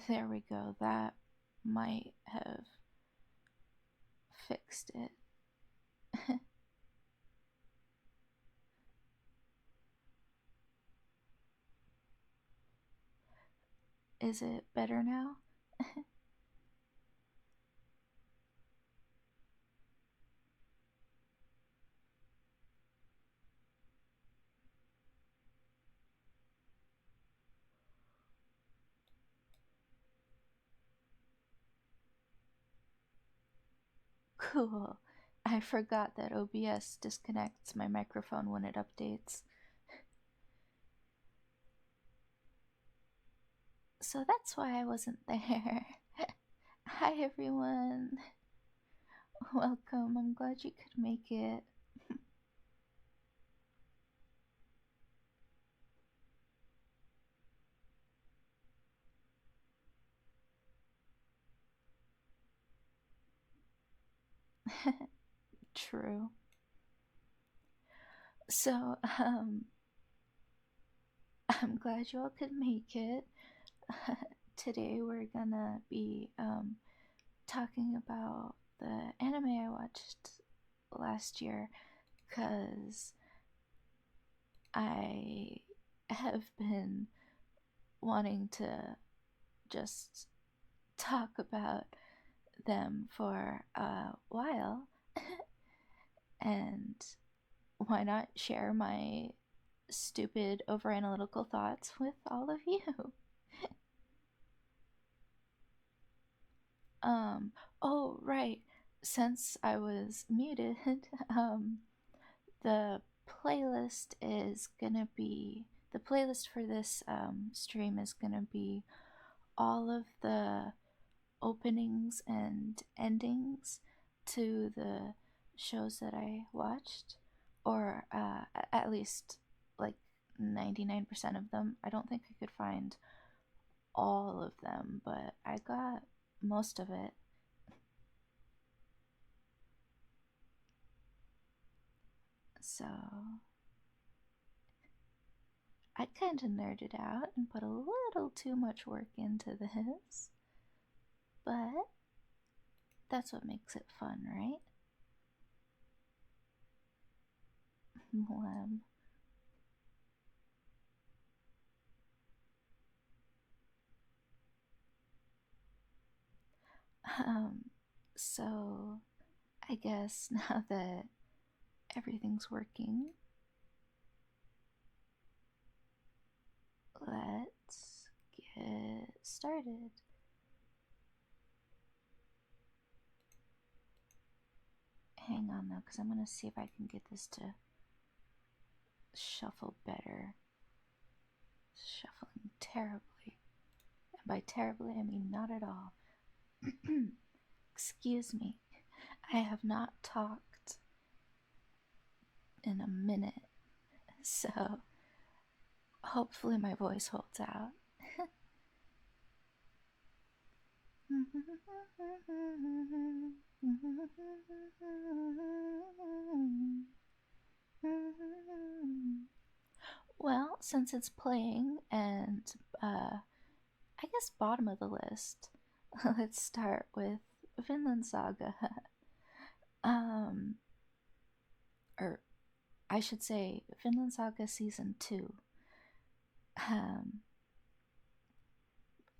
There we go. That might have fixed it. Is it better now? Cool. I forgot that OBS disconnects my microphone when it updates. So that's why I wasn't there. Hi everyone. Welcome. I'm glad you could make it. True. So, I'm glad you all could make it. Today we're gonna be talking about the anime I watched last year, because I have been wanting to just talk about them for a while. And why not share my stupid overanalytical thoughts with all of you? Oh right, since I was muted, the playlist is gonna be the playlist for this stream is gonna be all of the openings and endings to the shows that I watched, or at least like 99% of them. I don't think I could find all of them, but I got most of it. So I kind of nerded out and put a little too much work into this, but that's what makes it fun, right? Lem. So I guess now that everything's working, let's get started. Hang on though, because I'm going to see if I can get this to shuffle better. Shuffling terribly. And by terribly, I mean not at all. Excuse me. I have not talked in a minute, so hopefully my voice holds out. Well, since it's playing and I guess bottom of the list, let's start with Vinland Saga. Or I should say Vinland Saga Season 2.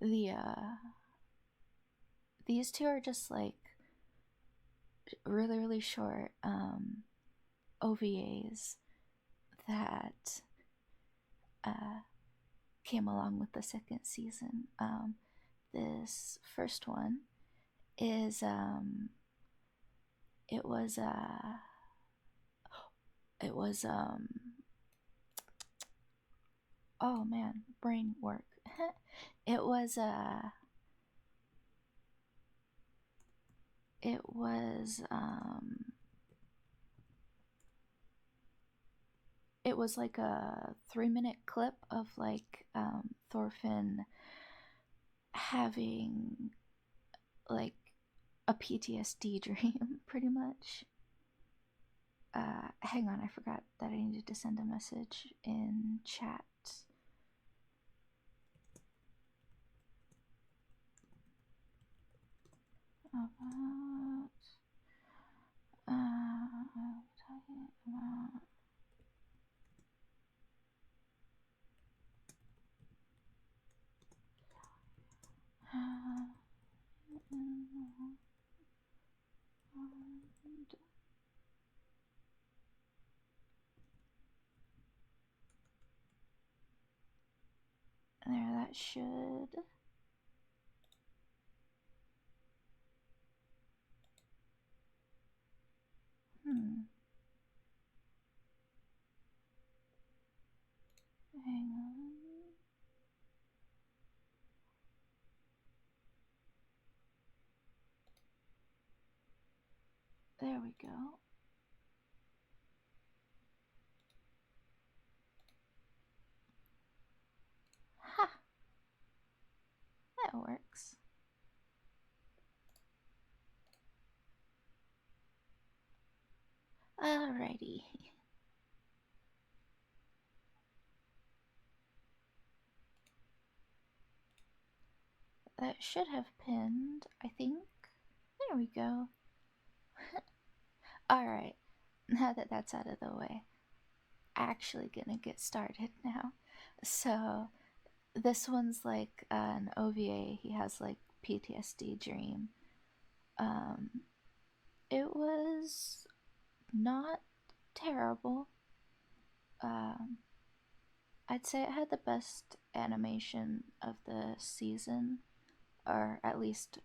The these two are just like really short OVAs that came along with the second season. This first one is it was oh man, brain work. it was it was it was like a 3-minute clip of like Thorfinn having like a PTSD dream, pretty much. Hang on, I forgot that I needed to send a message in chat. about I'm talking about there, that should. Hang on. There we go. Ha! That works. Alrighty. That should have pinned, I think. There we go. Alright, now that that's out of the way, actually gonna get started now. So, this one's like an OVA. He has like PTSD dream. It was not terrible. I'd say it had the best animation of the season, or at least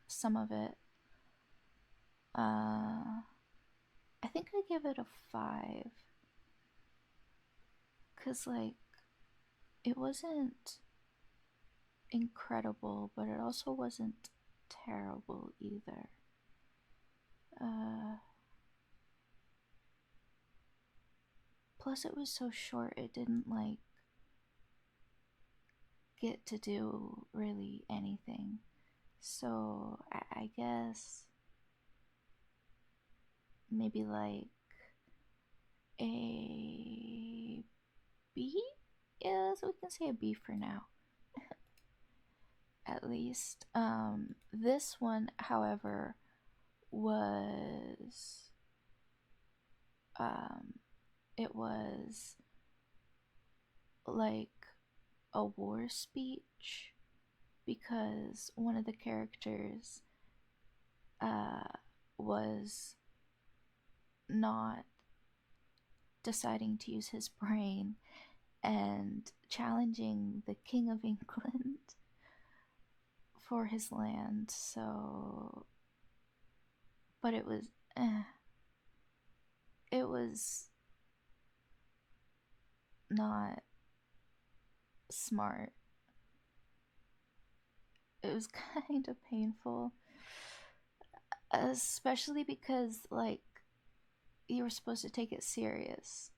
some of it. I think I give it a 5. Cause like it wasn't incredible, but it also wasn't terrible either. Plus it was so short, it didn't like get to do really anything. So I guess maybe like a B? Yeah, so we can say a B for now. At least. This one, however, was it was like a war speech, because one of the characters was not deciding to use his brain and challenging the King of England for his land. So, but it was it was not smart. It was kind of painful, especially because like you were supposed to take it serious.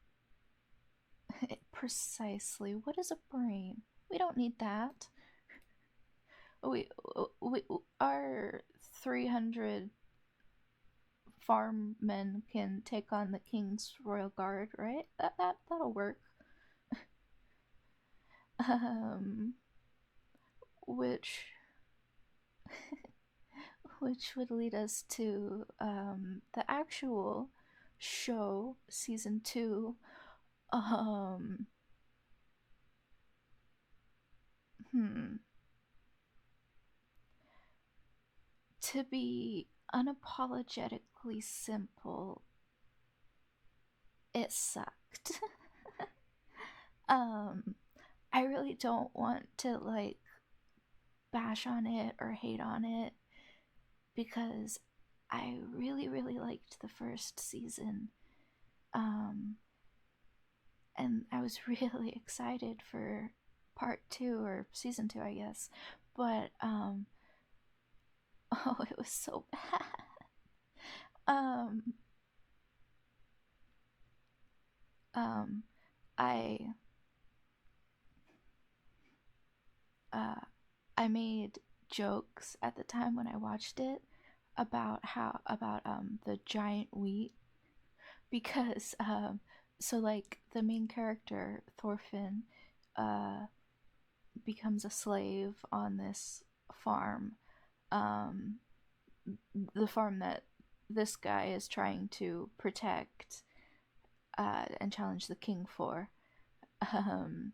Precisely. What is a brain? We don't need that. We our 300 farm men can take on the king's royal guard, right? That'll work. Which which would lead us to the actual show, season 2. To be unapologetically simple, it sucked. I really don't want to like bash on it or hate on it, because I really, really liked the first season. And I was really excited for part 2, or season 2, I guess. But, oh, it was so bad. I I made jokes at the time when I watched it about the giant wheat, because so like the main character Thorfinn becomes a slave on this farm, um, the farm that this guy is trying to protect and challenge the king for. Um,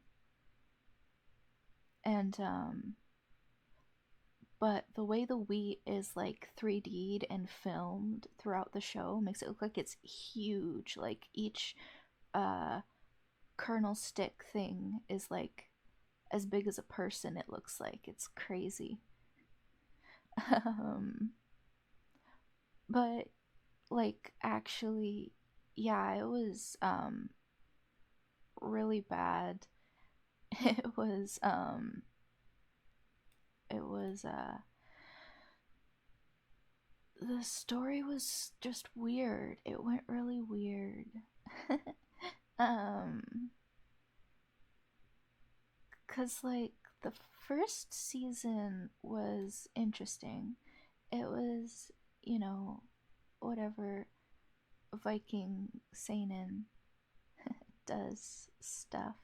and But the way the wheat is like 3D'd and filmed throughout the show makes it look like it's huge. Like each uh, kernel stick thing is like as big as a person. It looks like it's crazy. um, but like actually, yeah, it was really bad. It was it was the story was just weird. It went really weird. um cuz like the first season was interesting. It was, you know, whatever Viking seinen does stuff.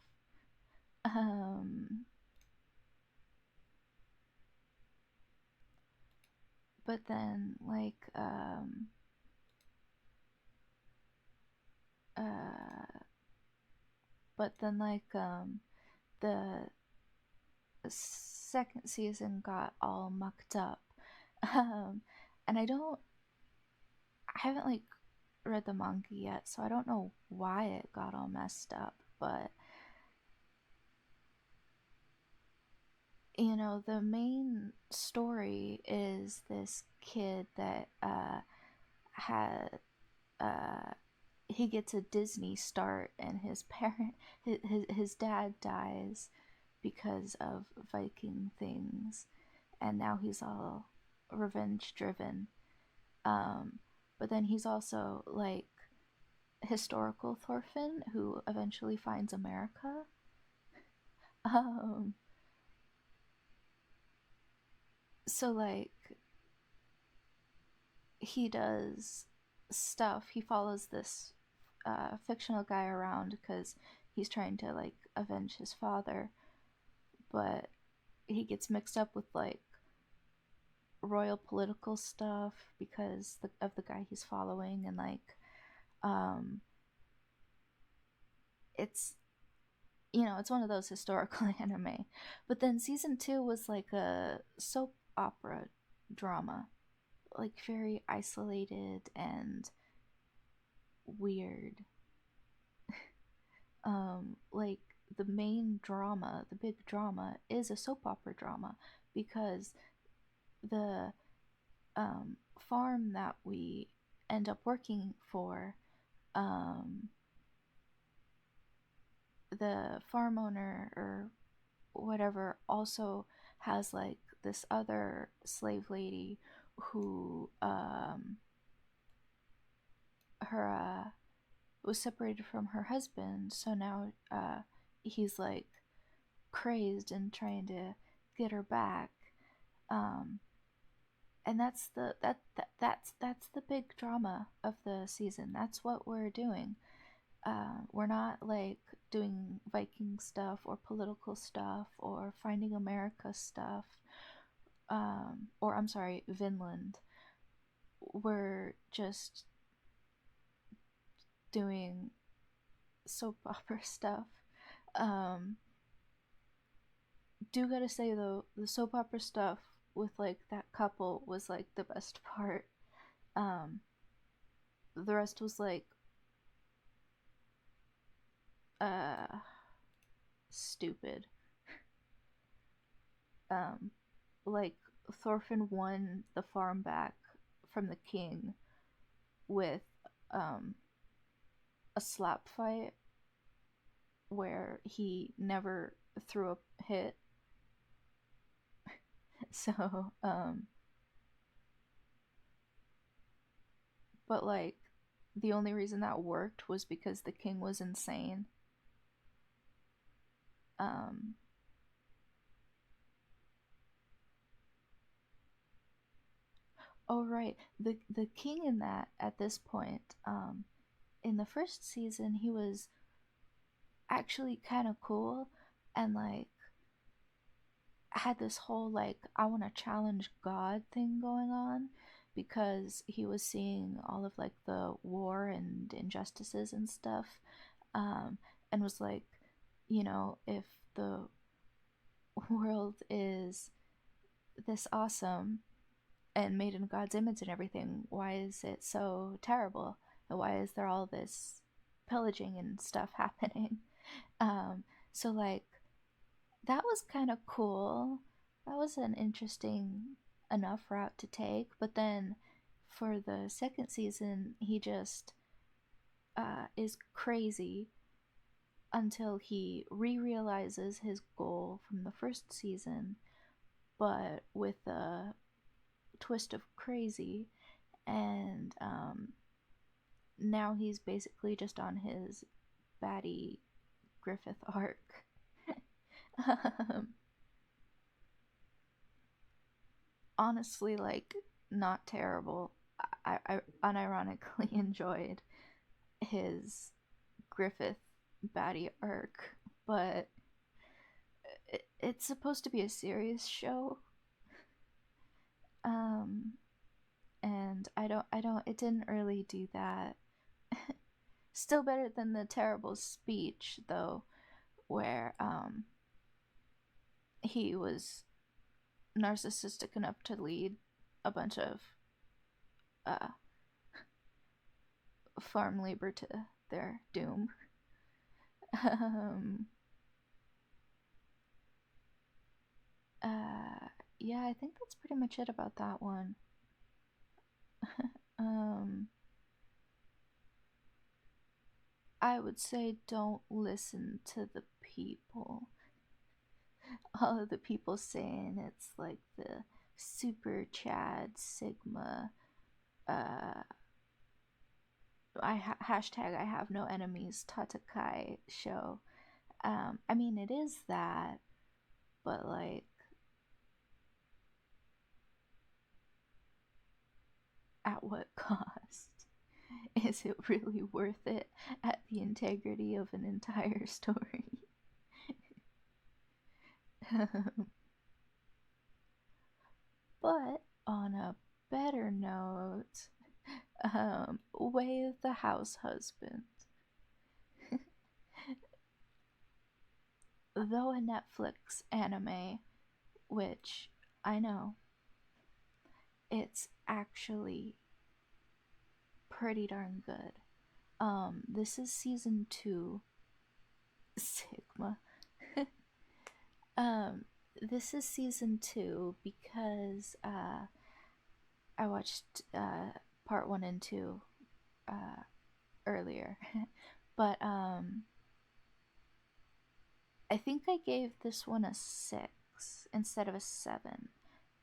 Um but then uh the second season got all mucked up. Um and I haven't like read the manga yet, so I don't know why it got all messed up, but you know, the main story is this kid that had uh he gets a Disney start, and his parent his dad dies because of Viking things, and now he's all revenge driven. Um but then he's also like historical Thorfinn who eventually finds America. Um so like he does stuff. He follows this fictional guy around because he's trying to like avenge his father, but he gets mixed up with like royal political stuff because of the guy he's following, and like um it's, you know, it's one of those historical anime. But then season 2 was like a soap opera drama, like very isolated and weird. Like the main drama, the big drama, is a soap opera drama because the farm that we end up working for, um, the farm owner or whatever also has like this other slave lady who her was separated from her husband, so now he's like crazed and trying to get her back. Um, and that's the big drama of the season. That's what we're doing. We're not like doing Viking stuff or political stuff or finding America stuff. Or I'm sorry, Vinland. We're just doing soap opera stuff. Um, do gotta say though, the soap opera stuff with like that couple was like the best part. Um, the rest was like uh stupid. Um, like Thorfinn won the farm back from the king with um a slap fight where he never threw a hit. So but like the only reason that worked was because the king was insane. Um oh right, the king in that at this point, in the first season he was actually kind of cool, and like had this whole like I want to challenge God thing going on because he was seeing all of like the war and injustices and stuff, um, and was like, if the world is this awesome and made in God's image and everything, why is it so terrible? And why is there all this pillaging and stuff happening? Um, so like that was kind of cool. That was an interesting enough route to take. But then for the second season, he just is crazy until he re-realizes his goal from the first season, but with a twist of crazy. And now he's basically just on his baddie Griffith arc. um, Honestly, like, not terrible. I unironically enjoyed his Griffith baddie arc, but it's supposed to be a serious show. Um, and it didn't really do that. Still better than the terrible speech, though, where, he was narcissistic enough to lead a bunch of, uh, farm labor to their doom. um, uh, yeah, I think that's pretty much it about that one. um, I would say don't listen to the people. All of the people saying it's like the super Chad Sigma, uh, hashtag I have no enemies Tatakai show. I mean, it is that, but like, at what cost? Is it really worth it at the integrity of an entire story? But on a better note, Way of the House Husband. Though a Netflix anime, which I know, it's actually pretty darn good. This is season 2. Sigma. um, this is season 2 because I watched part 1 and 2 uh, earlier, but I think I gave this one a 6 instead of a 7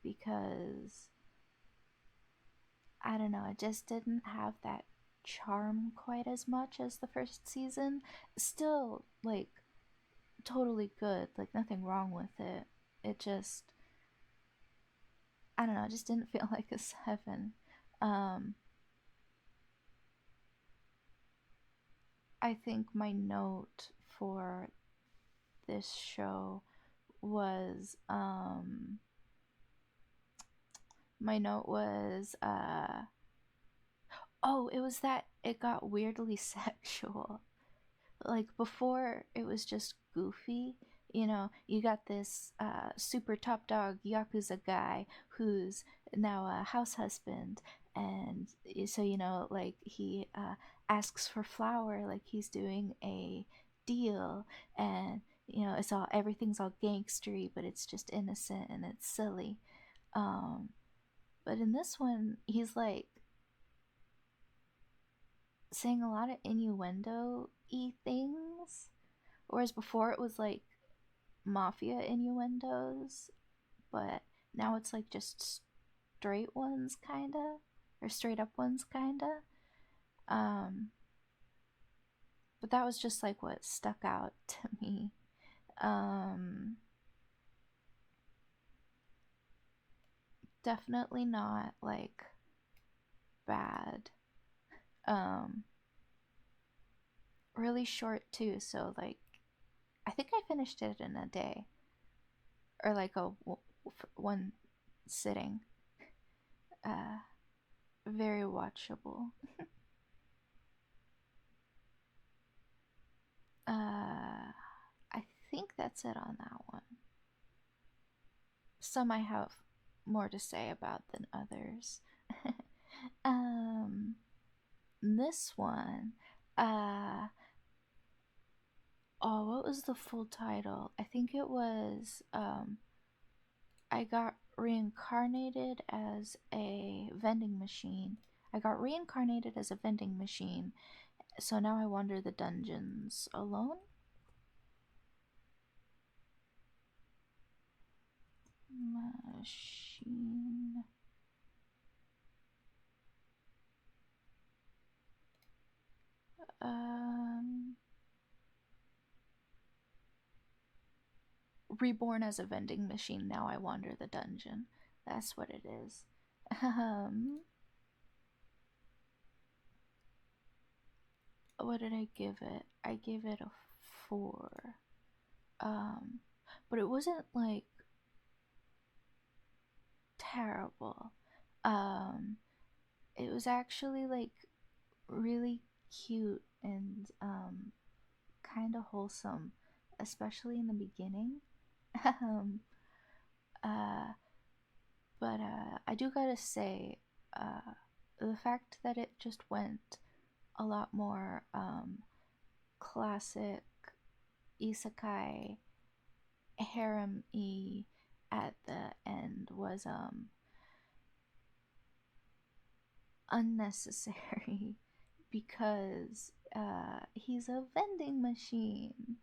because I don't know, it just didn't have that charm quite as much as the first season. Still, like, totally good, like, nothing wrong with it. It just, I don't know, it just didn't feel like a 7. Um, I think my note for this show was, my note was, oh, it was that it got weirdly sexual. Like before it was just goofy. You got this super top dog yakuza guy who's now a house husband, and so like he asks for flour like he's doing a deal, and it's all everything's all gangstery, but it's just innocent and it's silly. um but in this one he's like saying a lot of innuendo-y things, whereas before it was like mafia innuendos, but now it's like just straight ones, kinda, or straight up ones, kinda. Um, but that was just like what stuck out to me. Um, Definitely not like bad. Um, really short too, so like I think I finished it in a day. or like one sitting. Uh, Very watchable. I think that's it on that one. Some I have more to say about than others. um, this one, uh, oh, what was the full title? I think it was, I got reincarnated as a vending machine. I got reincarnated as a vending machine, so now I wander the dungeons alone. Machine. Um, Reborn as a vending machine. Now I wander the dungeon. That's what it is. What did I give it? I gave it a 4. Um, but it wasn't like terrible. Um, it was actually like really cute and kind of wholesome, especially in the beginning. um, uh, but I do gotta say, the fact that it just went a lot more classic isekai harem-y at the end was unnecessary because he's a vending machine.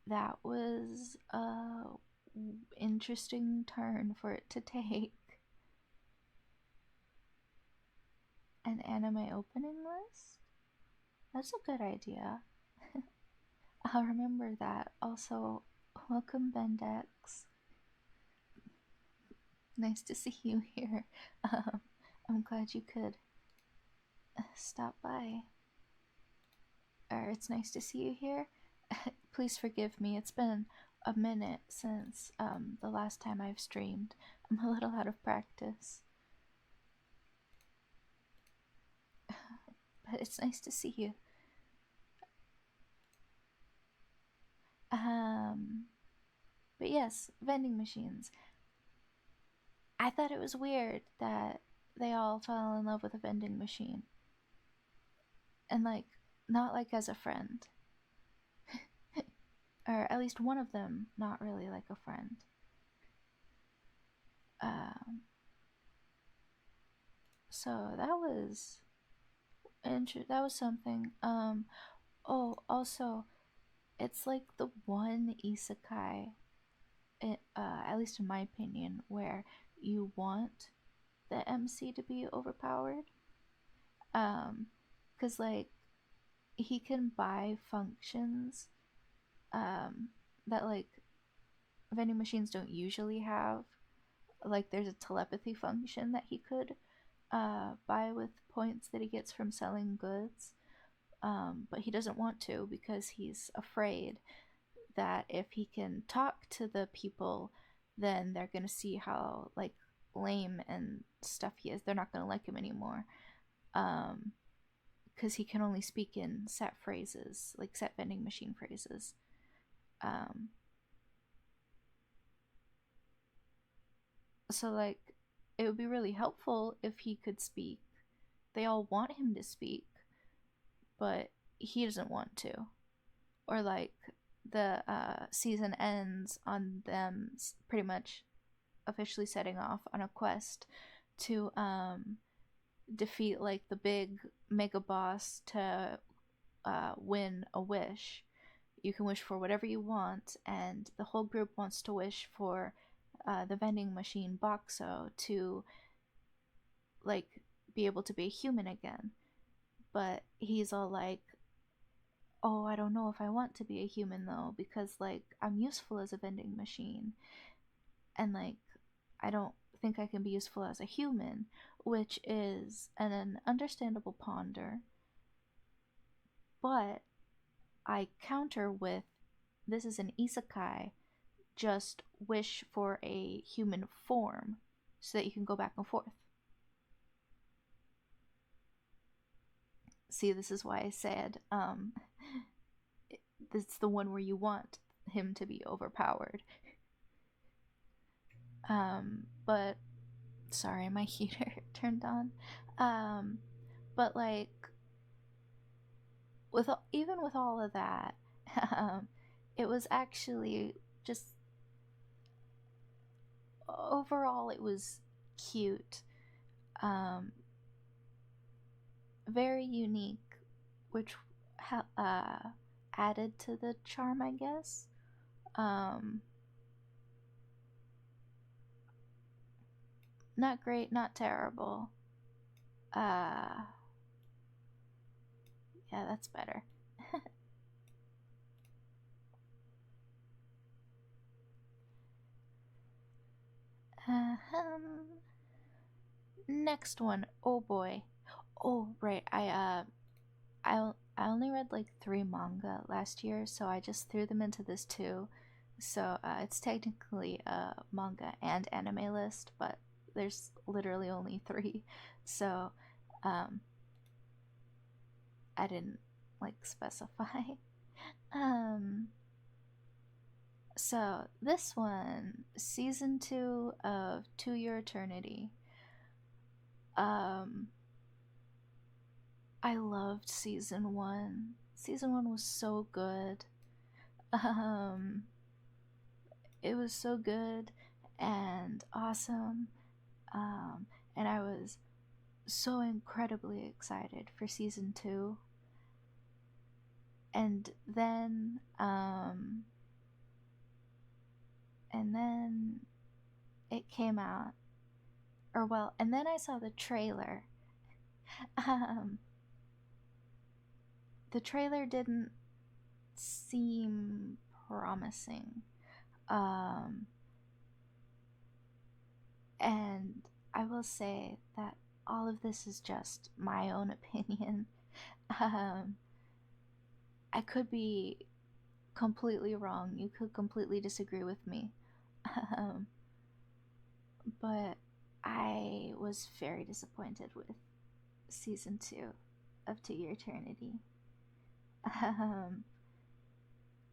That was a interesting turn for it to take. An anime opening list? That's a good idea. I'll remember that. Also, welcome Bendex. Nice to see you here. I'm glad you could stop by. Or it's nice to see you here. Please forgive me. It's been a minute since the last time I've streamed. I'm a little out of practice. But it's nice to see you. But yes, vending machines. I thought it was weird that they all fell in love with a vending machine. And like, not like as a friend. Or at least one of them, not really like a friend. Um, so that was something. Oh, also, it's like the one isekai, at least in my opinion, where you want the MC to be overpowered. Cause like he can buy functions, that like vending machines don't usually have. Like there's a telepathy function that he could buy with points that he gets from selling goods. But he doesn't want to because he's afraid that if he can talk to the people, then they're gonna see how like lame and stuff he is. They're not gonna like him anymore. Because he can only speak in set phrases, like set vending machine phrases. Um, so like it would be really helpful if he could speak. They all want him to speak, but he doesn't want to. Or like the season ends on them pretty much officially setting off on a quest to defeat like the big mega boss to win a wish. You can wish for whatever you want, and the whole group wants to wish for the vending machine Boxo to like be able to be a human again. But he's all like, "Oh, I don't know if I want to be a human though, because like I'm useful as a vending machine, and like I don't think I can be useful as a human," which is an understandable ponder. But I counter with this is an isekai, just wish for a human form so that you can go back and forth. See, this is why I said it's the one where you want him to be overpowered. But sorry, my heater turned on. But like, even with all of that, it was actually just overall it was cute, very unique, which added to the charm, I guess. Not great, not terrible. Yeah, that's better. Next one. Oh boy. Oh right. I only read like 3 manga last year, so I just threw them into this too. So it's technically a manga and anime list, but there's literally only 3. So I didn't like specify. So this one, season 2 of To Your Eternity. I loved season 1. Season 1 was so good. It was so good and awesome. And I was so incredibly excited for season 2. And then it came out. And then I saw the trailer. The trailer didn't seem promising. And I will say that all of this is just my own opinion. I could be completely wrong. You could completely disagree with me. But I was very disappointed with season 2 of To Your Eternity.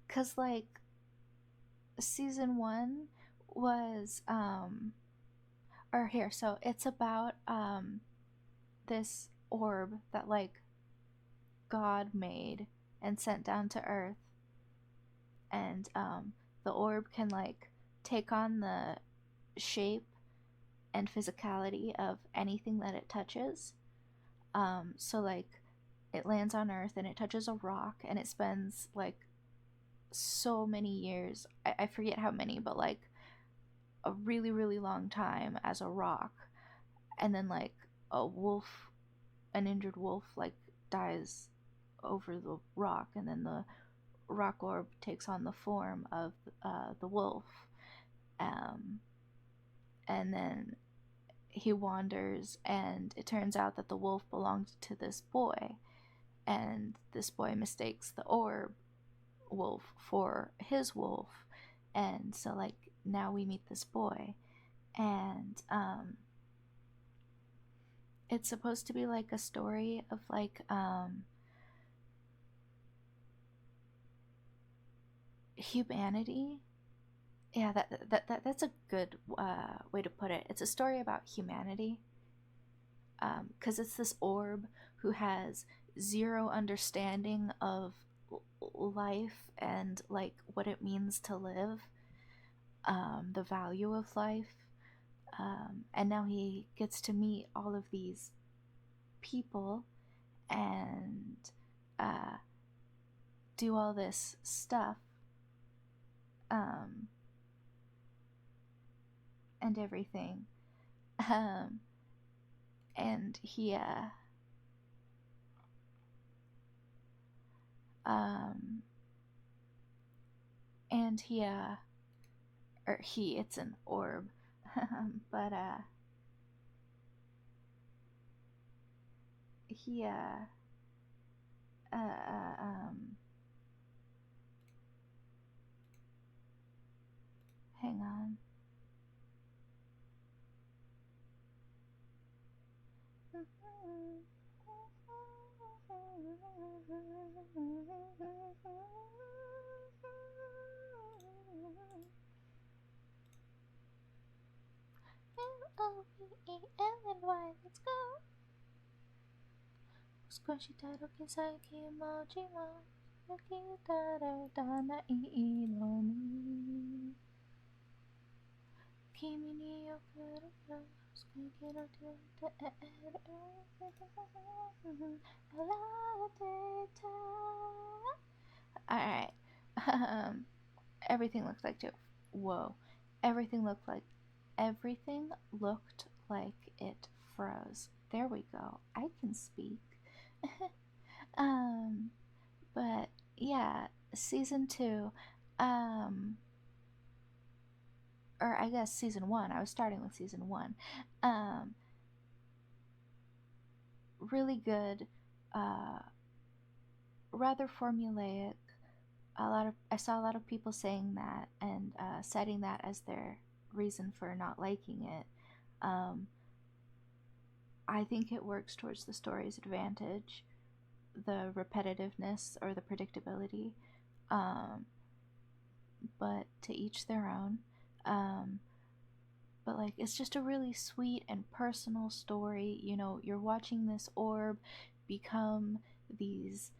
'Cause like season 1 was or here, so it's about this orb that like God made and sent down to Earth, and the orb can like take on the shape and physicality of anything that it touches. So like it lands on Earth and it touches a rock and it spends like so many years, I forget how many, but like a really really long time as a rock, and then like an injured wolf like dies over the rock, and then the rock orb takes on the form of the wolf, and then he wanders, and it turns out that the wolf belonged to this boy, and this boy mistakes the orb wolf for his wolf, and so like now we meet this boy, and it's supposed to be like a story of like humanity. Yeah, that's a good way to put it. It's a story about humanity, because it's this orb who has zero understanding of life and like what it means to live, the value of life, and now he gets to meet all of these people and do all this stuff, and everything, and he or he, it's an orb, but he Hang on. L-O-V-E-L-N-Y, let's go. 少しだけ最近文字もできたらだないのに君に送るよ好きの手で洗ってた Alright. Everything looked like whoa. Everything looked like it froze. There we go. I can speak. But yeah, season 2, or I guess season 1. I was starting with season 1. Really good, rather formulaic. I saw a lot of people saying that and citing that as their reason for not liking it. I think it works towards the story's advantage, the repetitiveness or the predictability, but to each their own. But like, it's just a really sweet and personal story. You know, you're watching this orb become these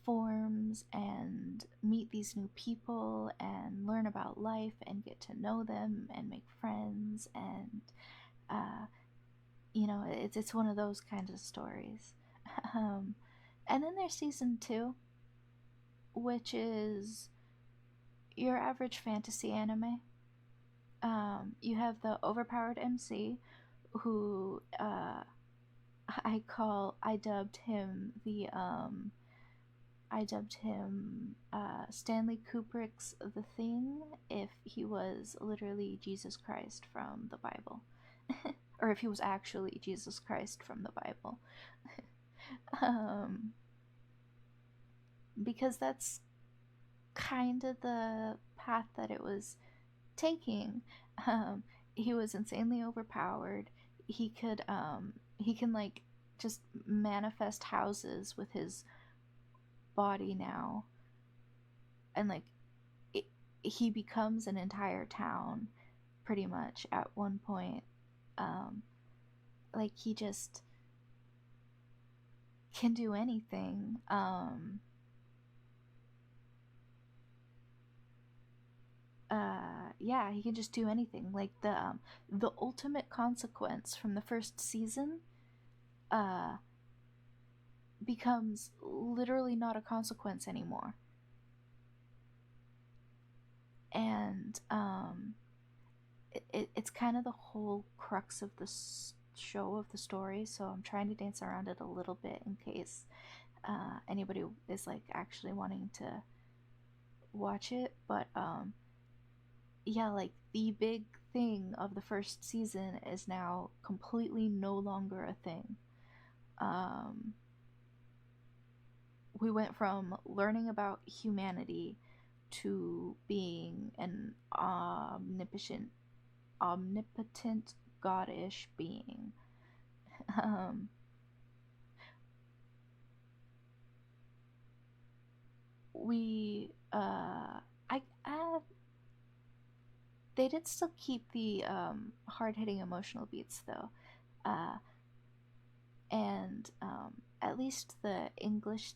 forms and meet these new people and learn about life and get to know them and make friends, and you know, it's one of those kinds of stories. And then there's season 2, which is your average fantasy anime. You have the overpowered MC who I dubbed him Stanley Kubrick's The Thing if he was literally Jesus Christ from the Bible. Or if he was actually Jesus Christ from the Bible. Because that's kind of the path that it was taking. He was insanely overpowered. He can like just manifest houses with his body now, and like he becomes an entire town pretty much at one point. Like he just can do anything. Yeah, he can just do anything. Like the ultimate consequence from the first season becomes literally not a consequence anymore. And it's kind of the whole crux of the show, of the story, so I'm trying to dance around it a little bit in case anybody is like actually wanting to watch it. But yeah, like the big thing of the first season is now completely no longer a thing. We went from learning about humanity to being an omnipotent god-ish being. They did still keep the hard-hitting emotional beats though, and at least the English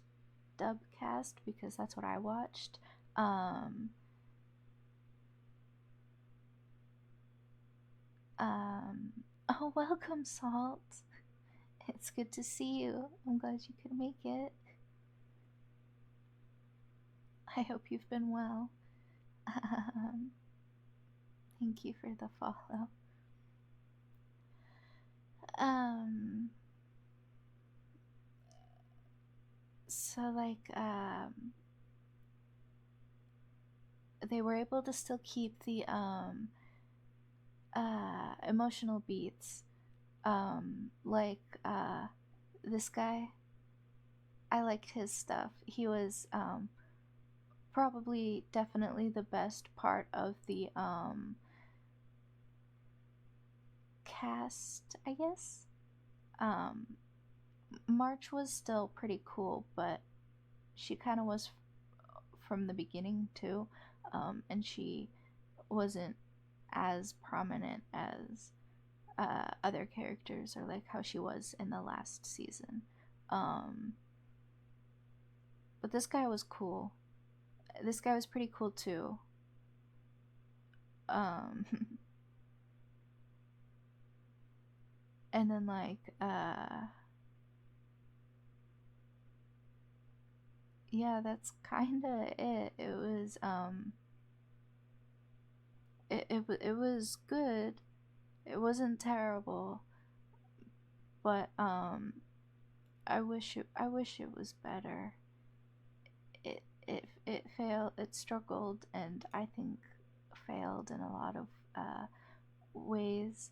dub cast, because that's what I watched. Oh, welcome, Salt. It's good to see you. I'm glad you could make it. I hope you've been well. Thank you for the follow. So like they were able to still keep the emotional beats. Like this guy, I liked his stuff. He was probably definitely the best part of the cast, I guess. Um, March was still pretty cool, but she kind of was from the beginning too, and she wasn't as prominent as other characters, or like how she was in the last season. Um, but this guy was cool. This guy was pretty cool too. Um, and then like yeah, that's kind of it. It was good. It wasn't terrible, but I wish it was better. It failed. It struggled, and I think failed in a lot of ways.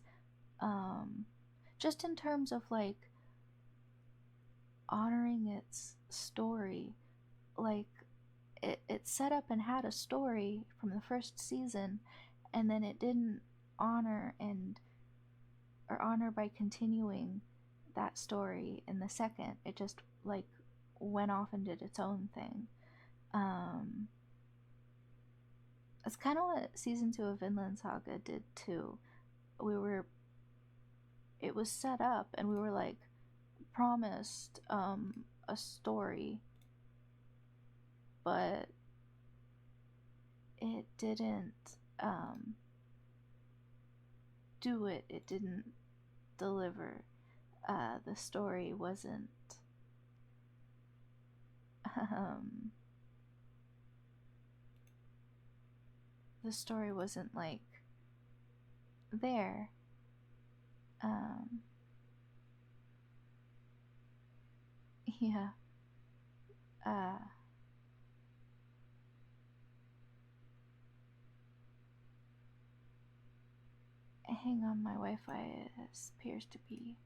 Um, just in terms of like honoring its story, like it set up and had a story from the first season, and then it didn't honor and or honor by continuing that story in the second. It just like went off and did its own thing. Um, it's kind of what season 2 of Vinland Saga did too. We were, it was set up, and we were like promised a story, but it didn't do it. It didn't deliver. The story wasn't um, the story wasn't like there. Um, yeah. Uh, hang on, my Wi-Fi appears to be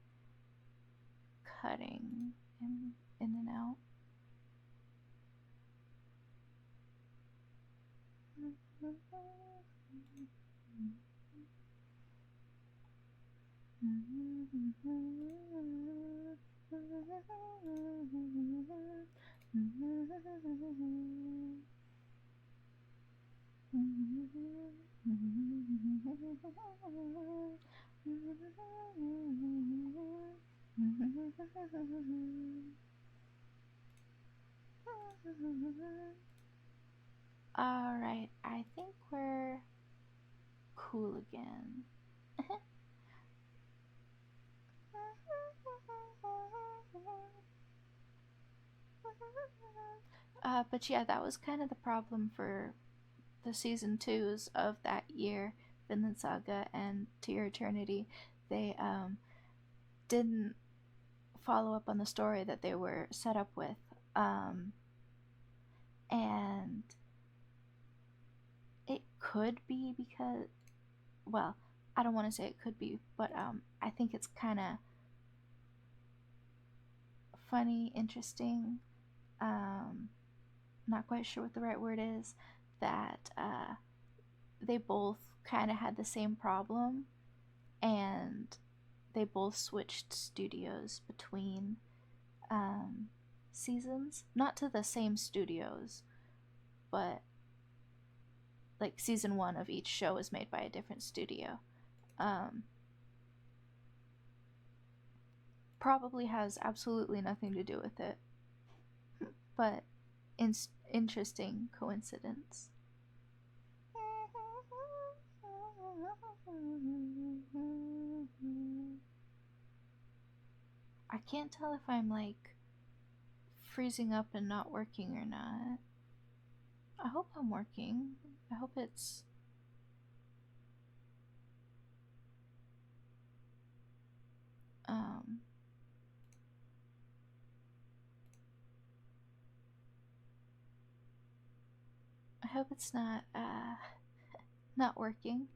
cutting in and out. Alright, I think we're cool again. But yeah, that was kind of the problem for the season 2s of that year, Vinland Saga and To Your Eternity. They didn't follow up on the story that they were set up with. And it could be because, well, I don't want to say it could be, but I think it's kind of funny, interesting, not quite sure what the right word is, that they both kind of had the same problem, and they both switched studios between seasons. Not to the same studios, but like season 1 of each show is made by a different studio. Probably has absolutely nothing to do with it, but interesting coincidence. I can't tell if I'm like freezing up and not working or not. I hope I'm working. I hope it's I hope it's not not working.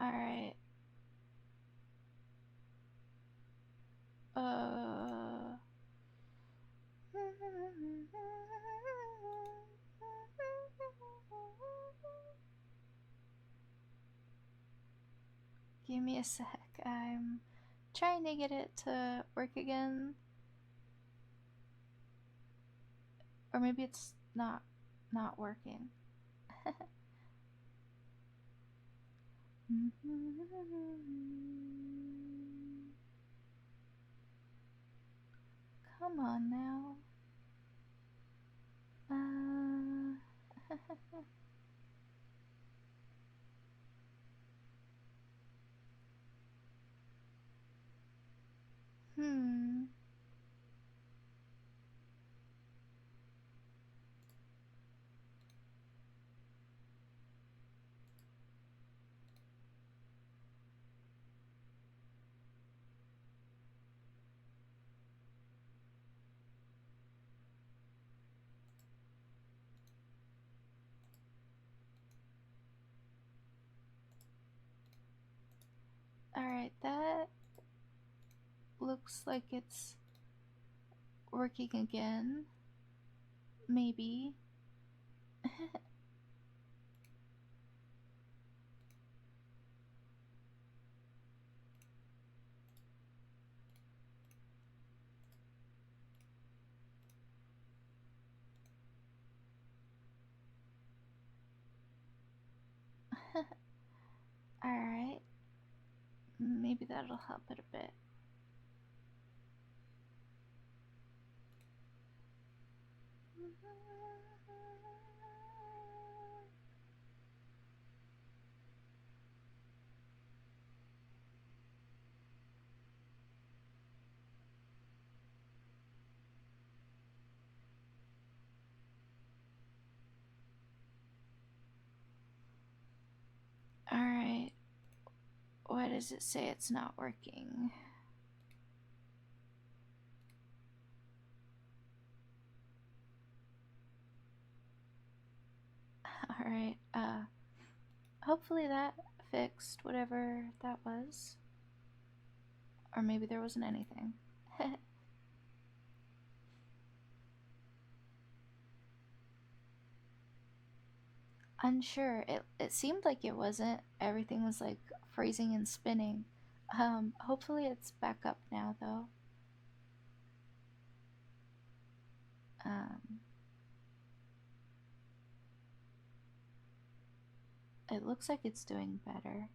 Alright. Give me a sec. I'm trying to get it to work again. Or maybe it's not working. Come on now. Hmm. Alright, that looks like it's working again. Maybe. Alright. Maybe that'll help it a bit. Alright. Why does it say it's not working? Alright, hopefully that fixed whatever that was. Or maybe there wasn't anything. Unsure. It seemed like it wasn't. Everything was like freezing and spinning. Hopefully it's back up now though. It looks like it's doing better.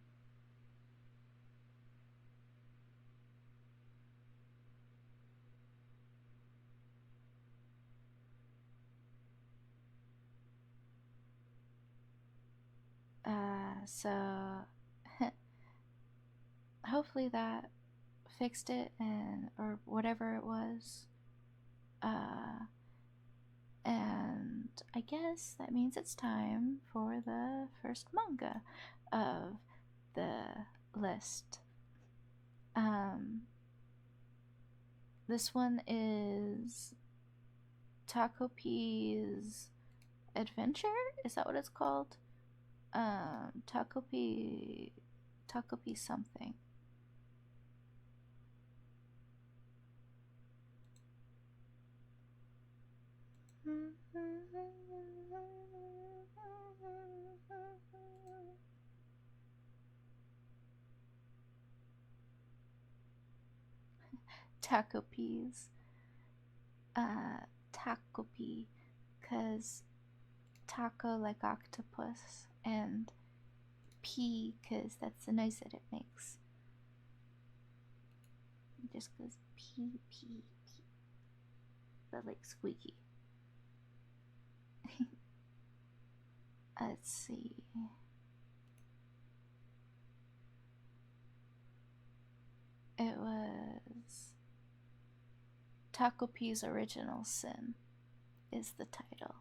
So hopefully that fixed it, and or whatever it was. And I guess that means it's time for the first manga of the list. This one is Taco P's Adventure? Is that what it's called? Taco P something. Taco Peas. Taco P, cause taco like octopus, and P, cause that's the noise that it makes. It just goes P P P, but like squeaky. Let's see. It was Taco P's Original Sin is the title.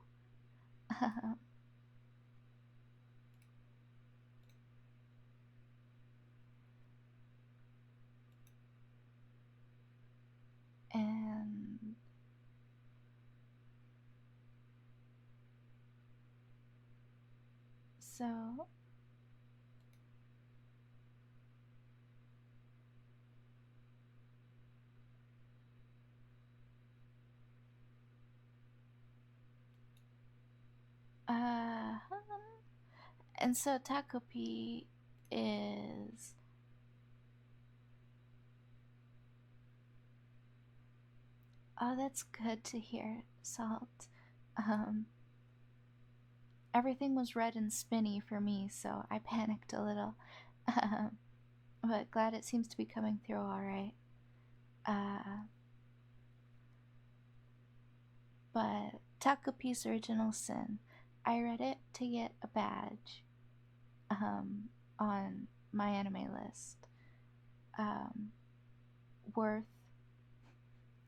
And so And so Takopi is oh, that's good to hear, Salt. Um, Everything was red and spinny for me, so I panicked a little. Um, but glad it seems to be coming through all right. Uh, but Takopi's Original Sin, I read it to get a badge on my anime list. Um, worth.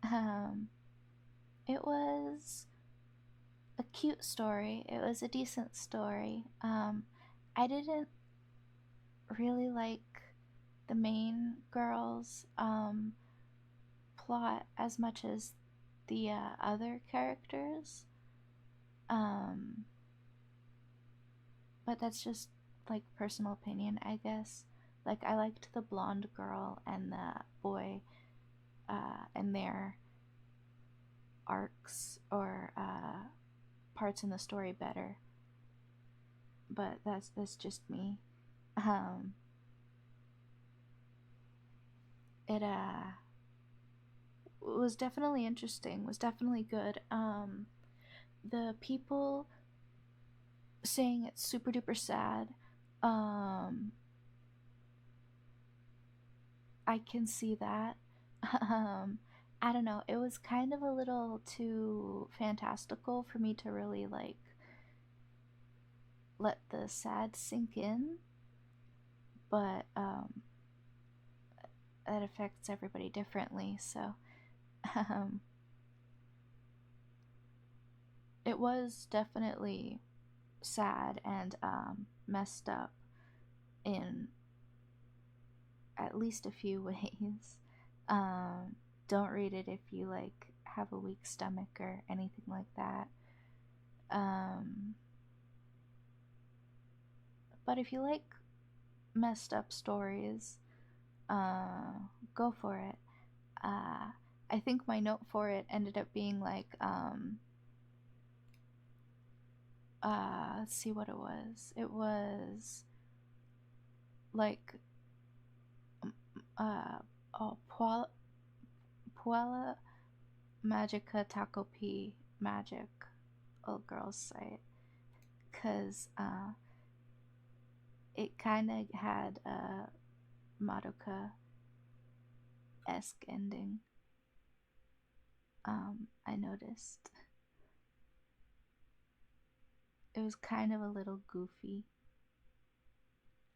Um, it was a cute story. It was a decent story. I didn't really like the main girl's plot as much as the other characters. Um, but that's just like personal opinion, I guess. Like I liked the blonde girl and the boy and their arcs or parts in the story better. But that's just me. Um, it was definitely interesting. Was definitely good. The people saying it's super duper sad. Um, I can see that. Um, I don't know. It was kind of a little too fantastical for me to really like let the sad sink in, but that affects everybody differently. So, um, it was definitely sad and messed up in at least a few ways. Um, don't read it if you like have a weak stomach or anything like that. Um, but if you like messed up stories, go for it. Uh, I think my note for it ended up being like, let's see what it was. It was like, uh, oh, Puella Magica Taco P Magic, old girl's site. Because it kind of had a Madoka esque ending. I noticed. It was kind of a little goofy.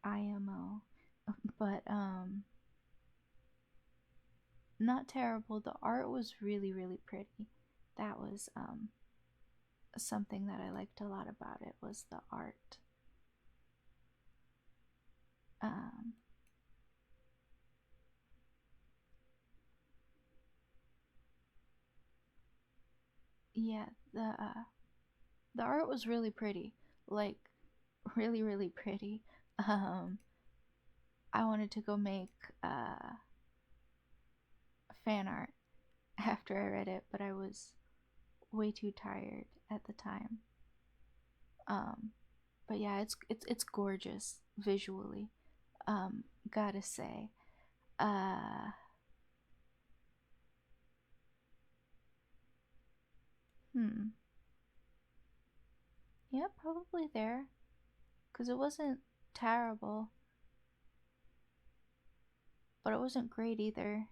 IMO. But not terrible. The art was really, really pretty. That was something that I liked a lot about it was the art. Um, yeah, the art was really pretty. Like really, really pretty. Um, I wanted to go make fan art after I read it, but I was way too tired at the time. Um, but yeah, it's gorgeous visually. Gotta say. Uh, hmm. Yeah, probably there, cause it wasn't terrible, but it wasn't great either.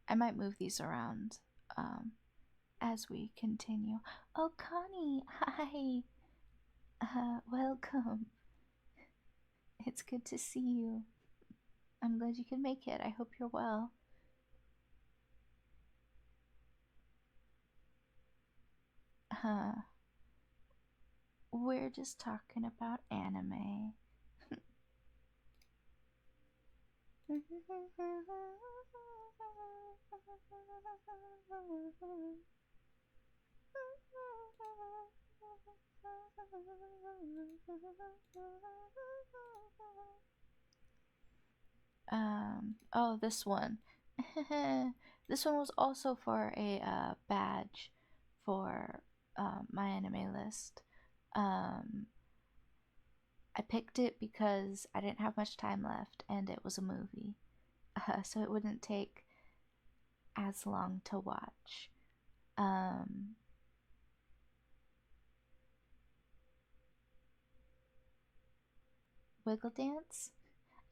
I might move these around um, as we continue. Oh, Connie, hi. Welcome. It's good to see you. I'm glad you could make it. I hope you're well. Uh, we're just talking about anime. Oh, this one. This one was also for a badge for my anime list. Um, I picked it because I didn't have much time left and it was a movie, so it wouldn't take as long to watch. Um, Wiggle Dance?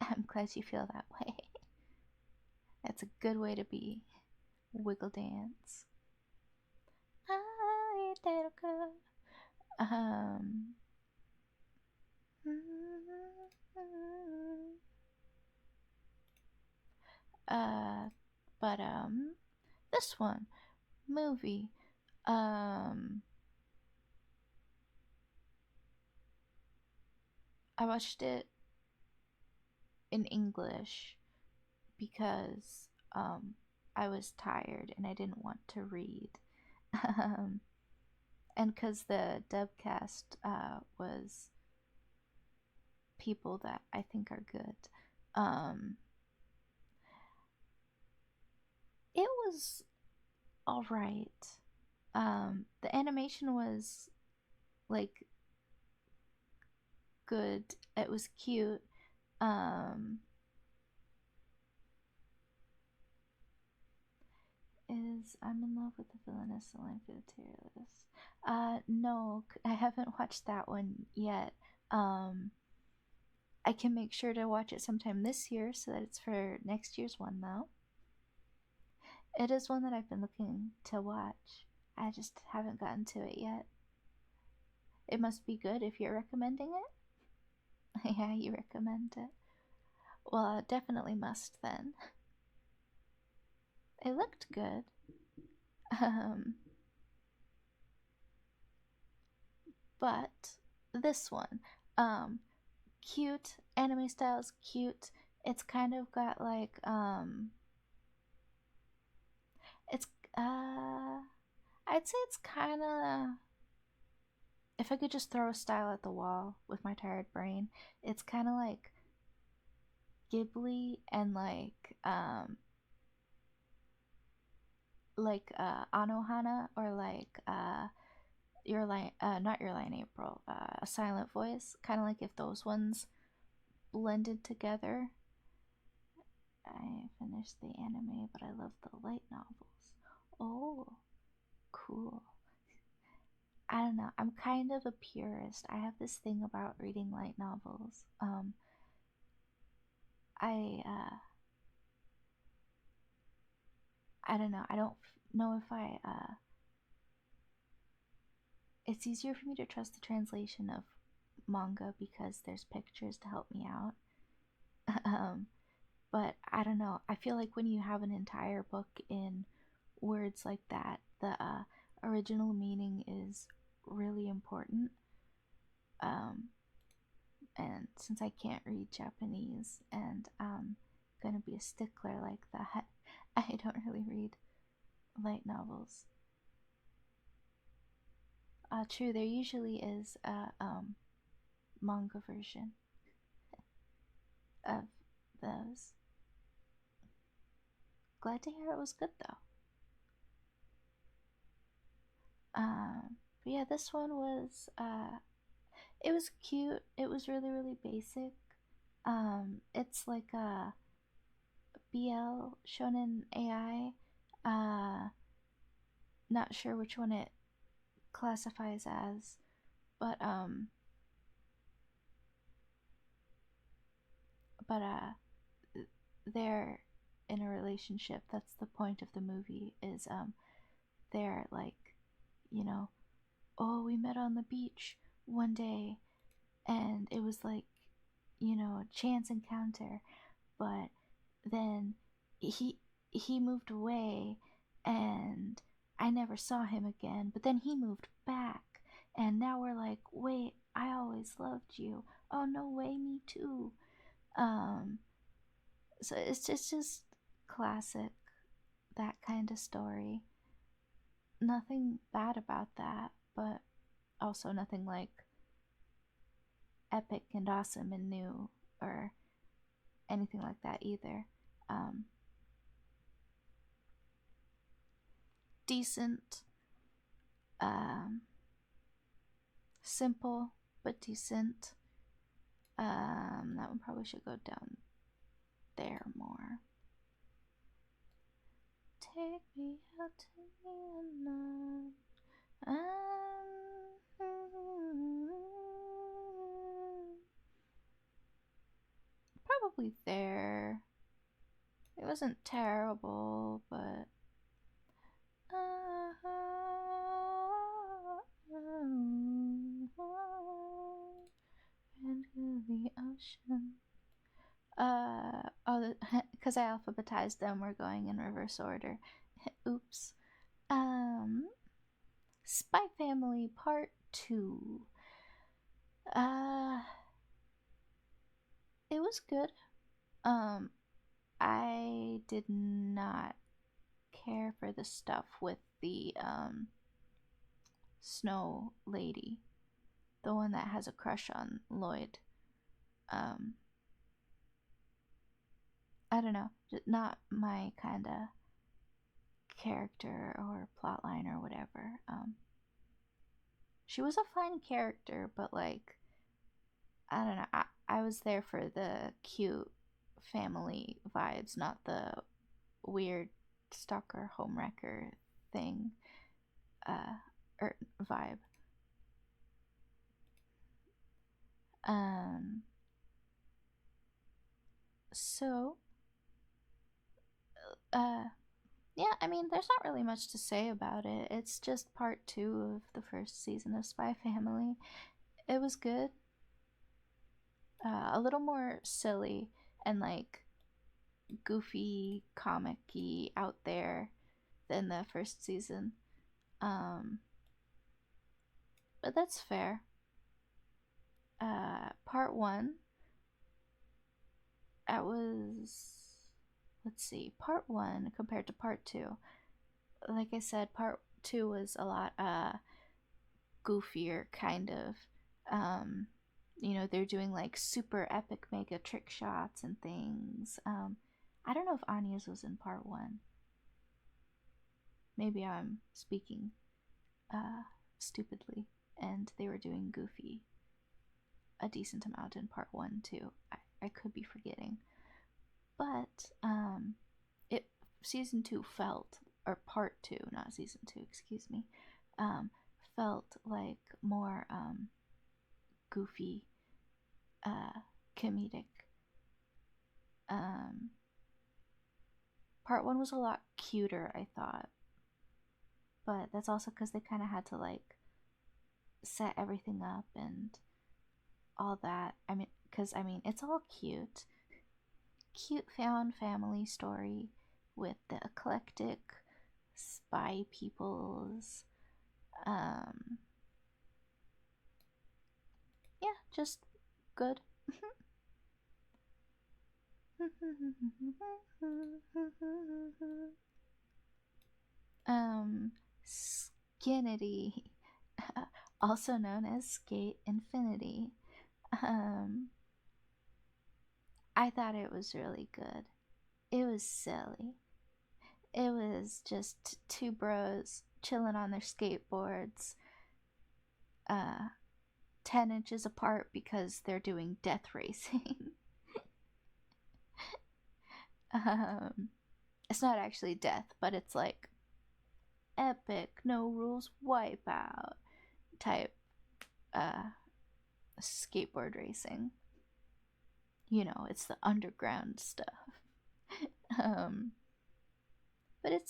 I'm glad you feel that way. That's a good way to be. Wiggle Dance. I little girl. Um. Uh. But this one movie. Um. I watched it in English because I was tired and I didn't want to read. um, and because the dubcast was people that I think are good. Um, it was all right. The animation was like good. It was cute. Um, is I'm in love with the villainess line for the terrorist. No, I haven't watched that one yet. Um, I can make sure to watch it sometime this year so that it's for next year's one though. It is one that I've been looking to watch. I just haven't gotten to it yet. It must be good if you're recommending it. Yeah, you recommend it. Well, I definitely must then. It looked good. Um, but this one, cute anime style's cute. It's kind of got like it's I'd say it's kind of, if I could just throw a style at the wall with my tired brain, it's kind of Ghibli and Anohana, or your line, not your line April, a silent voice, kind of like if those ones blended together. I finished the anime, but I love the light novels. Oh, cool. I don't know. I'm kind of a purist. I have this thing about reading light novels. I I don't know. I don't know if it's easier for me to trust the translation of manga because there's pictures to help me out. um, but I don't know. I feel like when you have an entire book in words like that, the original meaning is really important. Um, and since I can't read Japanese and I'm gonna be a stickler like that, I don't really read light novels. True, there usually is a manga version of those. Glad to hear it was good though. But yeah, this one was it was cute. It was really really basic. It's like a BL shonen AI. Not sure which one it classifies as, but but they're in a relationship. That's the point of the movie. Is they're like, you know, oh, we met on the beach one day, and it was like, a chance encounter, but then he moved away, and I never saw him again, but then he moved back, and now we're like, wait, I always loved you. Oh no way, me too. um so it's just classic, that kind of story. Nothing bad about that, but also nothing like epic and awesome and new or anything like that either. um Decent, um simple but decent. That one probably should go down there more. Take me out to Milan. Probably there. It wasn't terrible, but into the ocean. Oh, because I alphabetized them, we're going in reverse order. Oops. Spy Family Part 2. Uh, it was good. I did not care for the stuff with the, Snow Lady. The one that has a crush on Lloyd. Um, I don't know. Not my kind of character or plotline or whatever. She was a fine character, but like, I don't know. I was there for the cute family vibes, not the weird stalker homewrecker thing or vibe. Um, so, yeah, I mean, there's not really much to say about it. It's just part two of the first season of Spy Family. It was good. A little more silly and like goofy, comic-y out there than the first season. Um, but that's fair. Part one, that was, let's see, part one compared to part two. Like I said, part two was a lot goofier, kind of. They're doing like super epic mega trick shots and things. I don't know if Anya's was in part one. Maybe I'm speaking stupidly, and they were doing goofy a decent amount in part one too. I could be forgetting, but it season two felt, or part two, not season two, excuse me, felt like more goofy, comedic. Um, Part one was a lot cuter, I thought, but that's also because they kind of had to like set everything up and all that. I mean, it's all cute. Cute found family story with the eclectic spy peoples. Yeah, just good. Skinity, also known as Skate Infinity. Um, I thought it was really good. It was silly. It was just two bros chilling on their skateboards, uh, 10 inches apart because they're doing death racing. um, it's not actually death, but it's like epic, no rules wipeout type skateboard racing. It's the underground stuff. um, but it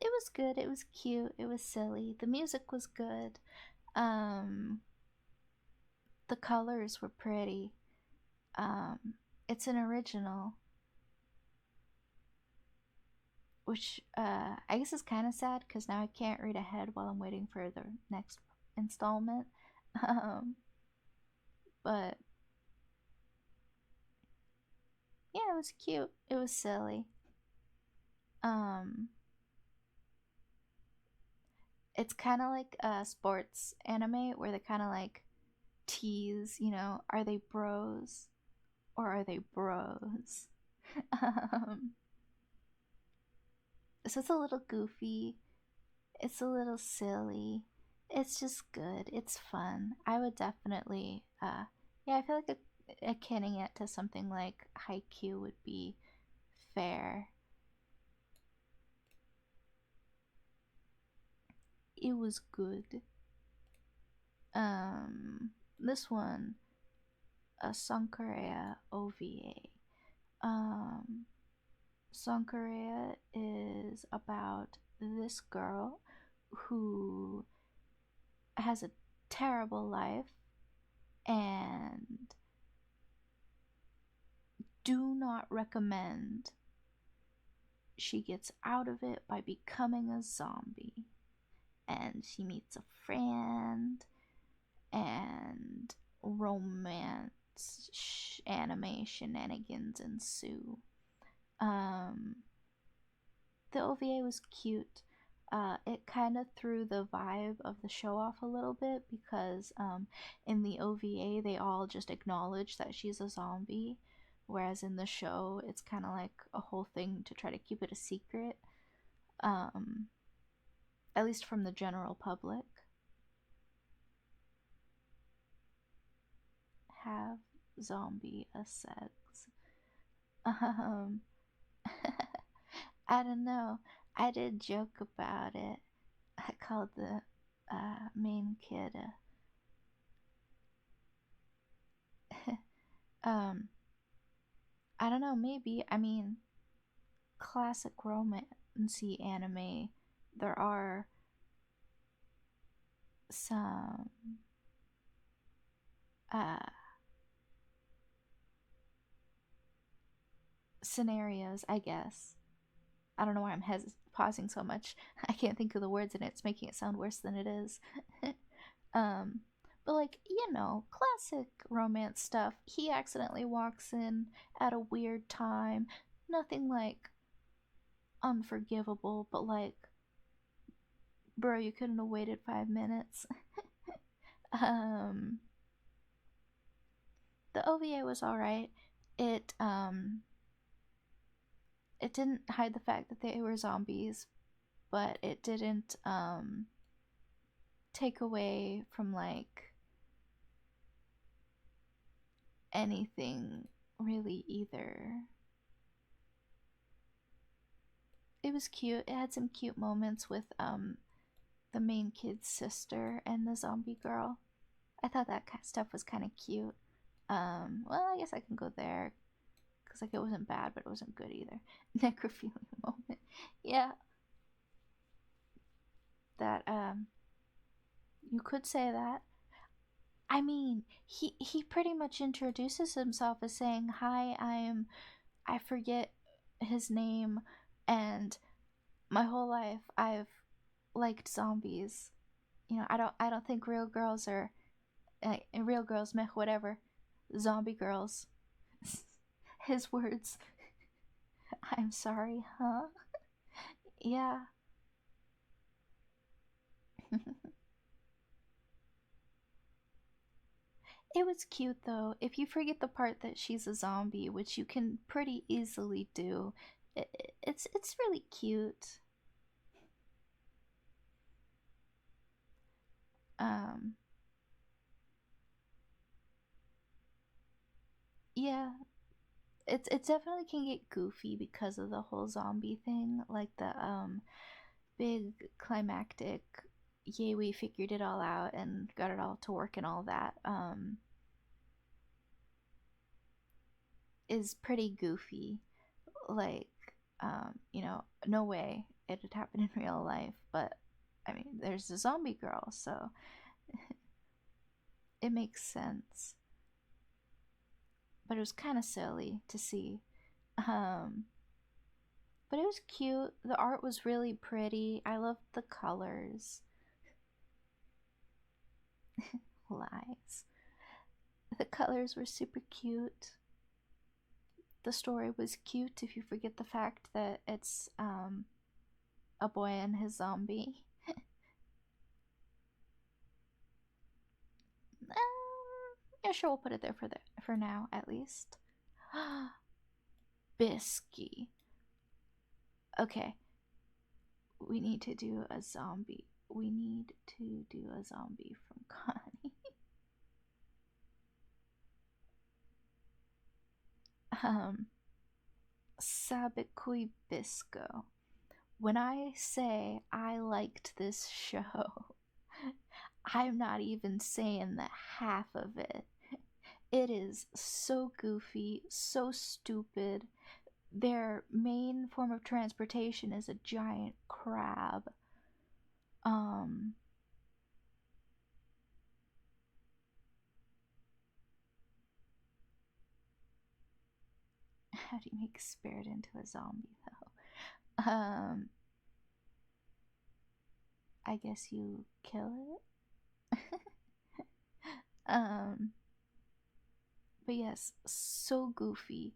was good. It was cute. It was silly. The music was good. Um, the colors were pretty. It's an original, which I guess is kind of sad because now I can't read ahead while I'm waiting for the next installment. Um, but yeah, it was cute. It was silly. Um, it's kind of like a sports anime where they kind of like tease, are they bros or are they bros? um, so it's a little goofy. It's a little silly. It's just good. It's fun. I would definitely, yeah, I feel like akinning it to something like Haikyuu would be fair. It was good. This one, a Sankareya OVA. Sankareya is about this girl who has a terrible life and do not recommend she gets out of it by becoming a zombie. And she meets a friend, and romance anime shenanigans ensue. Um, the OVA was cute. It kind of threw the vibe of the show off a little bit because in the OVA they all just acknowledge that she's a zombie, whereas in the show it's kind of like a whole thing to try to keep it a secret, um, at least from the general public. Have zombie a sex? Um, I don't know. I did joke about it. I called the main kid um, I don't know, maybe. I mean, classic romancy anime, there are some uh, scenarios, I guess. I don't know why I'm pausing so much. I can't think of the words and it's making it sound worse than it is. um, but like, classic romance stuff. He accidentally walks in at a weird time. Nothing like unforgivable, but like, bro, you couldn't have waited 5 minutes. um, the OVA was alright. It it didn't hide the fact that they were zombies, but it didn't take away from like anything really either. It was cute. It had some cute moments with the main kid's sister and the zombie girl. I thought that kind of stuff was kind of cute. Well, I guess I can go there because like it wasn't bad, but it wasn't good either. Necrophilia moment. Yeah, that you could say that. I mean, he pretty much introduces himself as saying, "Hi, I forget his name, and my whole life I've liked zombies. I don't think real girls are real girls, meh, whatever, zombie girls." His words. I'm sorry, huh? Yeah. It was cute though. If you forget the part that she's a zombie, which you can pretty easily do, it's really cute. Um, yeah, it definitely can get goofy because of the whole zombie thing, like the big climactic, yay, we figured it all out and got it all to work and all that is pretty goofy. Like, no way it'd happen in real life, but I mean, there's a zombie girl, so it makes sense. But it was kind of silly to see. Um, but it was cute. The art was really pretty. I loved the colors. Lies. The colors were super cute. The story was cute if you forget the fact that it's a boy and his zombie. Yeah, sure, we'll put it there for now at least. Bisky. Okay, we need to do a zombie. we need to do a zombie from Connie. Sabikui Bisco. When I say I liked this show, I'm not even saying the half of it. It is so goofy, so stupid. Their main form of transportation is a giant crab. How do you make a spirit into a zombie though? I guess you kill it. But yes, so goofy.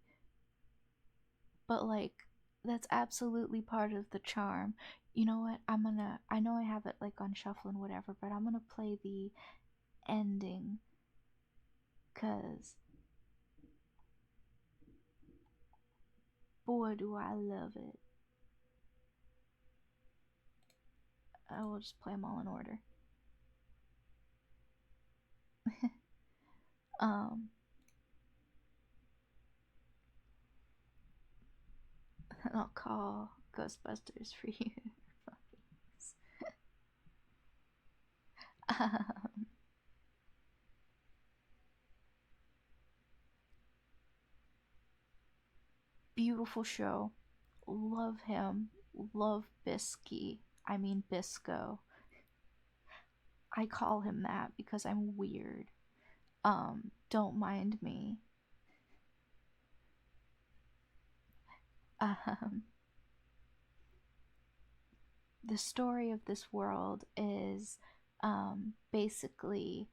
But like that's absolutely part of the charm. You know what? I know I have it like on shuffle and whatever, but I'm gonna play the ending cuz boy do I love it. I will just play them all in order. um I'll call Ghostbusters for you. um, Beautiful show. Love him. Love Bisky. I mean Bisco. I call him that because I'm weird. Don't mind me. Um, the story of this world is basically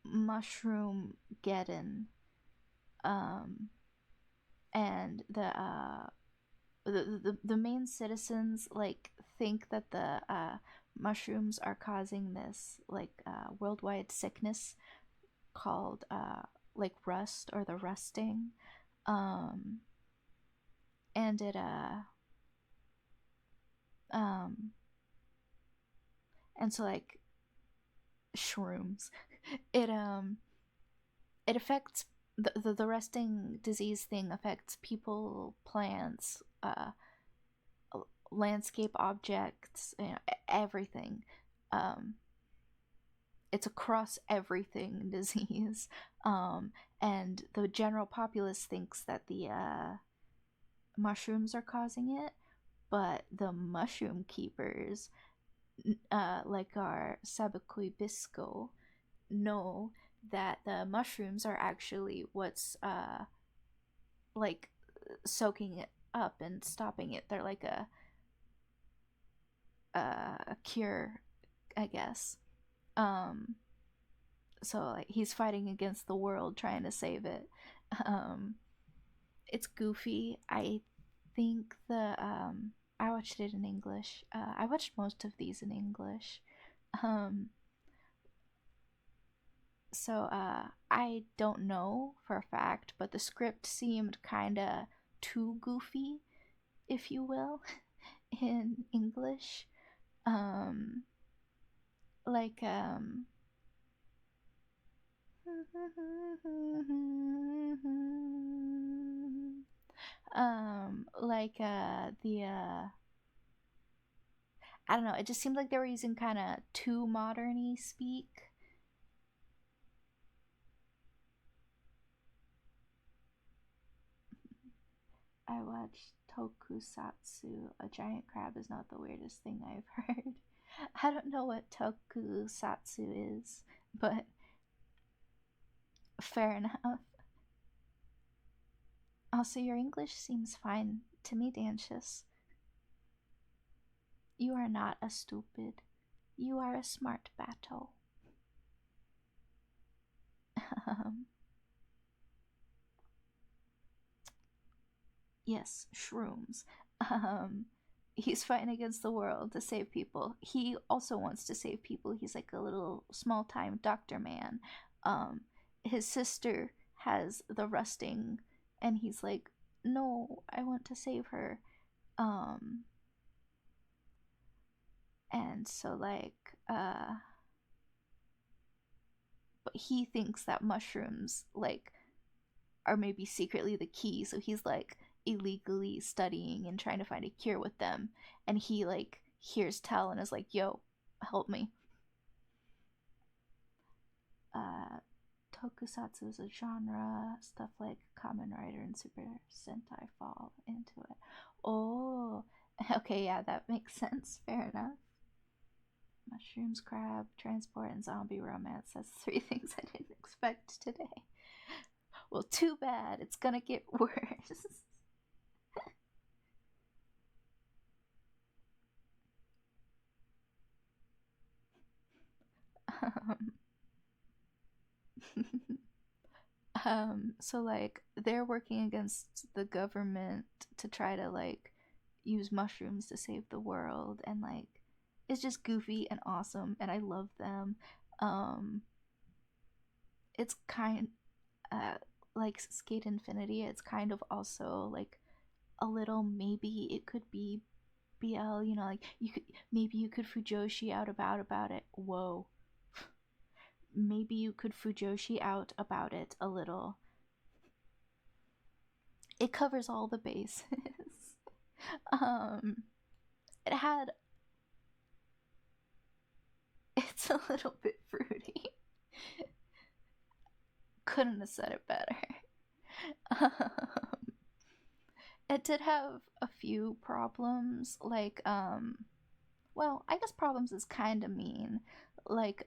mushroom geddon, and the main citizens like think that the mushrooms are causing this like worldwide sickness called like rust or the rusting, um, and it um, and so like shrooms, it it affects the rusting disease thing affects people, plants, landscape objects, you know, everything. Um, it's a cross everything disease, um, and the general populace thinks that the mushrooms are causing it, but the mushroom keepers, like our Sabakui Bisco, know that the mushrooms are actually what's like soaking it up and stopping it. They're like a cure, I guess. Um, so like he's fighting against the world trying to save it. Um, it's goofy. I think I watched it in English. I watched most of these in English. Um, so I don't know for a fact, but the script seemed kind of too goofy, if you will, in English. Um, like like the I don't know, it just seemed like they were using kind of too modern-y speak. I watched Tokusatsu. A giant crab is not the weirdest thing I've heard. I don't know what Tokusatsu is, but fair enough. Also, your English seems fine to me, Dancius. You are not a stupid. You are a smart battle. um, yes, shrooms. Um, he's fighting against the world to save people. He also wants to save people. He's like a little small time doctor man. Um, his sister has the rusting, and he's like, no, I want to save her. Um, And so like but he thinks that mushrooms like are maybe secretly the key, so he's like illegally studying and trying to find a cure with them, and he like hears tell and is like, yo, help me. uh Tokusatsu is a genre. Stuff like Kamen Rider and Super Sentai fall into it. Oh, okay, yeah, that makes sense. Fair enough. Mushrooms, crab, transport, and zombie romance. That's three things I didn't expect today. Well, too bad. It's gonna get worse. um, so like they're working against the government to try to like use mushrooms to save the world, and like it's just goofy and awesome and I love them. um it's kind like Skate Infinity. It's kind of also like a little, maybe it could be BL, you know, like you could, maybe you could Fujoshi out about it. Whoa. Maybe you could Fujoshi out about it a little. It covers all the bases. um it had, it's a little bit fruity. Couldn't have said it better. It did have a few problems, like well, I guess problems is kind of mean. Like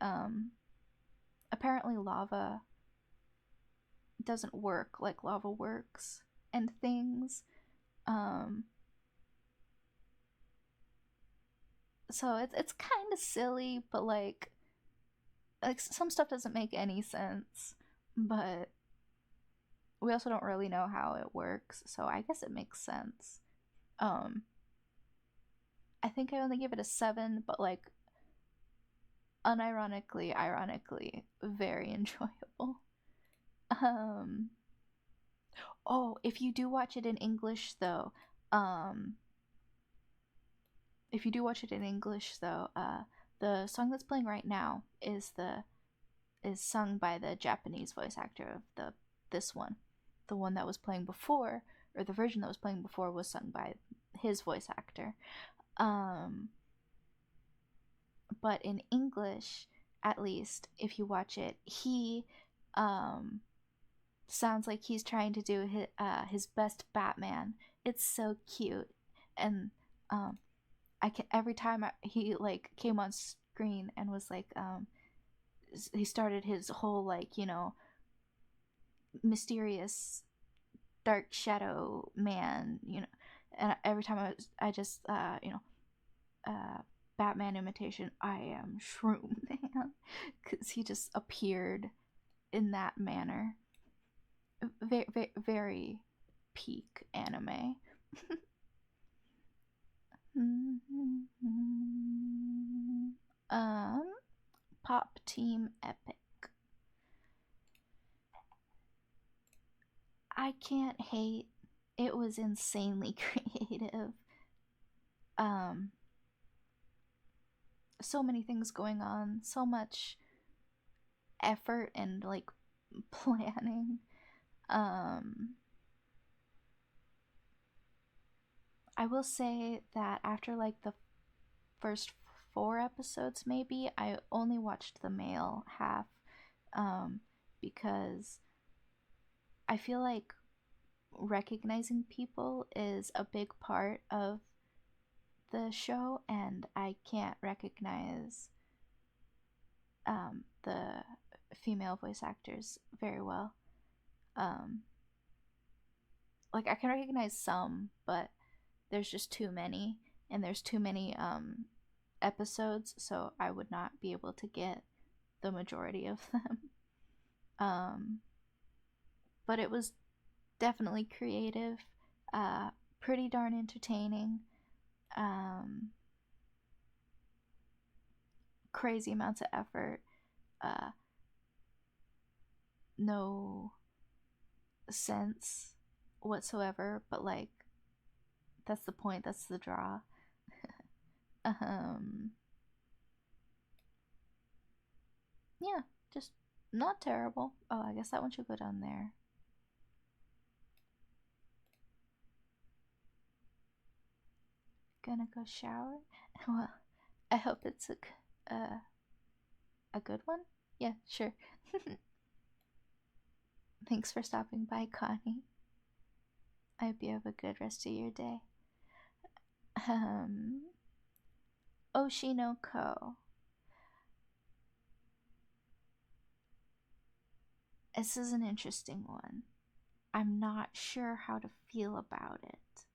apparently lava doesn't work like lava works and things. um so it's kind of silly, but like some stuff doesn't make any sense, but we also don't really know how it works, so I guess it makes sense. um I think I only give it a 7, but like unironically, ironically, very enjoyable. um oh, if you do watch it in English though, um if you do watch it in English though, the song that's playing right now is sung by the Japanese voice actor of the this one. The one that was playing before, or the version that was playing before, was sung by his voice actor. Um, but in English, at least, if you watch it, he um, sounds like he's trying to do his best Batman. It's so cute, and I can, every time he like came on screen and was like he started his whole like, you know, mysterious dark shadow man, you know, and every time I just you know, Batman imitation, I am Shroom Man, because he just appeared in that manner. Very, very, very peak anime. um, Pop Team Epic. I can't hate. It was insanely creative. Um, so many things going on, so much effort and like planning. Um, I will say that after like the first 4 episodes, maybe I only watched the male half, um, because I feel like recognizing people is a big part of the show, and I can't recognize the female voice actors very well. Um, like I can recognize some, but there's just too many, and there's too many episodes, so I would not be able to get the majority of them. um, but it was definitely creative, uh, pretty darn entertaining. Um, Crazy amounts of effort. Uh, no sense whatsoever, but like that's the point. That's the draw. um, Yeah, just not terrible. Oh, I guess that one should go down there. Gonna go shower. Well, I hope it's a good one. Yeah, sure. Thanks for stopping by, Connie. I hope you have a good rest of your day. Um, Oshinoko. This is an interesting one. I'm not sure how to feel about it.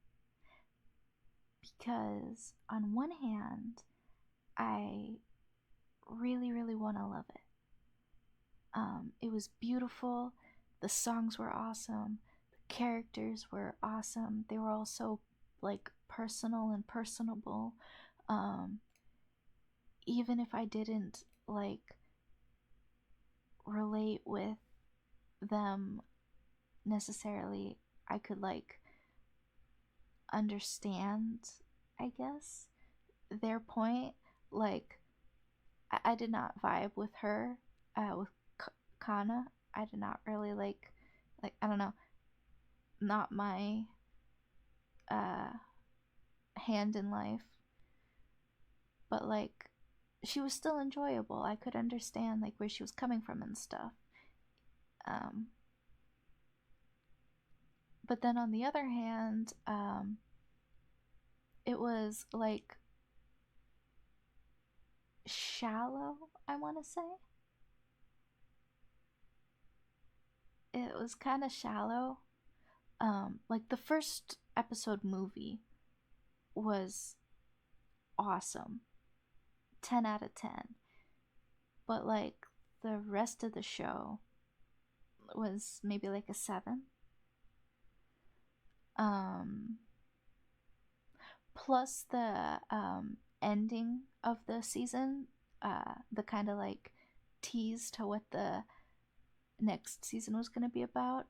Because, on one hand, I really, really want to love it. It was beautiful. The songs were awesome. The characters were awesome. They were all so, like, personal and personable. Um, Even if I didn't, like, relate with them necessarily, I could, like, understand, I guess, their point. Like, I did not vibe with her, with Kana. I did not really like, I don't know, not my uh, hand in life. But, like, she was still enjoyable. I could understand, like, where she was coming from and stuff. Um, but then on the other hand, it was, like, shallow, I want to say. It was kind of shallow. Like, the first episode movie was awesome, 10 out of 10. But, like, the rest of the show was maybe like a 7. Um, Plus the ending of the season, the kind of like tease to what the next season was going to be about,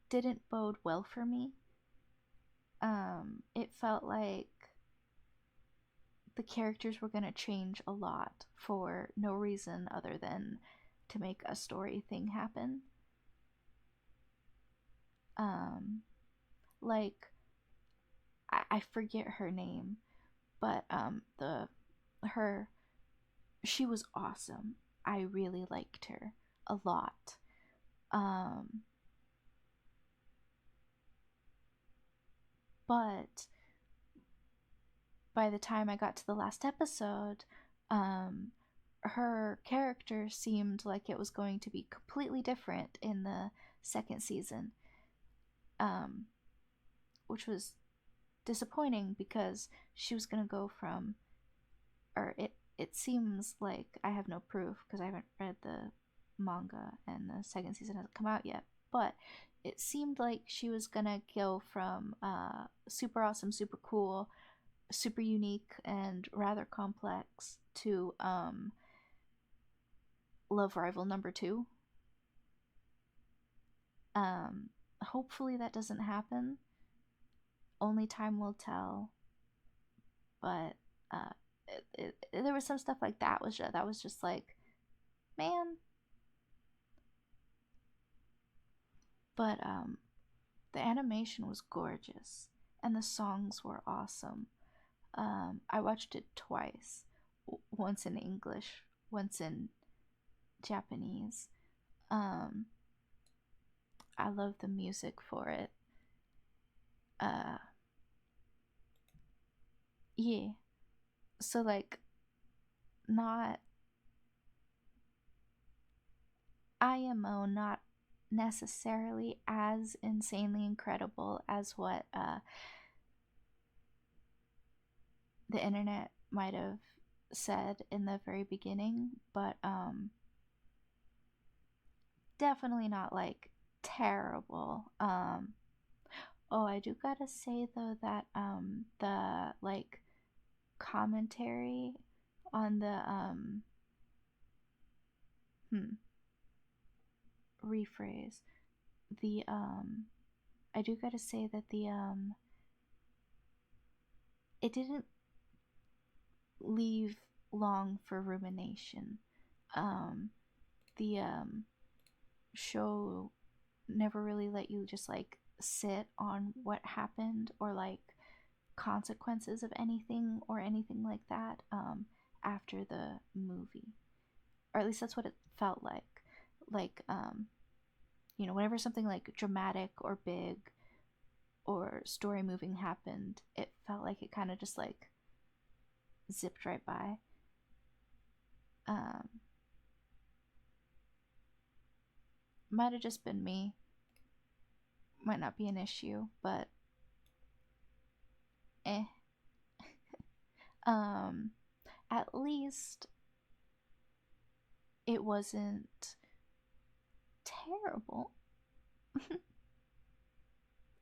didn't bode well for me. It felt like the characters were going to change a lot for no reason other than to make a story thing happen. Like, I forget her name, but the her she was awesome. I really liked her a lot. Um, but by the time I got to the last episode, um, her character seemed like it was going to be completely different in the second season, um, which was disappointing because she was going to go from, or it seems like, I have no proof because I haven't read the manga and the second season hasn't come out yet, but it seemed like she was gonna go from super awesome, super cool, super unique, and rather complex to love rival number two. Hopefully that doesn't happen. Only time will tell. But uh, there was some stuff like that was just like, man. But the animation was gorgeous and the songs were awesome. I watched it twice, once in English, once in Japanese. Um, I love the music for it. Uh, yeah. So, like, not IMO, not necessarily as insanely incredible as what the internet might have said in the very beginning, but definitely not like terrible. Oh, I do gotta say though that the like commentary on the hmm rephrase the I do gotta say that the it didn't leave long for rumination. um, the show never really let you just like sit on what happened or like consequences of anything or anything like that after the movie, or at least that's what it felt like. Like, whenever something like dramatic or big or story moving happened, it felt like it kind of just like zipped right by. Um, might have just been me. Might not be an issue, but eh. Um, at least it wasn't terrible.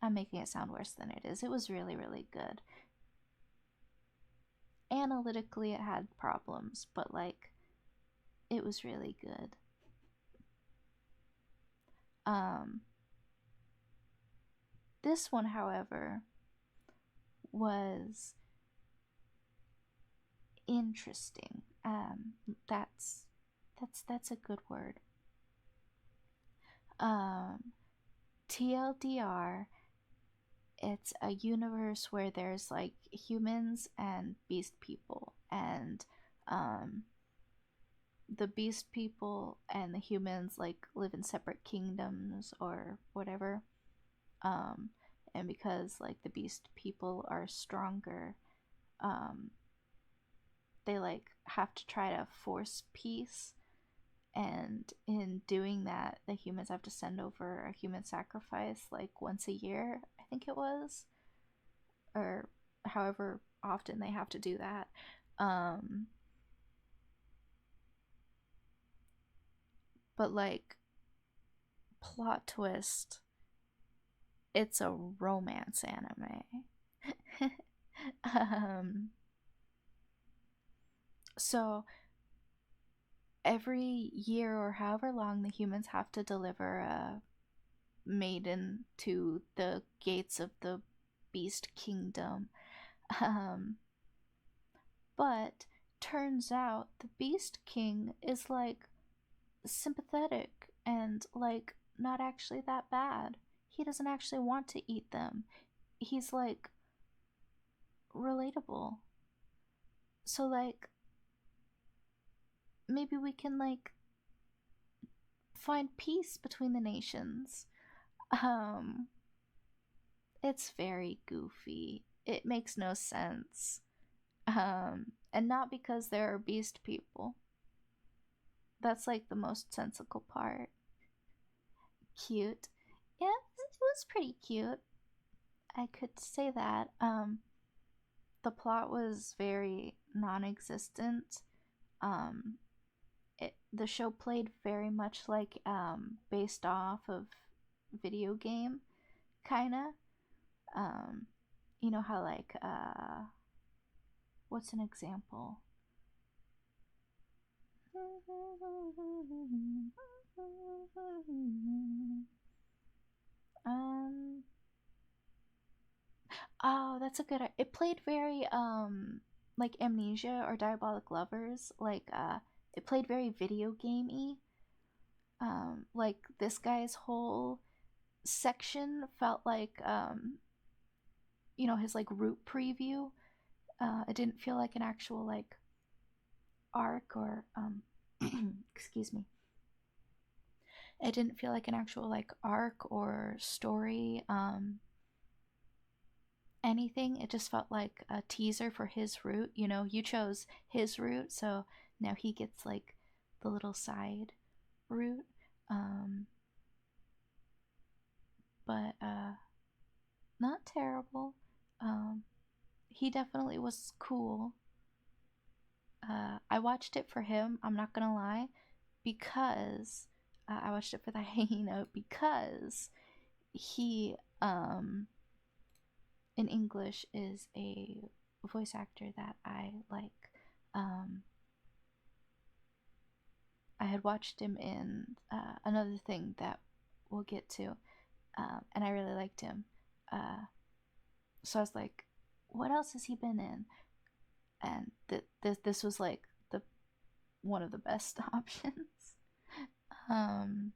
I'm making it sound worse than it is. It was really, really good. Analytically, it had problems, but like, it was really good. Um, this one, however, was interesting. That's that's a good word. Um, TLDR, it's a universe where there's like humans and beast people, and um, the beast people and the humans like live in separate kingdoms or whatever. Um, and because like the beast people are stronger, um, they like have to try to force peace, and in doing that the humans have to send over a human sacrifice like once a year, I think it was, or however often they have to do that. um but like, plot twist, it's a romance anime. um so every year or however long, the humans have to deliver a maiden to the gates of the beast kingdom. Um, but turns out the beast king is like sympathetic and like not actually that bad. He doesn't actually want to eat them. He's like relatable. So like, maybe we can like find peace between the nations. Um it's very goofy. It makes no sense. And not because there are beast people. That's like the most sensical part. Cute. Yeah, it was pretty cute. I could say that. The plot was very non-existent. Um, the show played very much like based off of video game, kinda. Um, you know how like what's an example? Um, oh, that's a good. It played very like Amnesia or Diabolic Lovers. Like it played very video gamey. Like this guy's whole section felt like his like route preview. It didn't feel like an actual like arc or excuse me. It didn't feel like an actual like arc or story. Anything. It just felt like a teaser for his route. You chose his route, so now he gets like the little side route. Um, but not terrible. Um, he definitely was cool. I watched it for him. I'm not gonna lie, because I watched it for the hyena because he in English is a voice actor that I like. Um, I had watched him in another thing that we'll get to, and I really liked him. Uh, so I was like, what else has he been in? And this was like the one of the best options. Um,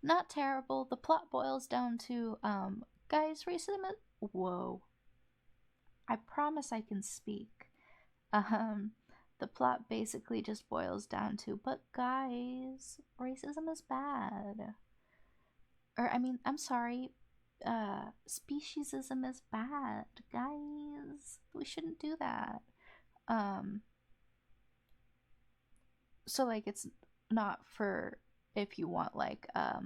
Not terrible. The plot boils down to guys, racism is. Whoa. I promise I can speak. Um, the plot basically just boils down to, but guys, racism is bad. Or, I mean, I'm sorry, speciesism is bad, guys. We shouldn't do that. Um, so, like, it's not for if you want, like, a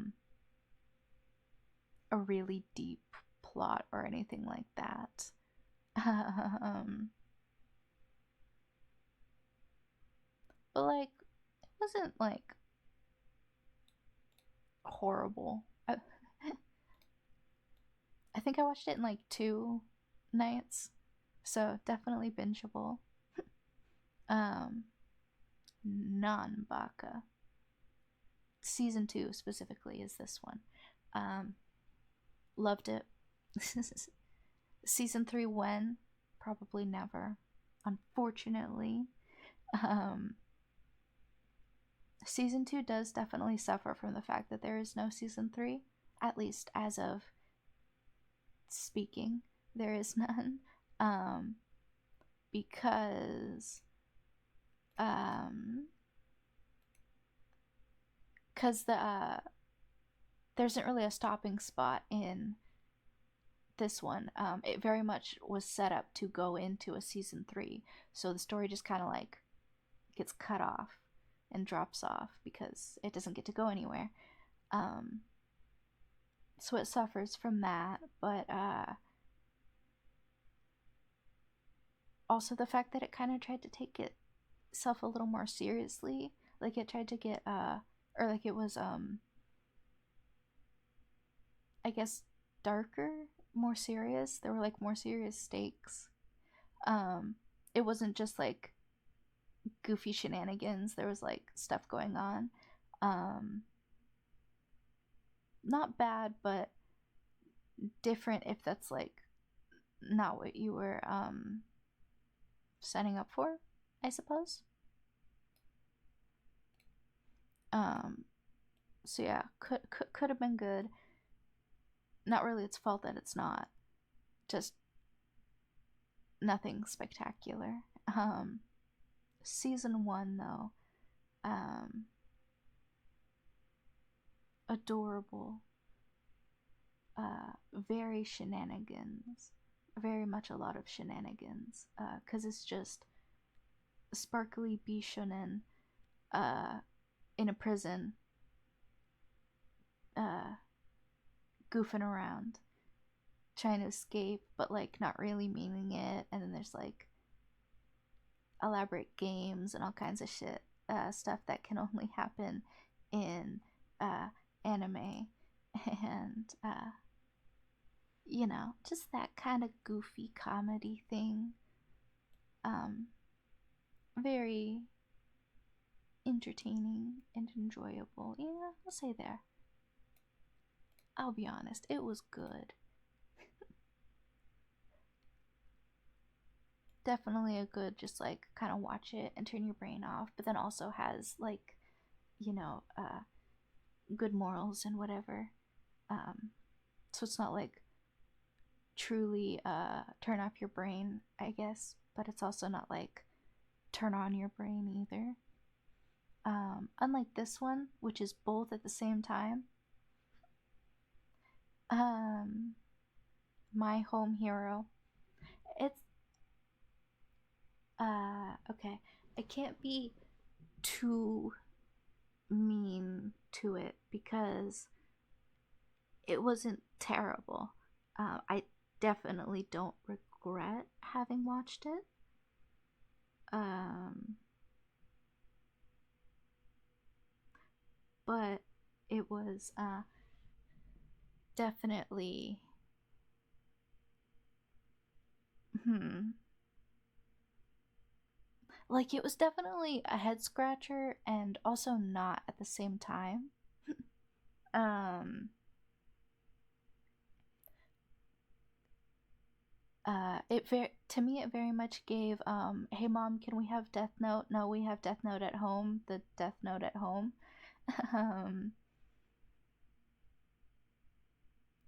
really deep plot or anything like that. um, but, like, it wasn't, like, horrible. I think I watched it in like 2 nights, so definitely bingeable. Um, Non-baka. Season 2 specifically is this one. Loved it. Season 3 when? Probably never. Unfortunately. Um, Season 2 does definitely suffer from the fact that there is no Season 3, at least as of speaking. There is none. Because because there isn't really a stopping spot in this one. It very much was set up to go into a season 3, so the story just kind of like gets cut off and drops off because it doesn't get to go anywhere. So it suffers from that, but also the fact that it kind of tried to take itself a little more seriously. Like it tried to get or like it was I guess darker, more serious. There were like more serious stakes. It wasn't just like goofy shenanigans. There was like stuff going on. Not bad, but different if that's like not what you were signing up for, I suppose. So yeah, could have been good. Not really its fault that it's not. Just nothing spectacular. Season 1 though, adorable, very shenanigans, very much a lot of shenanigans, because it's just sparkly bishonen in a prison, goofing around, trying to escape, but like not really meaning it, and then there's like elaborate games and all kinds of shit, stuff that can only happen in anime, and just that kind of goofy comedy thing. Very entertaining and enjoyable. Yeah, I'll say there. I'll be honest, it was good. Definitely a good, just like kind of watch it and turn your brain off, but then also has like, good morals and whatever. So it's not like truly turn off your brain, I guess, but it's also not like turn on your brain either. Unlike this one, which is both at the same time. My Home Hero. It's okay. I can't be too mean to it because it wasn't terrible. I definitely don't regret having watched it. But it was definitely like it was definitely a head scratcher and also not at the same time. to me it very much gave hey mom, can we have Death Note? No, we have Death Note at home. The Death Note at home. um,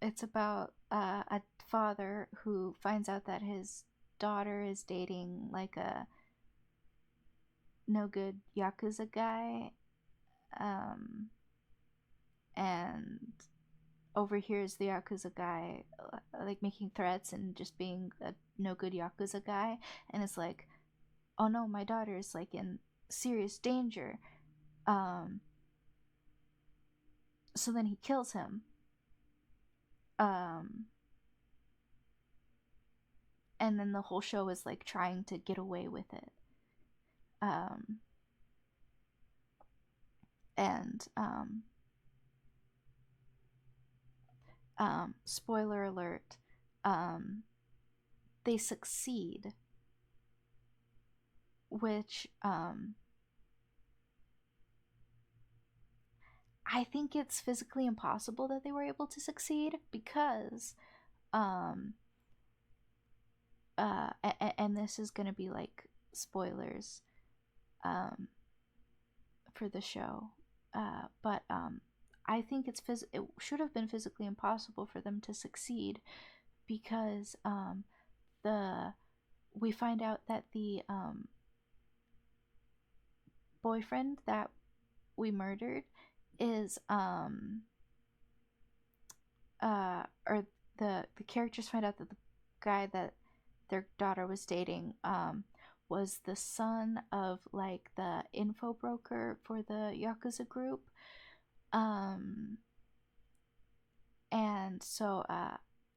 it's about a father who finds out that his daughter is dating like a no good yakuza guy, um, and overhears the yakuza guy like making threats and just being a no good yakuza guy, and it's like, oh no, my daughter is like in serious danger. Um, so then he kills him. Um, and then the whole show is like trying to get away with it. Um, and spoiler alert, um, they succeed, which I think it's physically impossible that they were able to succeed because um, and this is gonna be like spoilers um, for the show, but I think it should have been physically impossible for them to succeed because the we find out that the boyfriend that we murdered is or the characters find out that the guy that their daughter was dating was the son of like the info broker for the yakuza group, um and so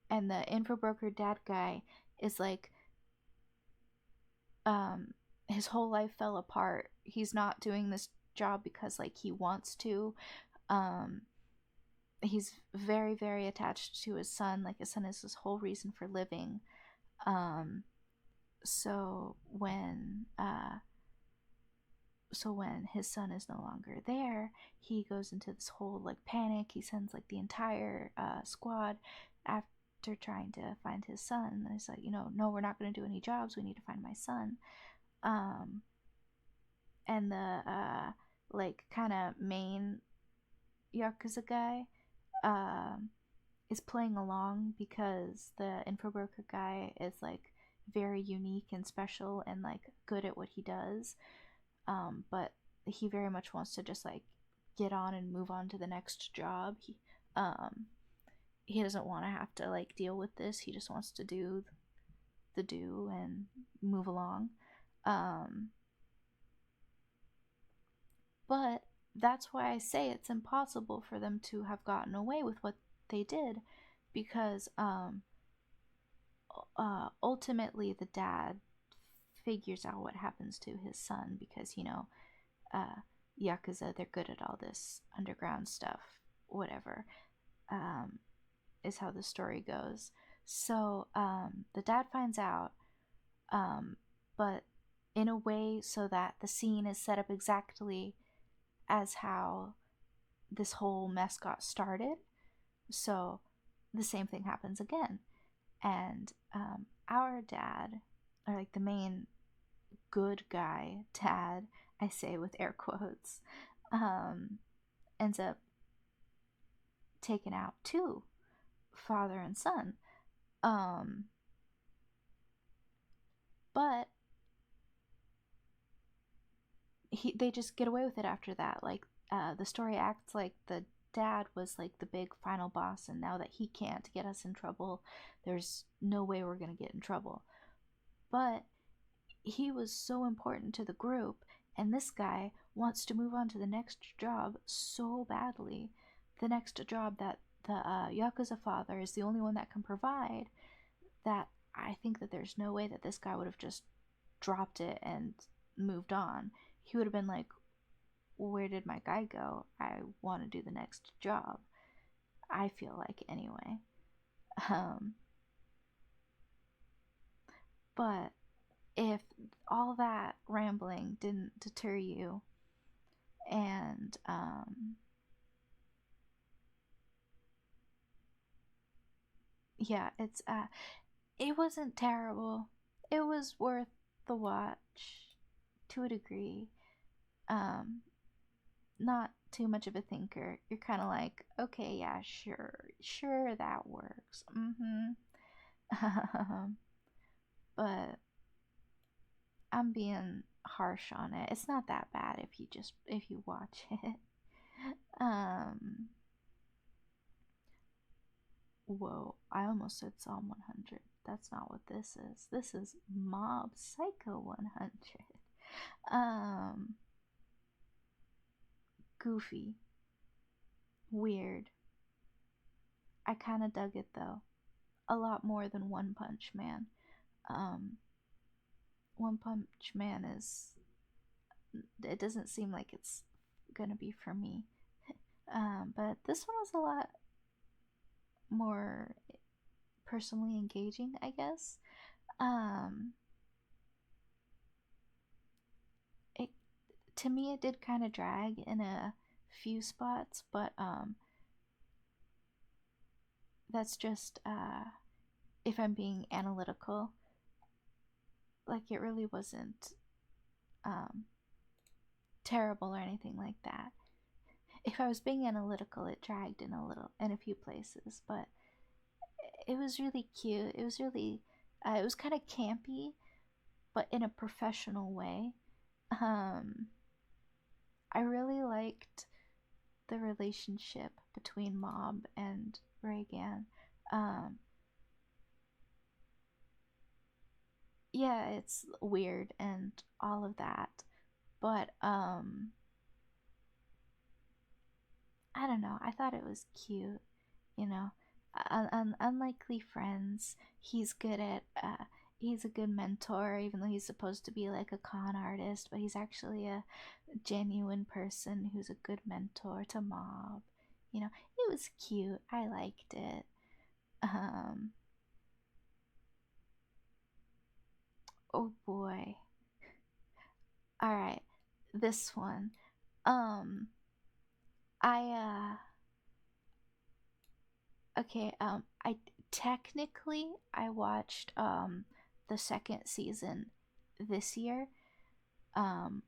and the info broker dad guy is like his whole life fell apart. He's not doing this job because like he wants to. um he's very very attached to his son, like his son is his whole reason for living. um so when his son is no longer there, he goes into this whole like panic. He sends like the entire squad after trying to find his son. And it's like, no, we're not going to do any jobs, we need to find my son. um and the like kind of main yakuza guy um is playing along because the info broker guy is like very unique and special and like good at what he does. But he very much wants to just like get on and move on to the next job. He doesn't want to have to like deal with this. He just wants to do the do and move along. um but that's why I say it's impossible for them to have gotten away with what they did, because ultimately the dad figures out what happens to his son because uh, yakuza, they're good at all this underground stuff, whatever, um, is how the story goes. So the dad finds out, um, but in a way so that the scene is set up exactly as how this whole mess got started. So the same thing happens again. And our dad, or like the main good guy dad, I say with air quotes, ends up taken out too, father and son. Um, but they just get away with it after that. Like the story acts like the dad was like the big final boss, and now that he can't get us in trouble, there's no way we're gonna get in trouble. But he was so important to the group, and this guy wants to move on to the next job so badly. The next job that the Yakuza father is the only one that can provide, that I think that there's no way that this guy would have just dropped it and moved on. He would have been like, where did my guy go? I want to do the next job. I feel like, anyway. Um, but if all that rambling didn't deter you, and yeah, It wasn't terrible. It was worth the watch to a degree. Um, Not too much of a thinker. You're kind of like, okay, yeah, sure, that works. But I'm being harsh on it. It's not that bad if you watch it. Um, Whoa, I almost said Psalm 100. That's not what this is. This is Mob Psycho 100. Um, Goofy, weird. I kind of dug it though. A lot more than One Punch Man. Um, One Punch Man is. It doesn't seem like it's gonna be for me. But this one was a lot more personally engaging, I guess. Um, it To me it did kind of drag in a few spots, but that's just if I'm being analytical. Like it really wasn't um, terrible or anything like that. If I was being analytical, it dragged in a few places, but it was really cute. It was kind of campy, but in a professional way. Um, I really liked the relationship between Mob and Reagan. Um, yeah, it's weird and all of that, but I don't know. I thought it was cute, you know. Unlikely friends. He's good at. He's a good mentor, even though he's supposed to be like a con artist, but he's actually a genuine person who's a good mentor to Mob. You know, it was cute. I liked it. Um, oh boy. All right, this one. Um, I Okay, I technically I watched the second season this year, um,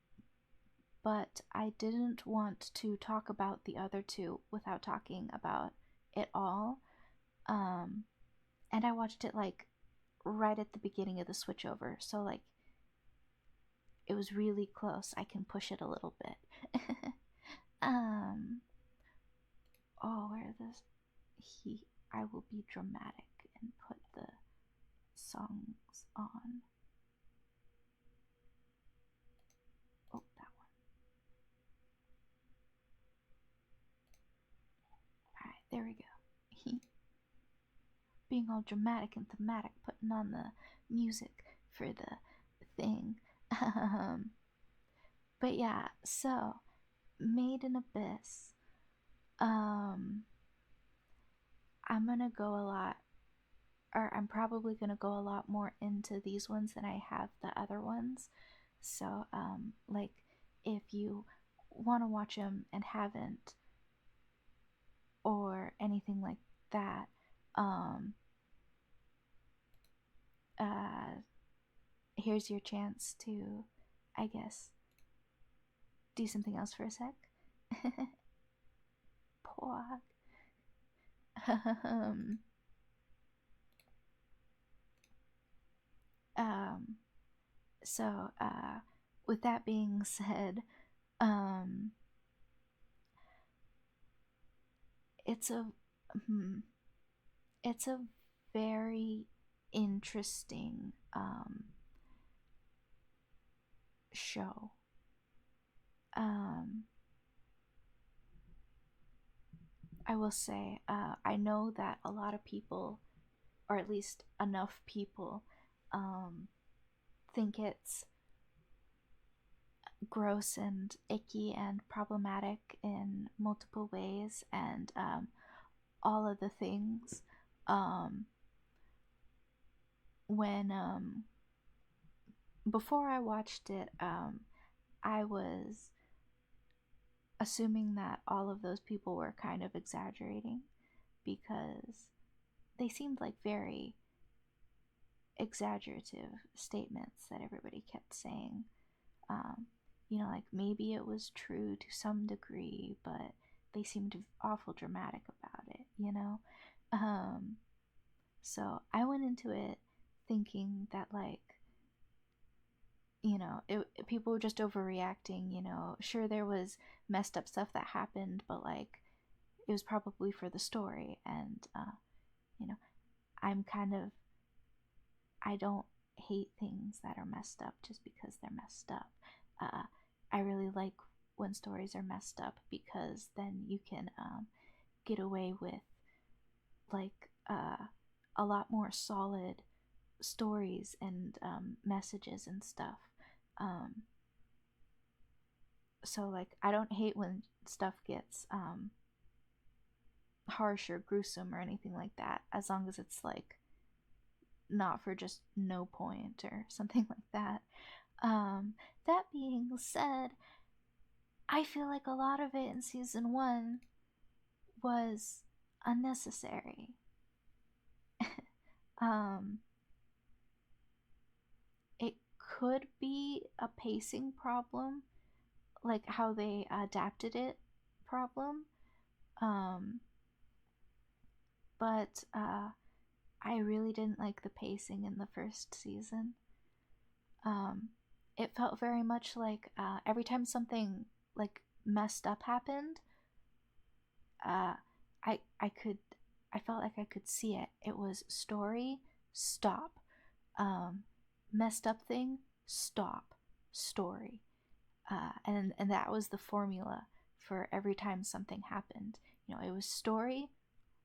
but I didn't want to talk about the other two without talking about it all. Um, and I watched it like right at the beginning of the switchover, so like it was really close. I can push it a little bit. um, oh, where this he I will be dramatic and put the songs on. Oh, that one. Alright, there we go. Being all dramatic and thematic, putting on the music for the thing. Um, but yeah, so Made in Abyss. Um, I'm gonna go a lot, or I'm probably gonna go a lot more into these ones than I have the other ones. So, like, if you want to watch them and haven't, or anything like that, um, uh, here's your chance to, I guess, do something else for a sec. Pog. um, um, so, with that being said, um, it's a, hmm, it's a very interesting, show. Um, I will say, I know that a lot of people, or at least enough people, um, think it's gross and icky and problematic in multiple ways, and all of the things. Um, when Before I watched it, I was assuming that all of those people were kind of exaggerating because they seemed like very exaggerative statements that everybody kept saying. Um, like maybe it was true to some degree, but they seemed awful dramatic about it. Um, so I went into it thinking that, like, people were just overreacting. Sure, there was messed up stuff that happened, but like it was probably for the story. And you know I'm kind of, I don't hate things that are messed up just because they're messed up. uh, I really like when stories are messed up, because then you can get away with, like, a lot more solid stories and messages and stuff. um, so like I don't hate when stuff gets harsh or gruesome or anything like that, as long as it's like not for just no point or something like that. um, that being said, I feel like a lot of it in season 1 was unnecessary. um, it could be a pacing problem, like how they adapted it problem. um, but I really didn't like the pacing in the first season. um, it felt very much like every time something like messed up happened, uh, I I felt like I could see it. It was story, stop, um, messed up thing, stop, story. And that was the formula for every time something happened. It was story,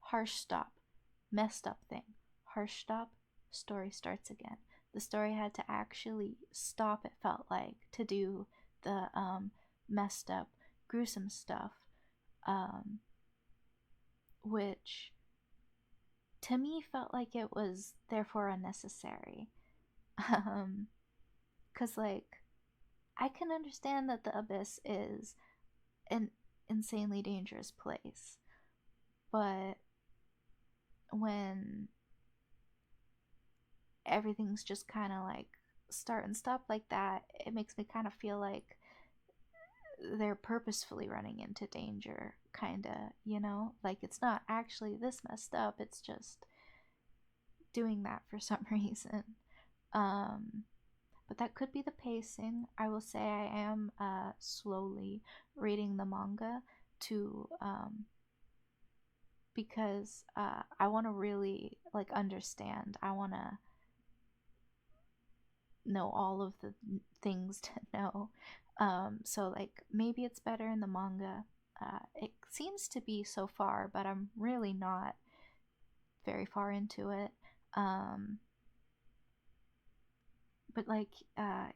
harsh stop, messed up thing, harsh stop, story starts again. The story had to actually stop, it felt like, to do the messed up, gruesome stuff, um, which to me felt like it was therefore unnecessary. Because, like, I can understand that the Abyss is an insanely dangerous place, but when everything's just kind of like start and stop like that, it makes me kind of feel like they're purposefully running into danger, kind of. Like, it's not actually this messed up, it's just doing that for some reason. Um, but that could be the pacing. I will say I am slowly reading the manga to because I want to really like understand. I want to know all of the things to know. So like maybe it's better in the manga. It seems to be so far, but I'm really not very far into it. Um, but like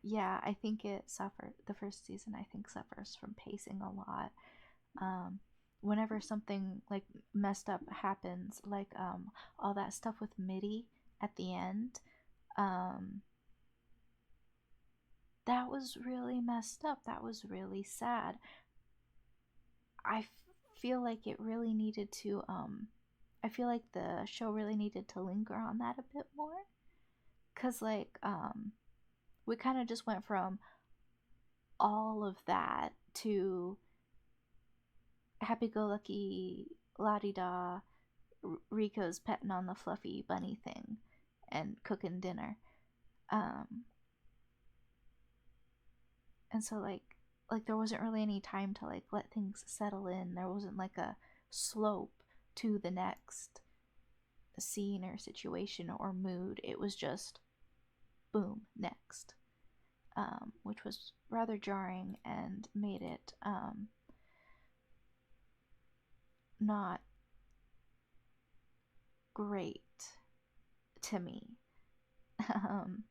yeah, I think it suffered. The first season, I think, suffers from pacing a lot. um, Whenever something like messed up happens, like all that stuff with Mitty at the end, um, that was really messed up. That was really sad. I feel like it really needed to. I feel like the show really needed to linger on that a bit more, cause like we kind of just went from all of that to happy-go-lucky, la-di-da, Rico's petting on the fluffy bunny thing and cooking dinner. Um, and so like there wasn't really any time to like let things settle in. There wasn't like a slope to the next scene or situation or mood. It was just boom, next. Which was rather jarring and made it not great to me. um,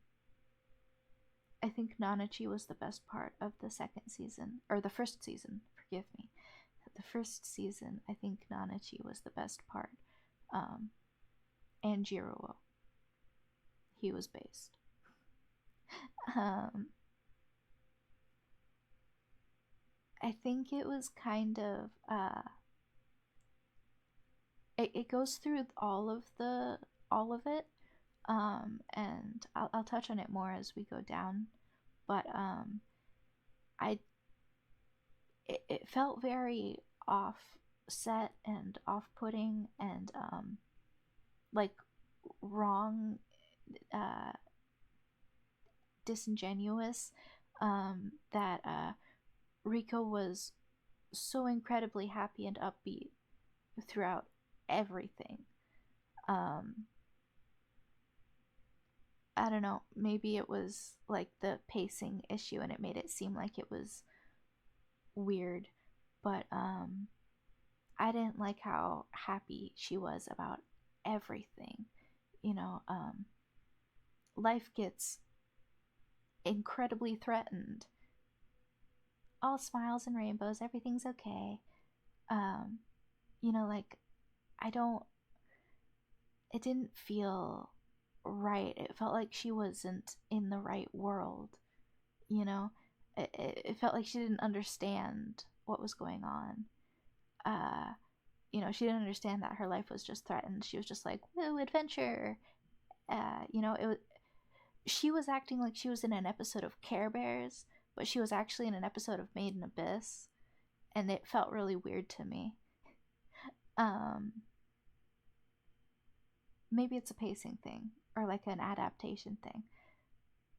I think Nanachi was the best part of the second season, or the first season, forgive me. The first season, I think Nanachi was the best part. Um, and Jiruo. He was based. Um, I think it was kind of, it goes through all of it. And I'll touch on it more as we go down. But I it felt very offset and off-putting and like wrong, uh, disingenuous. That Rico was so incredibly happy and upbeat throughout everything. Um, I don't know, maybe it was like the pacing issue and it made it seem like it was weird, but I didn't like how happy she was about everything. You know, life gets incredibly threatened. All smiles and rainbows, everything's okay. Um, like I don't, it didn't feel right. It felt like she wasn't in the right world, you know? It felt like she didn't understand what was going on. Uh, she didn't understand that her life was just threatened. She was just like, woo, adventure. It was, she was acting like she was in an episode of Care Bears, but she was actually in an episode of Made in Abyss, and it felt really weird to me. Um, Maybe it's a pacing thing or like an adaptation thing.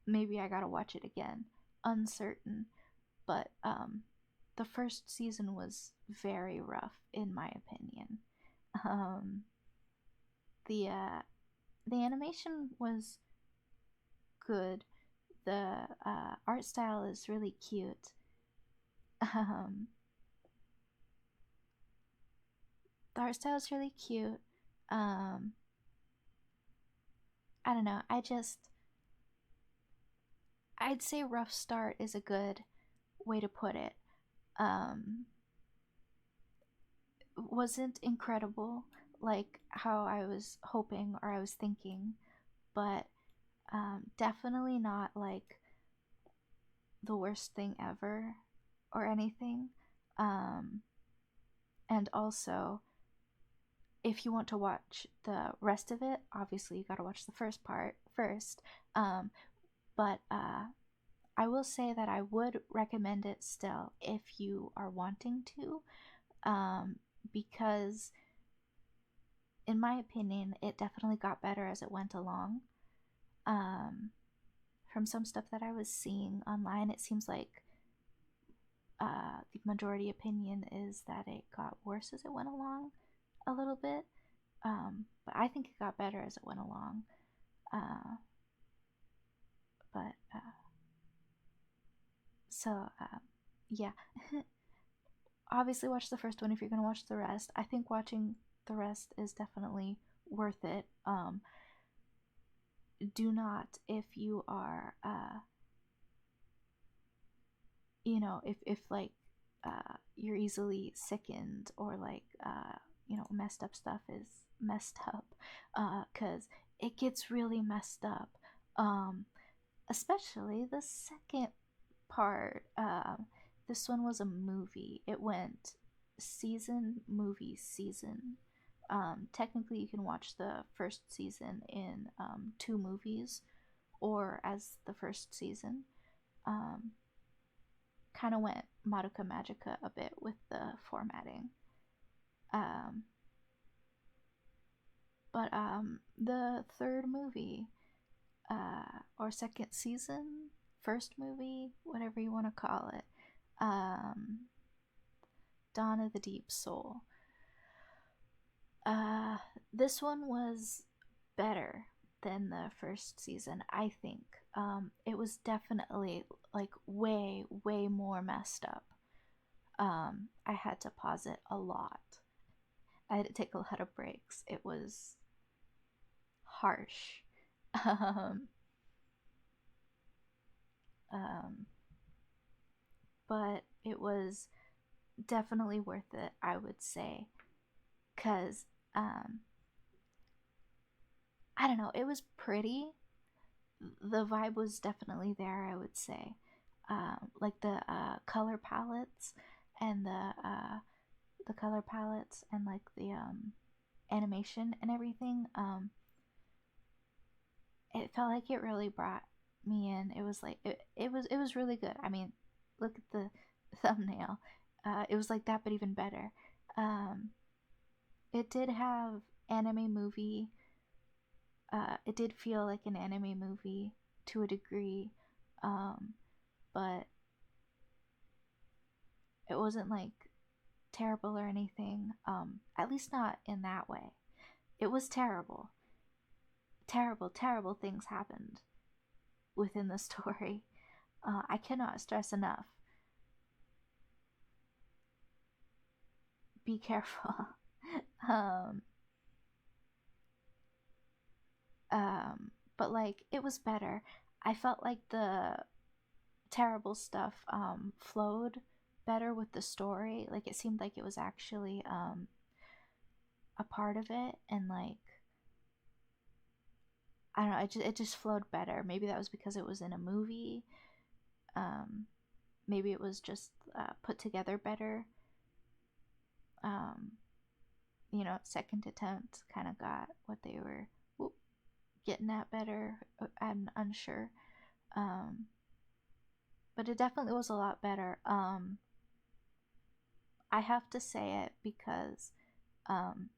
Maybe I gotta watch it again. Uncertain, but the first season was very rough in my opinion. Um, the uh, the animation was good. The art style is really cute. Um, the art style is really cute. Um, I don't know. I'd say rough start is a good way to put it. Um, wasn't incredible like how I was hoping or I was thinking, but definitely not like the worst thing ever or anything. Um, and also, if you want to watch the rest of it, obviously you got to watch the first part first. Um, but I will say that I would recommend it still if you are wanting to, um, because in my opinion, it definitely got better as it went along. Um, from some stuff that I was seeing online, it seems like the majority opinion is that it got worse as it went along a little bit. But I think it got better as it went along. Uh, but so yeah, obviously watch the first one if you're gonna watch the rest. I think watching the rest is definitely worth it. Do not if you are if like you're easily sickened or like messed up stuff is messed up, because it gets really messed up, especially the second part. This one was a movie. It went season, movie, season. Technically you can watch the first season in two movies or as the first season. um, kind of went Madoka Magica a bit with the formatting. Um, but the third movie, or second season, first movie, whatever you want to call it, um, Dawn of the Deep Soul. Uh, this one was better than the first season, I think. It was definitely like way, way more messed up. I had to pause it a lot. I had to take a lot of breaks. It was harsh. Um, um, but it was definitely worth it, I would say. Because, I don't know, it was pretty. The vibe was definitely there, I would say. Like the color palettes and the color palettes and like the animation and everything. it felt like it really brought me in. It was like it was really good. I mean, look at the thumbnail. It was like that, but even better. Um, it did have anime movie. It did feel like an anime movie to a degree, um, but it wasn't like terrible or anything. At least not in that way. It was terrible. Terrible, terrible things happened within the story. I cannot stress enough. Be careful. um, but like it was better. I felt like the terrible stuff flowed better with the story. Like it seemed like it was actually a part of it, and like I don't know, it just flowed better. Maybe that was because it was in a movie. Um, maybe it was just put together better. Um, second attempt kind of got what they were getting at better. I'm unsure. Um, but it definitely was a lot better. I have to say it because um,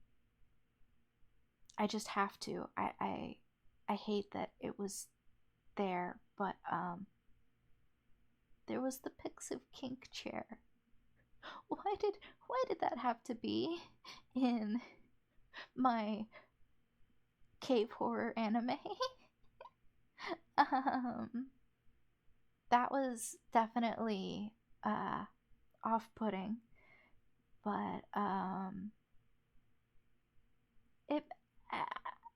I just have to. I hate that it was there, but there was the Pixiv kink chair. Why did that have to be in my cave horror anime? um, that was definitely off-putting, but it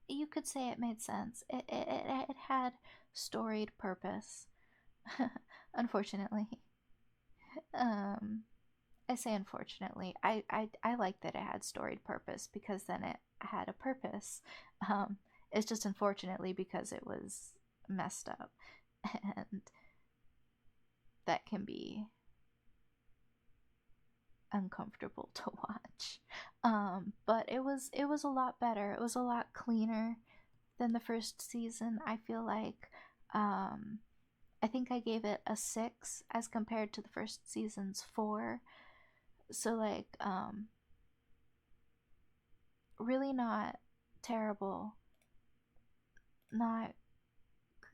you could say it made sense. It had storied purpose. Unfortunately, um, I say unfortunately. I like that it had storied purpose because then it had a purpose. Um, it's just unfortunately because it was messed up, and that can be uncomfortable to watch. But it was a lot better. It was a lot cleaner than the first season. I feel like I think I gave it a 6 as compared to the first season's 4. So like really not terrible. Not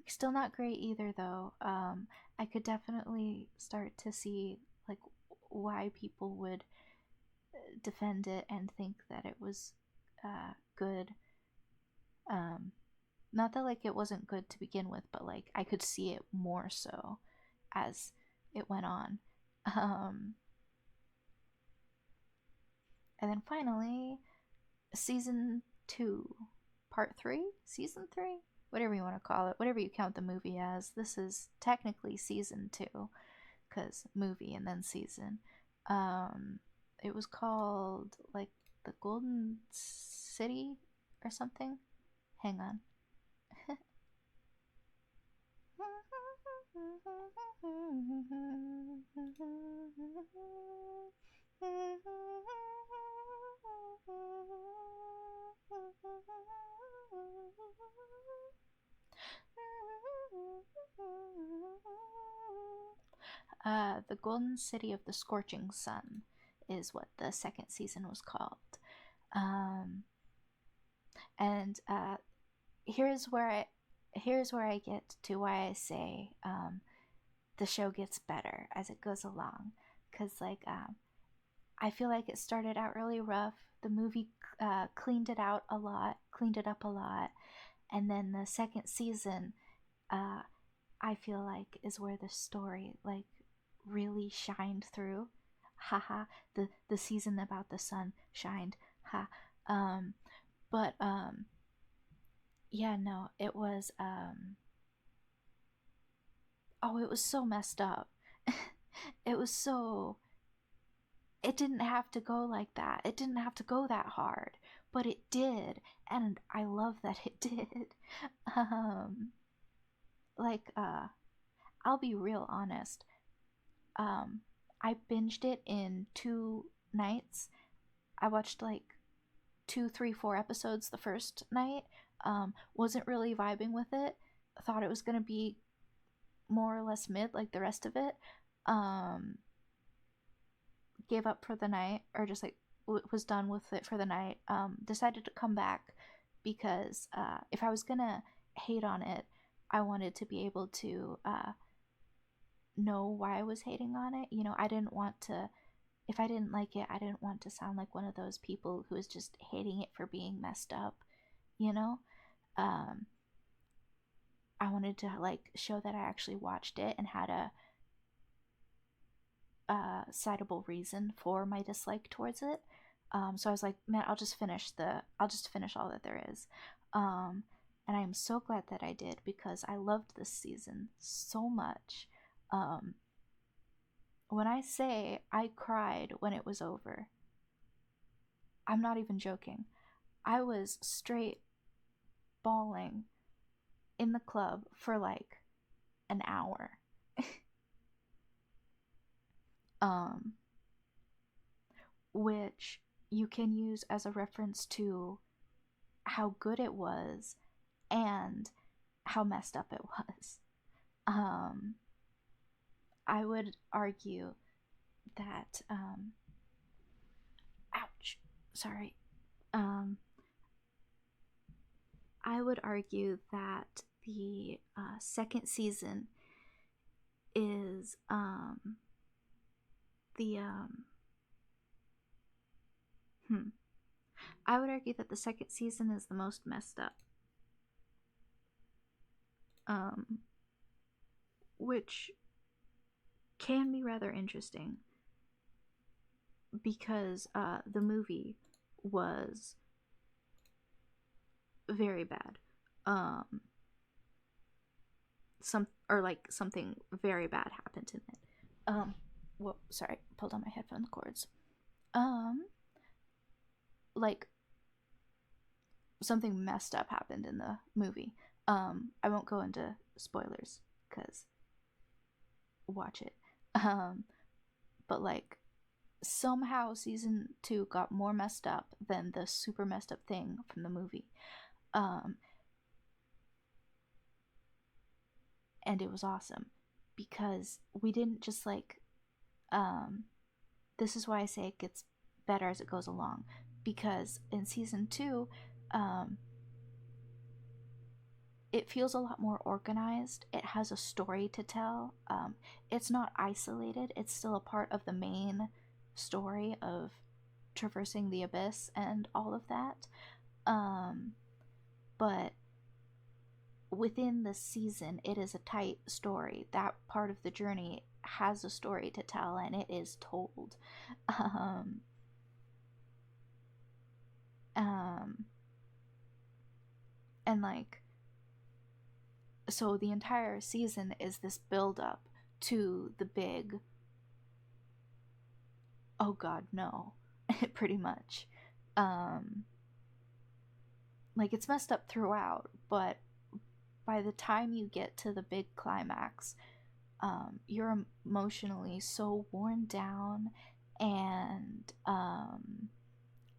still not great either though. I could definitely start to see like why people would defend it and think that it was good. Not that like it wasn't good to begin with, but like I could see it more so as it went on. Um, and then finally, season 2, part 3, season 3, whatever you want to call it, whatever you count the movie as. This is technically season 2 because movie and then season. It was called like the Golden City or something. Hang on. The Golden City of the Scorching Sun is what the second season was called. Um, and here's where I get to why I say the show gets better as it goes along, because like I feel like it started out really rough. The movie cleaned it up a lot, and then the second season, I feel like is where the story like really shined through. Haha, the season about the sun shined. Ha. But yeah, no, it was oh, it was so messed up. it was so it didn't have to go like that. It didn't have to go that hard, but it did, and I love that it did. Um like I'll be real honest. I binged it in 2 nights. I watched like 2, 3, 4 episodes the first night. Wasn't really vibing with it. Thought it was gonna be more or less mid like the rest of it. Um, Gave up for the night, or just like was done with it for the night. Decided to come back because if I was gonna hate on it, I wanted to be able to know why I was hating on it. You know, I didn't want to. If I didn't like it, I didn't want to sound like one of those people who is just hating it for being messed up. You know, um, I wanted to like show that I actually watched it and had a citable reason for my dislike towards it. So I was like, man, I'll just finish all that there is. And I am so glad that I did because I loved this season so much. Um, when I say I cried when it was over, I'm not even joking. I was straight bawling in the club for like an hour. um, which you can use as a reference to how good it was and how messed up it was. Um, I would argue that, ouch, sorry. Um, I would argue that the second season is the I would argue that the second season is the most messed up. Which can be rather interesting because the movie was very bad. Something very bad happened in it. Whoa, sorry, pulled on my headphone cords. Like something messed up happened in the movie. I won't go into spoilers because watch it. But like somehow season 2 got more messed up than the super messed up thing from the movie. And it was awesome because we didn't just like this is why I say it gets better as it goes along, because in season 2 it feels a lot more organized. It has a story to tell. It's not isolated. It's still a part of the main story of traversing the abyss and all of that. But within the season, it is a tight story. That part of the journey has a story to tell, and it is told. Um, and like, so the entire season is this build up to the big, oh god, no, pretty much. Like, it's messed up throughout, but by the time you get to the big climax, you're emotionally so worn down and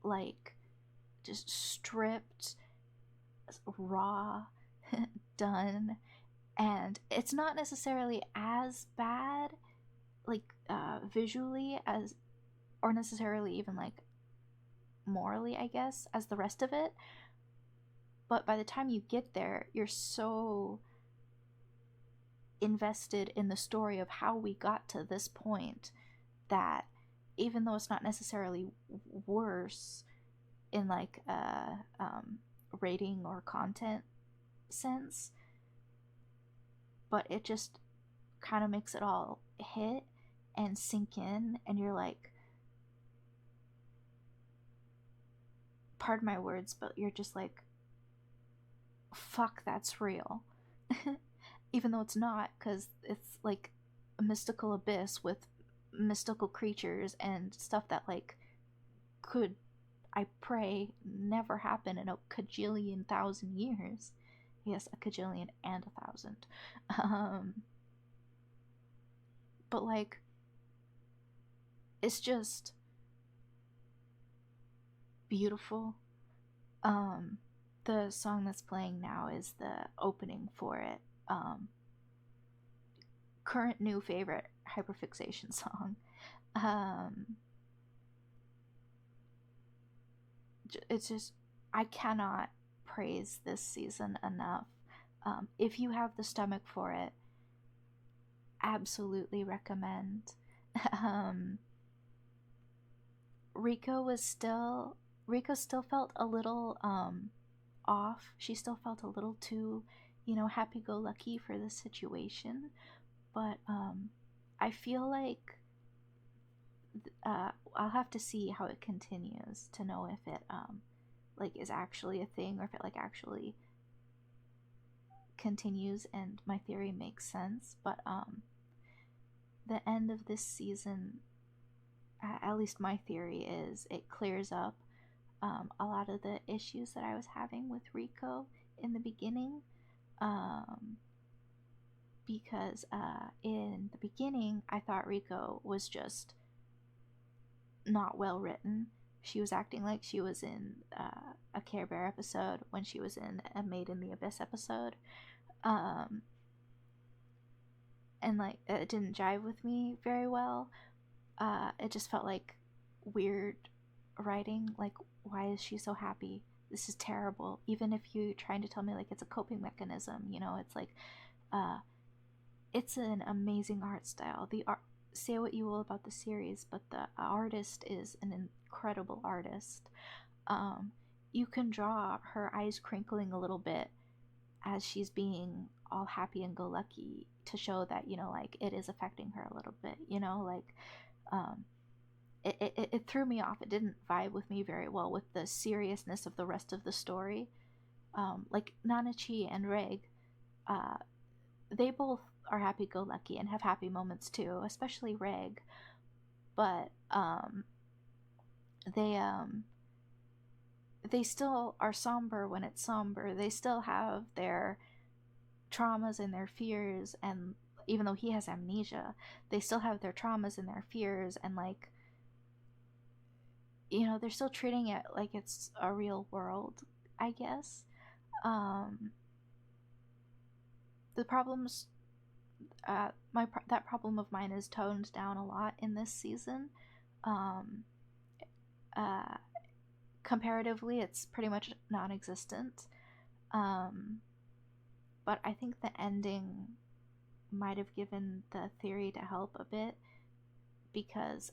like just stripped, raw, done, and it's not necessarily as bad like visually as, or necessarily even like morally, I guess, as the rest of it, but by the time you get there you're so invested in the story of how we got to this point that even though it's not necessarily worse in like a rating or content sense, but it just kind of makes it all hit and sink in, and you're like, pardon my words, but you're just like, fuck, that's real. Even though it's not, because it's like a mystical abyss with mystical creatures and stuff that like could, I pray, never happen in a cajillion thousand years. Yes, a cajillion and 1,000. But like, it's just beautiful. the song that's playing now is the opening for it. Current new favorite hyperfixation song. Um, it's just, I cannot praise this season enough. If you have the stomach for it, absolutely recommend. um, Rico was still Rico still felt a little off. She still felt a little too, happy-go-lucky for the situation. But I feel like I'll have to see how it continues to know if it like is actually a thing, or if it like actually continues and my theory makes sense. But the end of this season, at least my theory is, it clears up a lot of the issues that I was having with Rico in the beginning. Because in the beginning, I thought Rico was just not well written. She was acting like she was in a Care Bear episode when she was in a Made in the Abyss episode. And like, it didn't jive with me very well. It just felt like weird writing. Like, why is she so happy? This is terrible. Even if you're trying to tell me like it's a coping mechanism, it's like, it's an amazing art style. The art, say what you will about the series, but the artist is an incredible artist. You can draw her eyes crinkling a little bit as she's being all happy and go lucky to show that, like, it is affecting her a little bit, like, it threw me off. It didn't vibe with me very well with the seriousness of the rest of the story. Like Nanachi and Reg, they both are happy-go-lucky and have happy moments too, especially Reg. But they still are somber when it's somber. They still have their traumas and their fears, and even though he has amnesia, they still have their traumas and their fears, and like, they're still treating it like it's a real world, I guess. The problems, that problem of mine is toned down a lot in this season. Comparatively, it's pretty much non-existent. But I think the ending might have given the theory to help a bit, because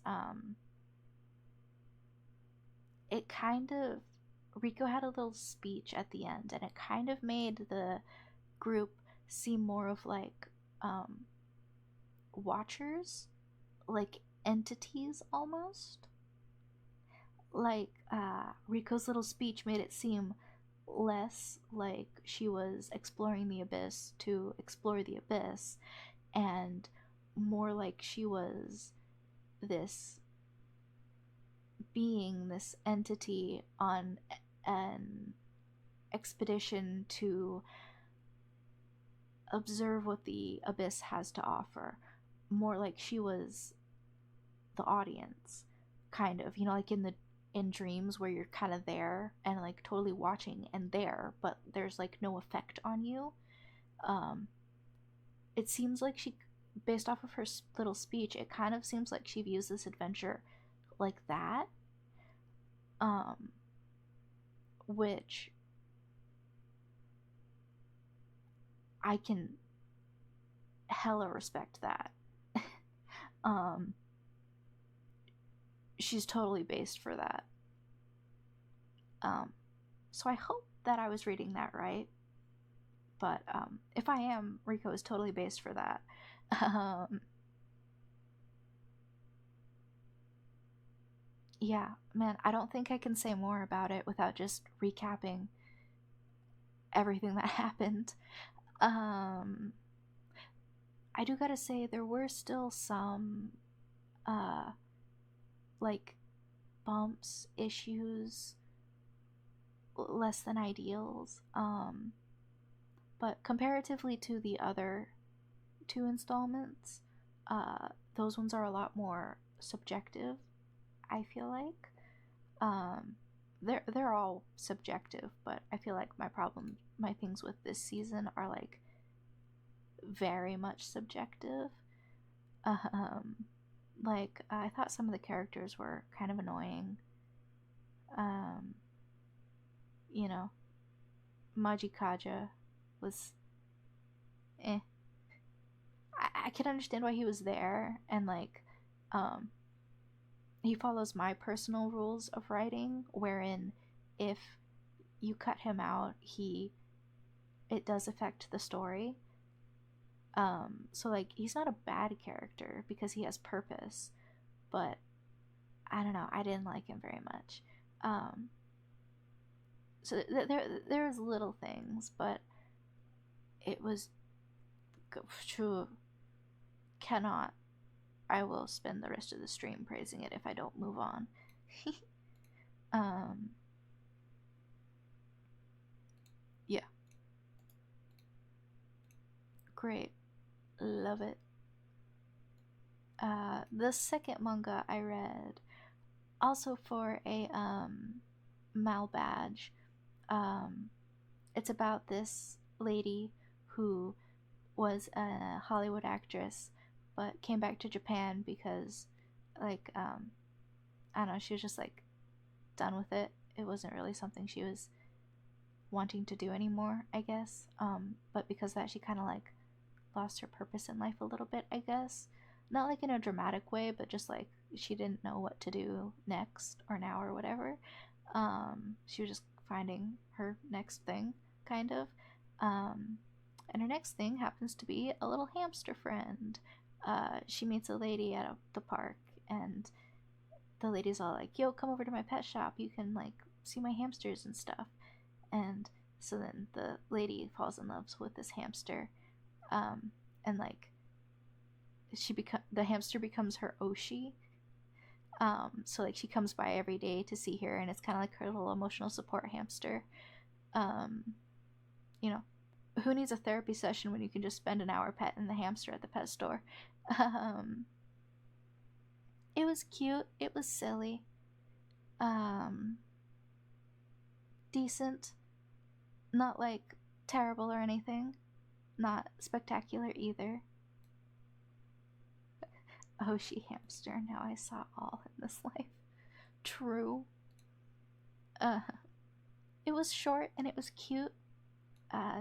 it kind of, Rico had a little speech at the end, and it kind of made the group seem more of like watchers, like entities almost. Like, Rico's little speech made it seem less like she was exploring the abyss to explore the abyss, and more like she was this being, this entity on an expedition to observe what the abyss has to offer. More like she was the audience, kind of, like in dreams where you're kind of there and like totally watching and there, but there's like no effect on you. It seems like she, based off of her little speech, it kind of seems like she views this adventure like that. Which I can hella respect that. She's totally based for that. So I hope that I was reading that right. But if I am, Rico is totally based for that. Yeah, man, I don't think I can say more about it without just recapping everything that happened. I do gotta say, there were still some, like, bumps, issues, less than ideals. But comparatively to the other two installments, those ones are a lot more subjective, I feel like. they're all subjective, but I feel like my things with this season are like very much subjective. Um, like I thought some of the characters were kind of annoying. Um, you know, Majikaja was eh. I can understand why he was there, and like, um, he follows my personal rules of writing, wherein if you cut him out, it does affect the story. So like he's not a bad character because he has purpose, but I don't know, I didn't like him very much. Um, so there's little things, but it was true. Cannot. I will spend the rest of the stream praising it if I don't move on. um, yeah, great, love it. The second manga I read, also for a Mal badge. Um, it's about this lady who was a Hollywood actress, but came back to Japan because, like, I don't know, she was just like done with it. It wasn't really something she was wanting to do anymore, I guess. But because of that, she kind of like lost her purpose in life a little bit, I guess. Not like in a dramatic way, but just like she didn't know what to do next or now or whatever. She was just finding her next thing, kind of. Um, and her next thing happens to be a little hamster friend. She meets a lady at the park, and the lady's all like, "Yo, come over to my pet shop. You can like see my hamsters and stuff." And so then the lady falls in love with this hamster, and like the hamster becomes her Oshi. So like she comes by every day to see her, and it's kind of like her little emotional support hamster. Um, you know, who needs a therapy session when you can just spend an hour petting the hamster at the pet store? Um, it was cute. It was silly. Um, Decent. Not like terrible or anything. Not spectacular either. Oshi hamster. Now I saw all in this life. True. Uh, it was short and it was cute.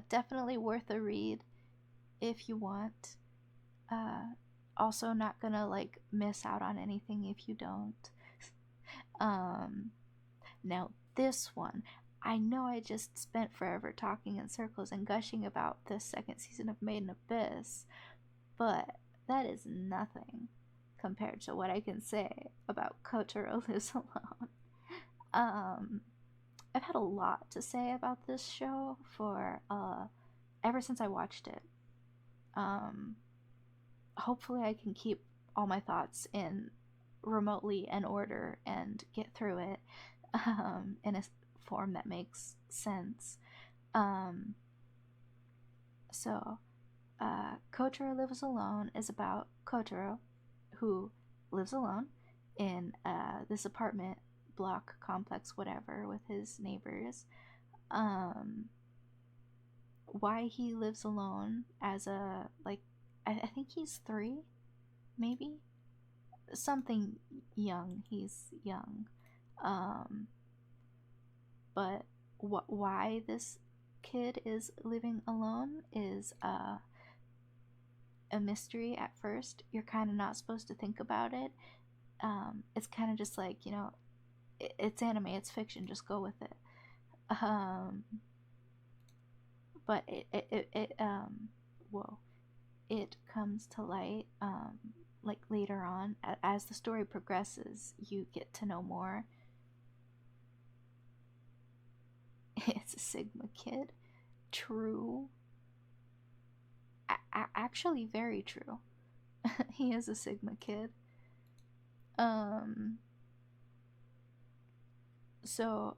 Definitely worth a read if you want. Uh, Also, not gonna like miss out on anything if you don't. um, Now this one, I know I just spent forever talking in circles and gushing about this second season of Made in Abyss, but that is nothing compared to what I can say about Kotaro Lives Alone. Um, I've had a lot to say about this show for ever since I watched it. Um, Hopefully, I can keep all my thoughts in remotely in order and get through it in a form that makes sense. Um, so, Kotaro Lives Alone is about Kotaro, who lives alone in this apartment block complex, whatever, with his neighbors. Um, why he lives alone as a, like, I think he's 3, maybe? Something young. He's young. Um, but why this kid is living alone is a mystery at first. You're kind of not supposed to think about it. It's kind of just like, it's anime, it's fiction, just go with it. Um, but whoa, it comes to light, like later on, as the story progresses, you get to know more. It's a Sigma kid. True. Actually, very true. He is a Sigma kid. Um, so,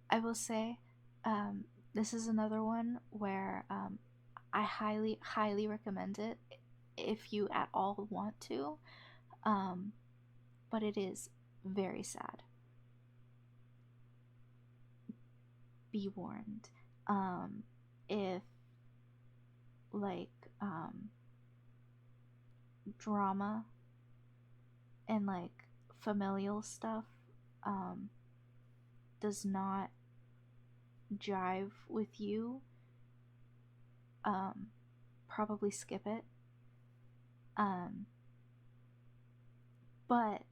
I will say, this is another one where, I highly, highly recommend it if you at all want to. Um, but it is very sad. Be warned. If like drama and like familial stuff does not jive with you, probably skip it. But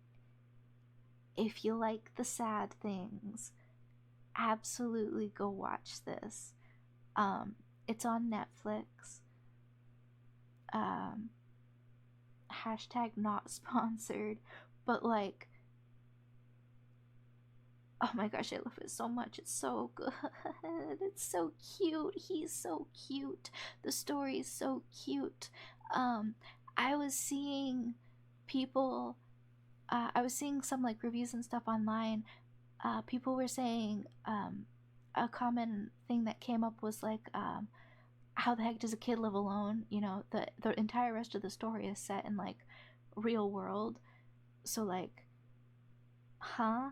if you like the sad things, absolutely go watch this. It's on Netflix. Um, hashtag not sponsored, but like, oh my gosh, I love it so much. It's so good. It's so cute. He's so cute. The story is so cute. Um, I was seeing people, I was seeing some like reviews and stuff online. People were saying a common thing that came up was like, how the heck does a kid live alone? You know, the entire rest of the story is set in like real world. So like, huh?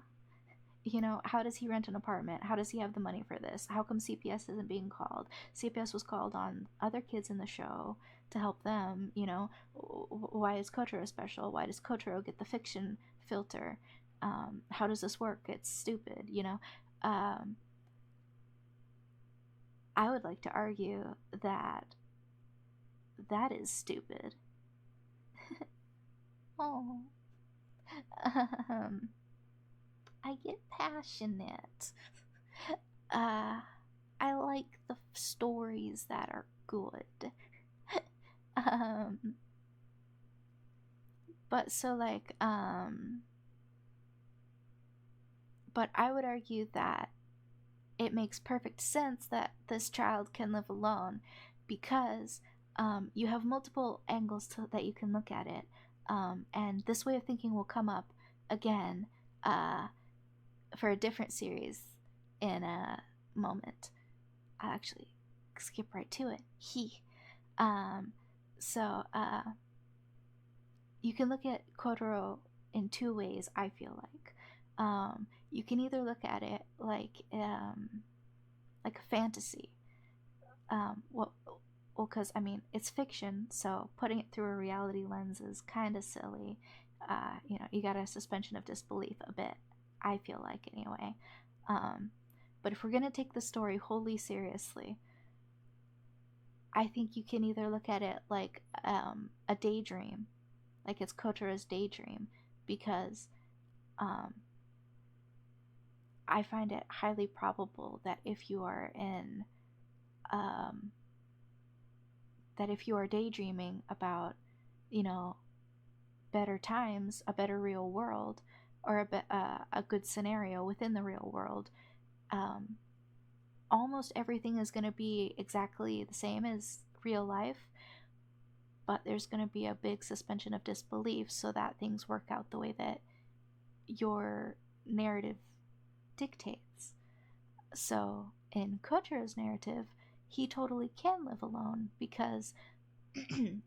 You know, how does he rent an apartment? How does he have the money for this? How come CPS isn't being called? CPS was called on other kids in the show to help them. You know, why is Kotaro special? Why does Kotaro get the fiction filter? How does this work? It's stupid, you know. I would like to argue that that is stupid. Oh, um, I get passionate. Uh, I like the stories that are good. um, but so like, but I would argue that it makes perfect sense that this child can live alone because you have multiple angles that you can look at it. And this way of thinking will come up again for a different series in a moment. I'll actually skip right to it. So you can look at Kotaro in two ways, I feel like. You can either look at it like a fantasy. Well, because I mean it's fiction, so putting it through a reality lens is kind of silly. You know, you got a suspension of disbelief a bit. I feel like anyway. But if we're gonna take the story wholly seriously, I think you can either look at it like a daydream, like it's Kotaro's daydream, because I find it highly probable that if you are daydreaming about, you know, better times, a better real world, or a good scenario within the real world, almost everything is going to be exactly the same as real life, but there's going to be a big suspension of disbelief so that things work out the way that your narrative dictates. So in Kotaro's narrative, he totally can live alone because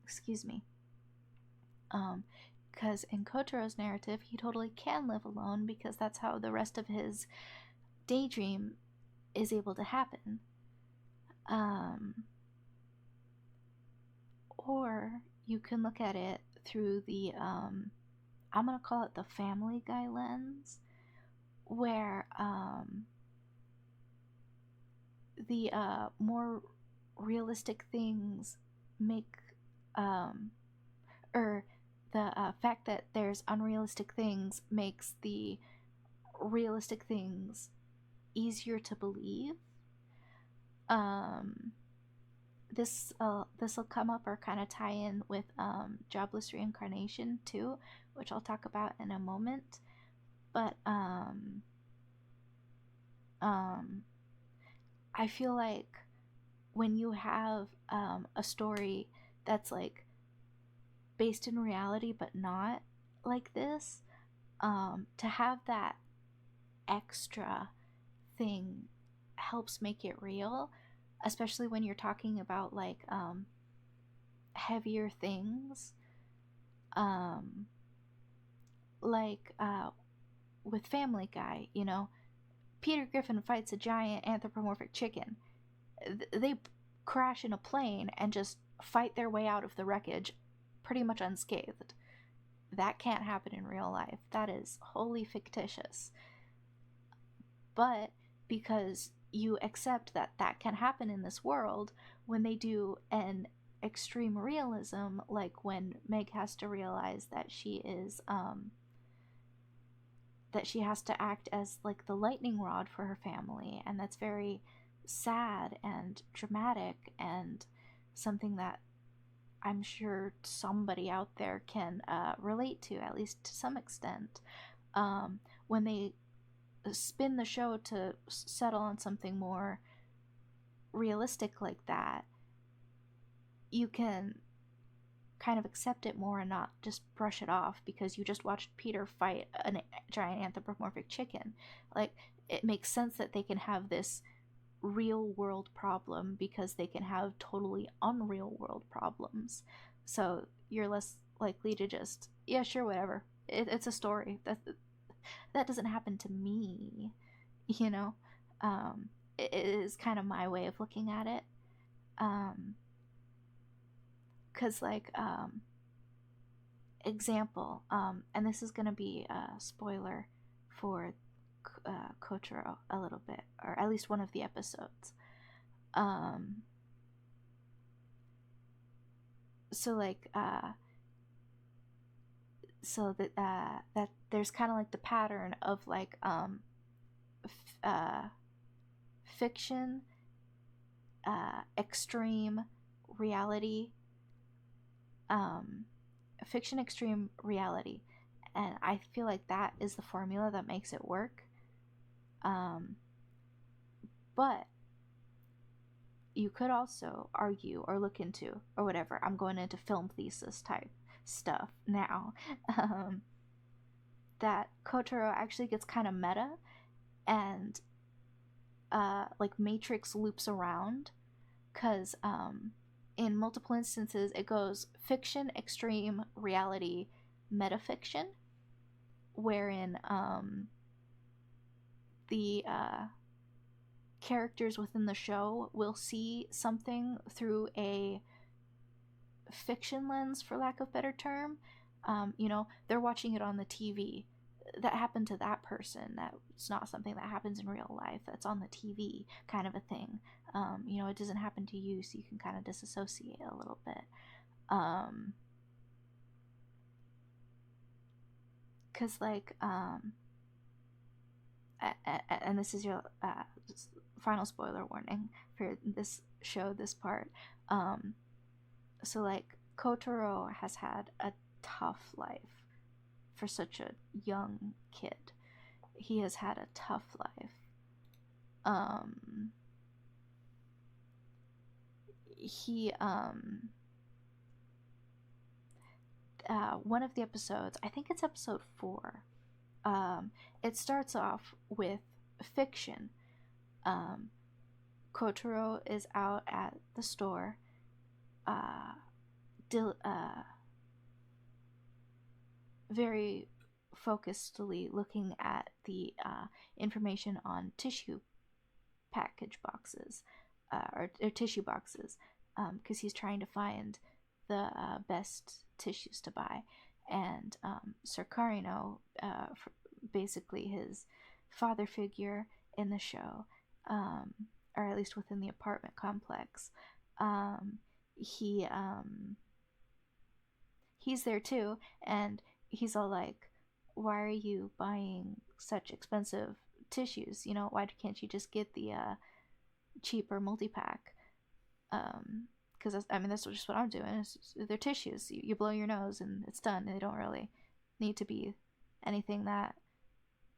excuse me, because in Kotaro's narrative he totally can live alone because that's how the rest of his daydream is able to happen. Or you can look at it through the I'm gonna call it the Family Guy lens, where the more realistic things make or the fact that there's unrealistic things makes the realistic things easier to believe. This will come up or kind of tie in with jobless reincarnation too, which I'll talk about in a moment. But I feel like when you have a story that's like based in reality but not like this, to have that extra thing helps make it real, especially when you're talking about like heavier things. like with Family Guy, you know, Peter Griffin fights a giant anthropomorphic chicken. They crash in a plane and just fight their way out of the wreckage pretty much unscathed. That can't happen in real life. That is wholly fictitious. But because you accept that that can happen in this world, when they do an extreme realism, like when Meg has to realize that that she has to act as like the lightning rod for her family, and that's very sad and dramatic and something that I'm sure somebody out there can relate to, at least to some extent. When they spin the show to settle on something more realistic like that, you can kind of accept it more and not just brush it off because you just watched Peter fight a giant anthropomorphic chicken. Like, it makes sense that they can have this real world problem because they can have totally unreal world problems. So you're less likely to just, yeah, sure, whatever. It's a story. That doesn't happen to me, you know? It is kind of my way of looking at it. Because, like, example, and this is going to be a spoiler for Kotaro a little bit, or at least one of the episodes. So like so that there's kind of like the pattern of like fiction, extreme reality, fiction, extreme reality, and I feel like that is the formula that makes it work. But you could also argue or look into, or whatever, I'm going into film thesis type stuff now, that Kotaro actually gets kind of meta and like Matrix loops around, because in multiple instances it goes fiction, extreme reality, metafiction, wherein the characters within the show will see something through a fiction lens, for lack of a better term. You know, they're watching it on the TV. That happened to that person. That's not something that happens in real life. That's on the TV, kind of a thing. You know, it doesn't happen to you, so you can kind of disassociate a little bit. Because, like, and this is your final spoiler warning for this show, this part. So, like, Kotaro has had a tough life for such a young kid. He has had a tough life. He one of the episodes, I think it's episode 4, it starts off with fiction. Kotaro is out at the store, very focusedly looking at the information on tissue package boxes, or tissue boxes, because he's trying to find the best tissues to buy. And Sir Carino, basically his father figure in the show, or at least within the apartment complex, he's there too, and he's all like, why are you buying such expensive tissues? You know, why can't you just get the cheaper multi-pack? Because I mean, that's just what I'm doing. They're tissues. You blow your nose and it's done. They don't really need to be anything that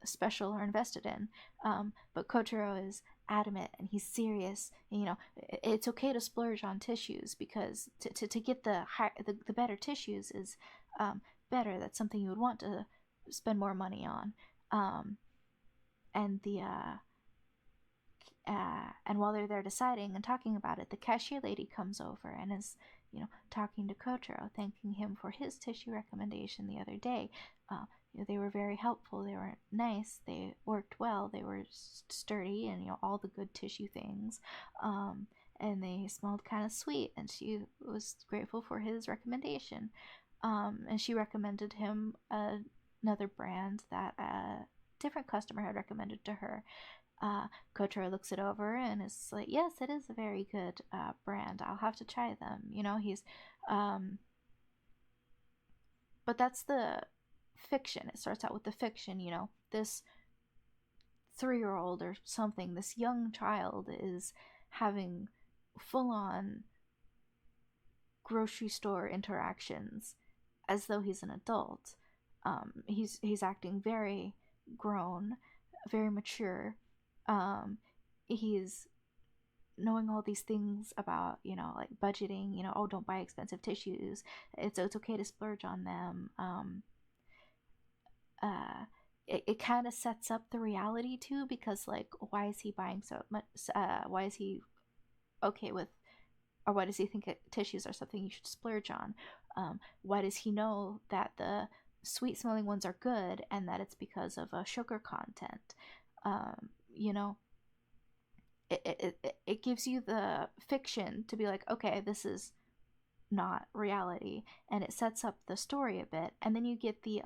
special or invested in. But Kotaro is adamant and he's serious. And, you know, it's okay to splurge on tissues because to get the better tissues is better. That's something you would want to spend more money on. And the and while they're there deciding and talking about it, the cashier lady comes over and is, you know, talking to Kotaro, thanking him for his tissue recommendation the other day. they were very helpful. They were nice. They worked well. They were sturdy, and all the good tissue things. Um, and they smelled kind of sweet. And she was grateful for his recommendation. And she recommended him another brand that a different customer had recommended to her. Kotaro looks it over and is like, "Yes, it is a very good brand. I'll have to try them." He's, um, but that's the fiction. It starts out with the fiction. This 3-year-old or something, this young child is having full-on grocery store interactions as though he's an adult. He's acting very grown, very mature. He's knowing all these things about like budgeting. Oh, don't buy expensive tissues. It's okay to splurge on them. Uh, it kind of sets up the reality too, because like, why is he buying so much? Why is he okay with, or why does he think tissues are something you should splurge on? Why does he know that the sweet smelling ones are good and that it's because of a sugar content? Um, you know, it gives you the fiction to be like, okay, this is not reality, and it sets up the story a bit, and then you get the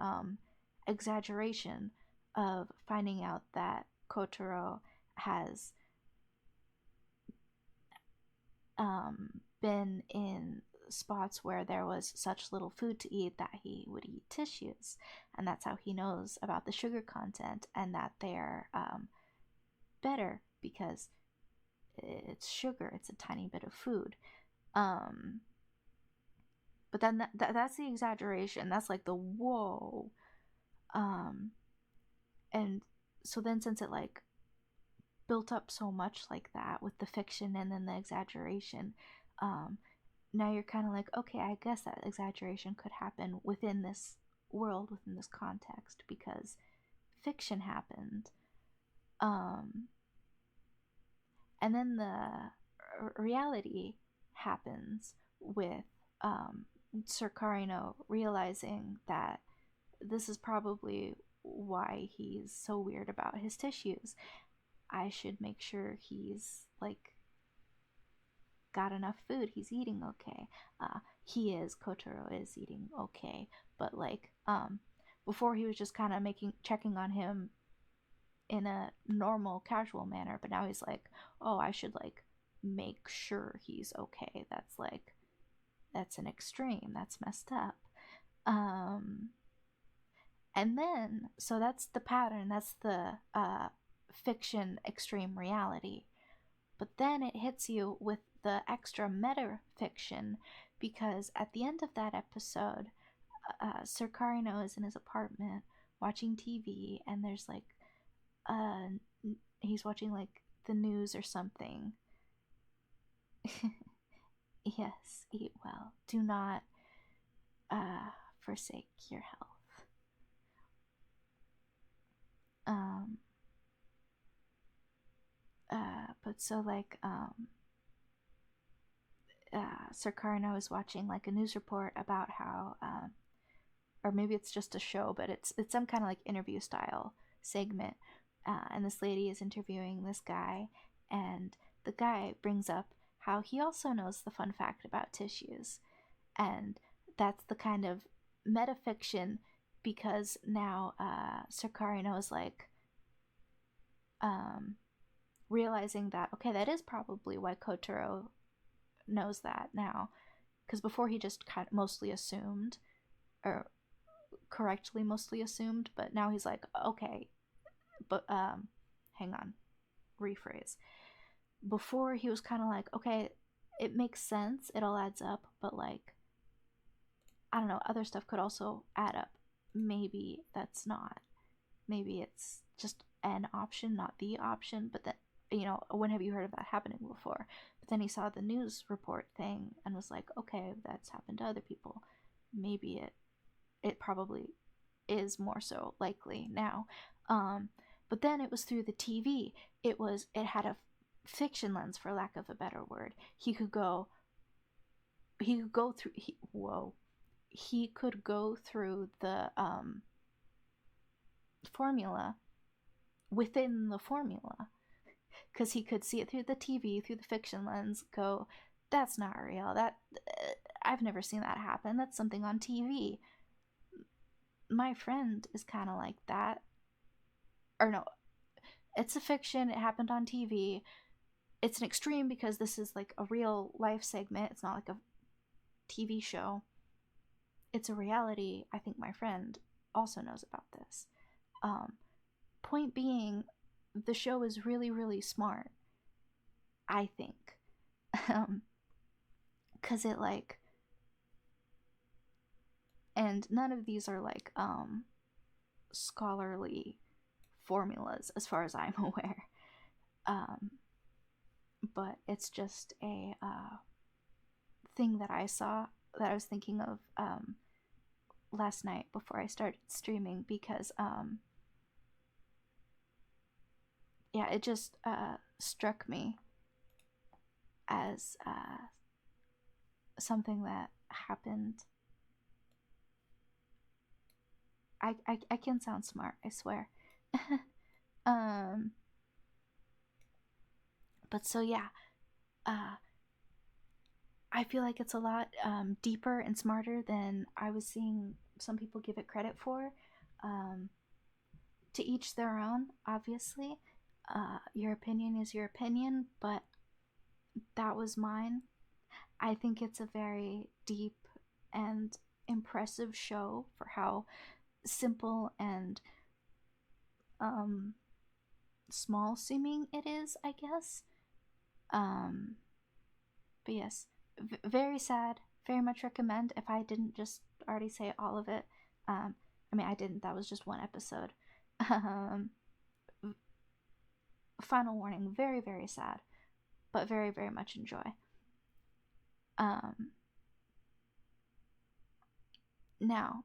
exaggeration of finding out that Kotaro has been in spots where there was such little food to eat that he would eat tissues, and that's how he knows about the sugar content and that they're better because it's sugar, it's a tiny bit of food. um but then that's the exaggeration, that's like the whoa. um and so then, since it like built up so much like that with the fiction and then the exaggeration, um now you're kind of like, okay, I guess that exaggeration could happen within this world, within this context, because fiction happened. um and then the reality happens with Sir Karino realizing that this is probably why he's so weird about his tissues. I should make sure he's like got enough food. He's eating okay. Kotaro is eating okay, but like before he was just kind of checking on him in a normal, casual manner, but now he's like, oh, I should like make sure he's okay. That's an extreme. That's messed up. Um, and then, so that's the pattern. That's the fiction extreme reality. But then it hits you with the extra meta fiction, because at the end of that episode, Sir Karino is in his apartment watching TV, and there's like, uh, he's watching like the news or something. Yes, eat well. Do not forsake your health. Um, but so like, Sir Karno is watching like a news report about how, or maybe it's just a show, but it's some kind of like interview style segment, and this lady is interviewing this guy, and the guy brings up how he also knows the fun fact about tissues, and that's the kind of metafiction, because now Sir Karino is like, um, realizing that, okay, that is probably why Kotaro knows that now, because before he just kind of mostly assumed, or correctly mostly assumed, but now he's like, okay, but hang on, rephrase. Before he was kind of like, okay, it makes sense, it all adds up, but like, I don't know, other stuff could also add up. Maybe that's not. Maybe it's just an option, not the option. But that, when have you heard of that happening before? But then he saw the news report thing and was like, okay, that's happened to other people. Maybe it probably is more so likely now. But then it was through the TV. It had a fiction lens, for lack of a better word. He could go through. He could go through the formula within the formula, because he could see it through the TV, through the fiction lens, go, that's not real. I've never seen that happen. That's something on TV. My friend is kind of like that. Or no, it's a fiction. It happened on TV. It's an extreme because this is like a real life segment. It's not like a TV show. It's a reality. I think my friend also knows about this. Point being, the show is really, really smart, I think. Because it like, and none of these are like scholarly formulas as far as I'm aware. But it's just a thing that I saw that I was thinking of last night before I started streaming, because yeah, it just struck me as something that happened. I can sound smart, I swear. But so yeah, I feel like it's a lot deeper and smarter than I was seeing some people give it credit for. To each their own, obviously. Your opinion is your opinion, but that was mine. I think it's a very deep and impressive show for how simple and small seeming it is, I guess. But yes, very sad. Very much recommend. If I didn't just already say all of it, I mean, I didn't. That was just one episode. Final warning: very, very sad, but very, very much enjoy. Now,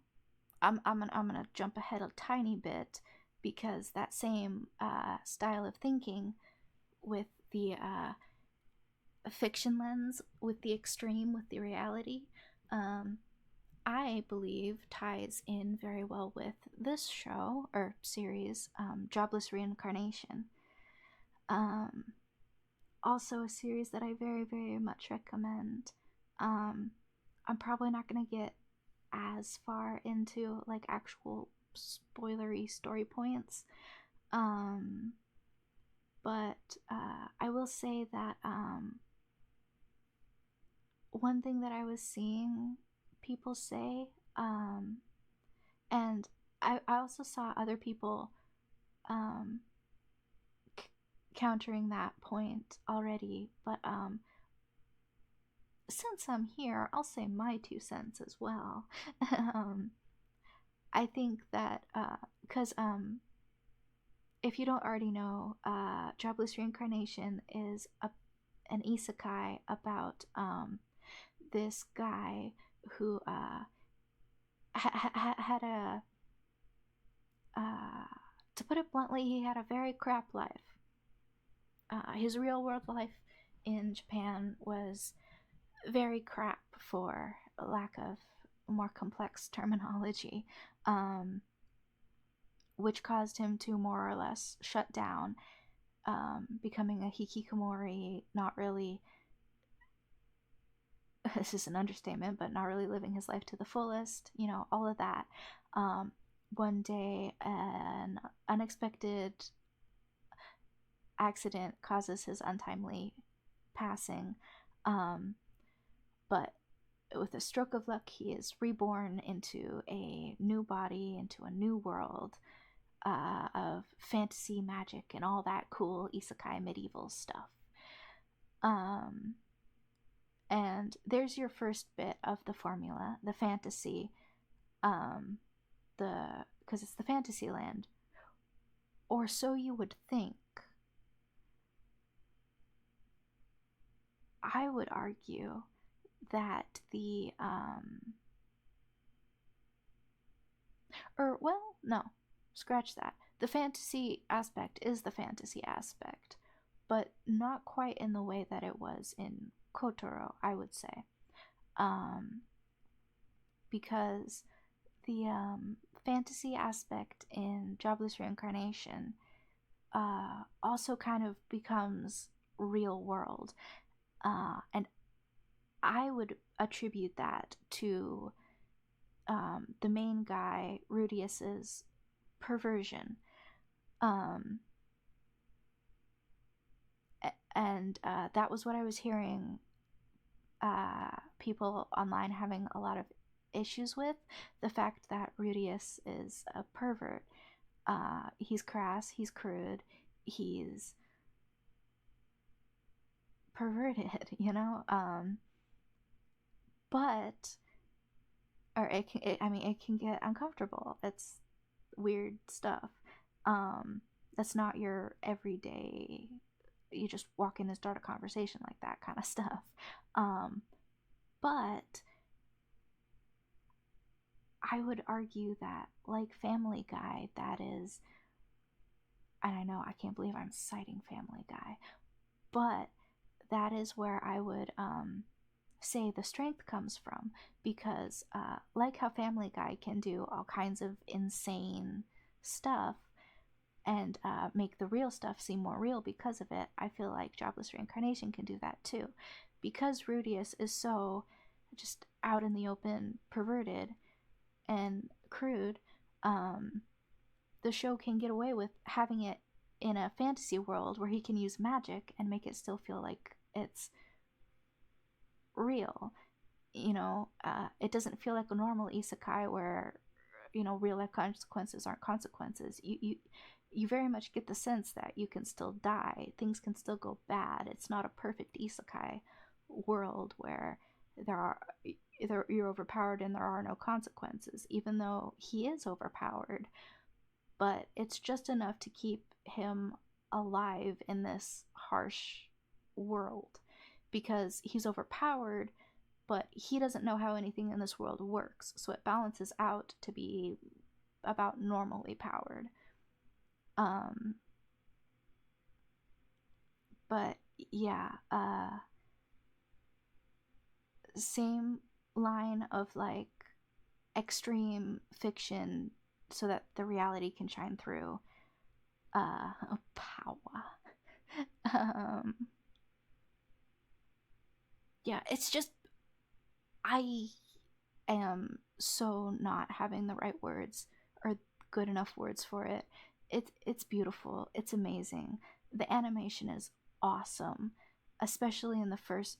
I'm gonna jump ahead a tiny bit, because that same style of thinking with the fiction lens, with the extreme, with the reality, I believe ties in very well with this show or series, Jobless Reincarnation. Also a series that I very, very much recommend. I'm probably not going to get as far into like actual spoilery story points. But I will say that one thing that I was seeing people say, and I also saw other people countering that point already, but since I'm here, I'll say my 2 cents as well. I think that because if you don't already know, Jobless Reincarnation is an isekai about this guy who had a to put it bluntly, he had a very crap life. His real world life in Japan was very crap, for lack of more complex terminology, which caused him to more or less shut down, becoming a hikikomori, not really, this is an understatement, but not really living his life to the fullest, all of that. One day, an unexpected accident causes his untimely passing, but with a stroke of luck, he is reborn into a new body, into a new world of fantasy, magic, and all that cool isekai medieval stuff. And there's your first bit of the formula, the fantasy, because it's the fantasy land, or so you would think. I would argue that the scratch that. The fantasy aspect is the fantasy aspect, but not quite in the way that it was in Kotaro, I would say. Because the fantasy aspect in Jobless Reincarnation also kind of becomes real world. And I would attribute that to the main guy, Rudius's perversion. Um, and that was what I was hearing people online having a lot of issues with, the fact that Rudius is a pervert. He's crass, he's crude, he's perverted, you know? But, or it can get uncomfortable. It's weird stuff. That's not your everyday, you just walk in and start a conversation like that kind of stuff. But I would argue that, like Family Guy, that is, and I know I can't believe I'm citing Family Guy, but that is where I would say the strength comes from, because like how Family Guy can do all kinds of insane stuff and make the real stuff seem more real because of it, I feel like Jobless Reincarnation can do that too. Because Rudius is so just out in the open, perverted, and crude, the show can get away with having it in a fantasy world where he can use magic and make it still feel like it's real. It doesn't feel like a normal isekai where real life consequences aren't consequences. You very much get the sense that you can still die, things can still go bad. It's not a perfect isekai world where you're overpowered and there are no consequences, even though he is overpowered. But it's just enough to keep him alive in this harsh world, because he's overpowered, but he doesn't know how anything in this world works, so it balances out to be about normally powered. But yeah, same line of like extreme fiction so that the reality can shine through. Power. um, yeah, it's just, I am so not having the right words or good enough words for it. It's beautiful. It's amazing. The animation is awesome, especially in the first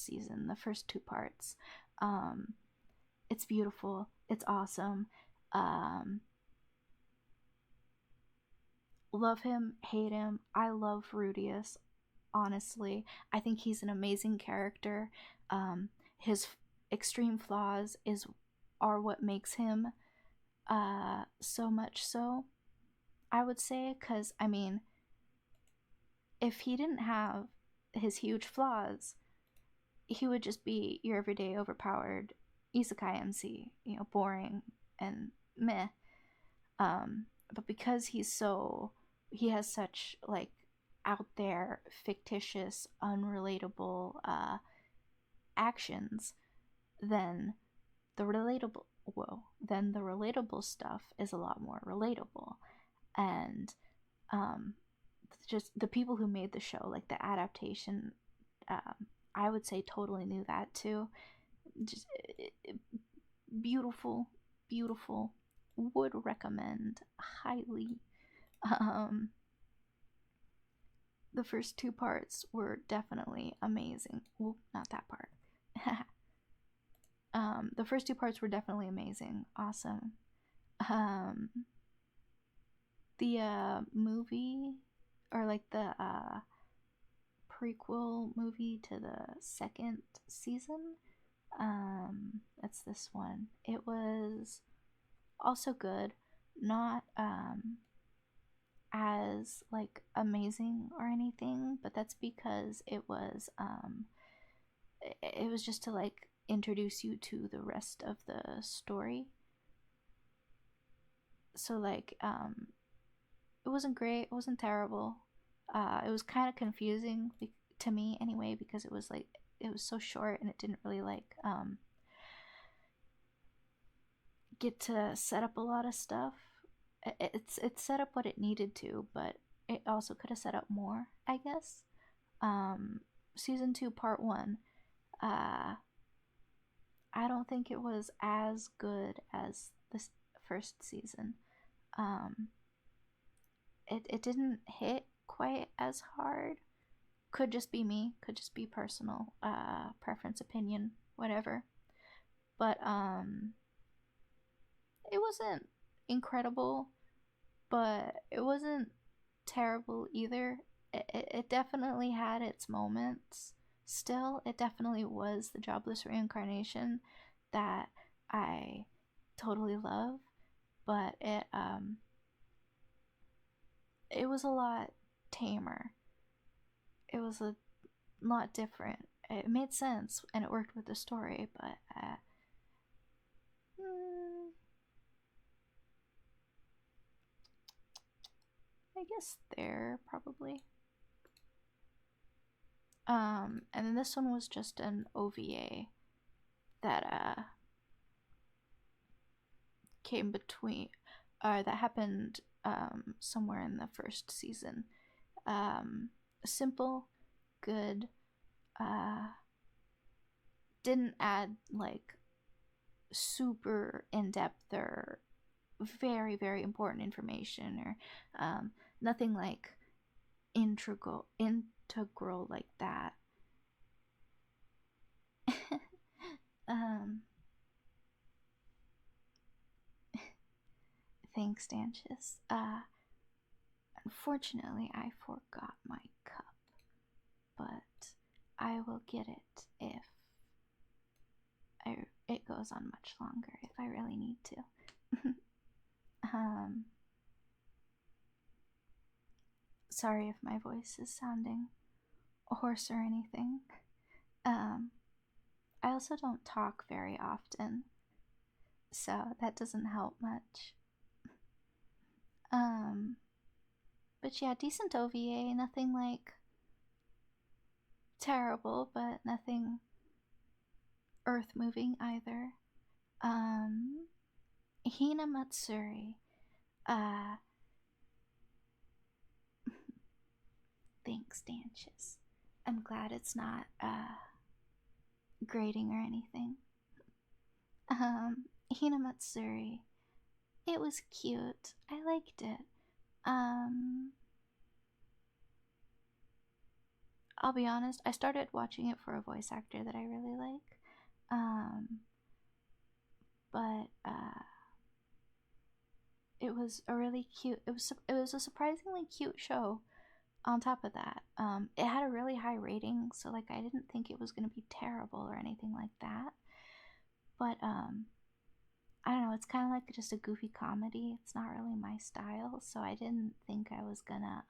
season, the first two parts. It's beautiful. It's awesome. Um, love him, hate him. I love Rudius. Honestly, I think he's an amazing character. His extreme flaws are what makes him so much so, I would say, because I mean, if he didn't have his huge flaws, he would just be your everyday overpowered isekai MC, boring and meh. But because he has such like out there, fictitious, unrelatable actions, then then the relatable stuff is a lot more relatable. And just the people who made the show, like the adaptation, I would say totally knew that too. Just beautiful, beautiful. Would recommend highly. The first two parts were definitely amazing. Well, not that part. The first two parts were definitely amazing. Awesome. The movie, or like the prequel movie to the second season, that's this one. It was also good. Not as like amazing or anything, but that's because it was just to like introduce you to the rest of the story. So like it wasn't great, it wasn't terrible. It was kind of confusing to me anyway, because it was so short and it didn't really like get to set up a lot of stuff. It's set up what it needed to, but it also could have set up more, I guess. Um, Season 2, Part 1. Uh, I don't think it was as good as the first season. Um, it didn't hit quite as hard. Could just be me, could just be personal preference, opinion, whatever. But it wasn't incredible, but it wasn't terrible either. It definitely had its moments. Still, it definitely was the jobless reincarnation that I totally love, but it was a lot tamer. It was a lot different. It made sense and it worked with the story, but I guess there probably. And then this one was just an OVA that came between, that happened somewhere in the first season. Simple, good, didn't add like super in depth or very, very important information or nothing like integral like that. um, Thanks, Danches. Unfortunately, I forgot my cup, but I will get it if it goes on much longer, if I really need to. Sorry if my voice is sounding hoarse or anything. I also don't talk very often, so that doesn't help much. But yeah, decent OVA, nothing like terrible, but nothing earth moving either. Hina Matsuri. Uh, Thanks, Danches. I'm glad it's not grating or anything. Hina Matsuri. It was cute. I liked it. I'll be honest, I started watching it for a voice actor that I really like. But it was a really cute, it was a surprisingly cute show. On top of that, it had a really high rating, so like I didn't think it was going to be terrible or anything like that. But I don't know, it's kind of like just a goofy comedy. It's not really my style, so I didn't think I was gonna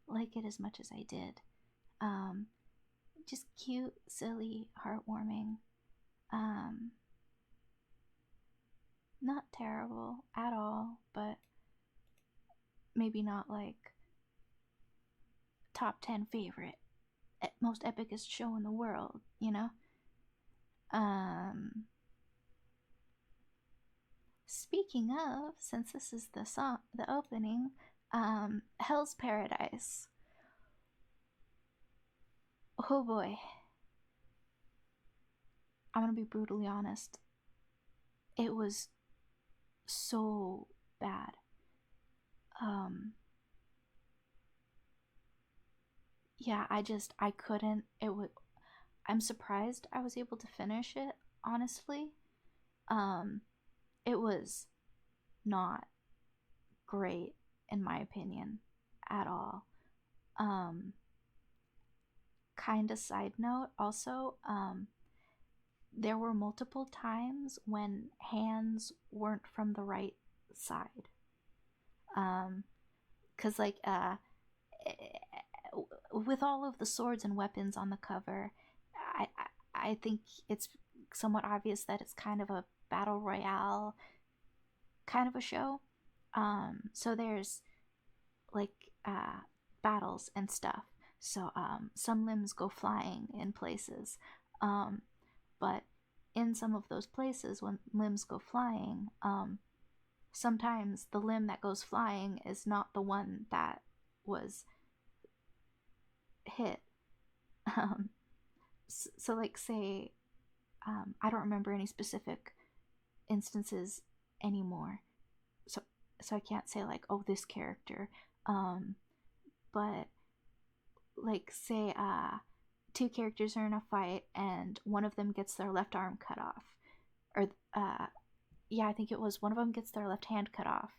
like it as much as I did. Just cute, silly, heartwarming. Not terrible at all, but maybe not like top 10 favorite, most epicest show in the world, you know? Speaking of, since this is the song, the opening, Hell's Paradise. Oh boy. I'm gonna be brutally honest. It was so bad. Yeah, I couldn't. I'm surprised I was able to finish it, honestly. It was not great in my opinion at all. Kind of side note also, there were multiple times when hands weren't from the right side. Cuz like with all of the swords and weapons on the cover, I I think it's somewhat obvious that it's kind of a battle royale kind of a show. So there's like battles and stuff. So some limbs go flying in places, but in some of those places when limbs go flying, sometimes the limb that goes flying is not the one that was hit. Um, so, like, say, I don't remember any specific instances anymore, so I can't say like, oh, this character. But like, say, two characters are in a fight and one of them gets their left arm cut off, or yeah, I think it was one of them gets their left hand cut off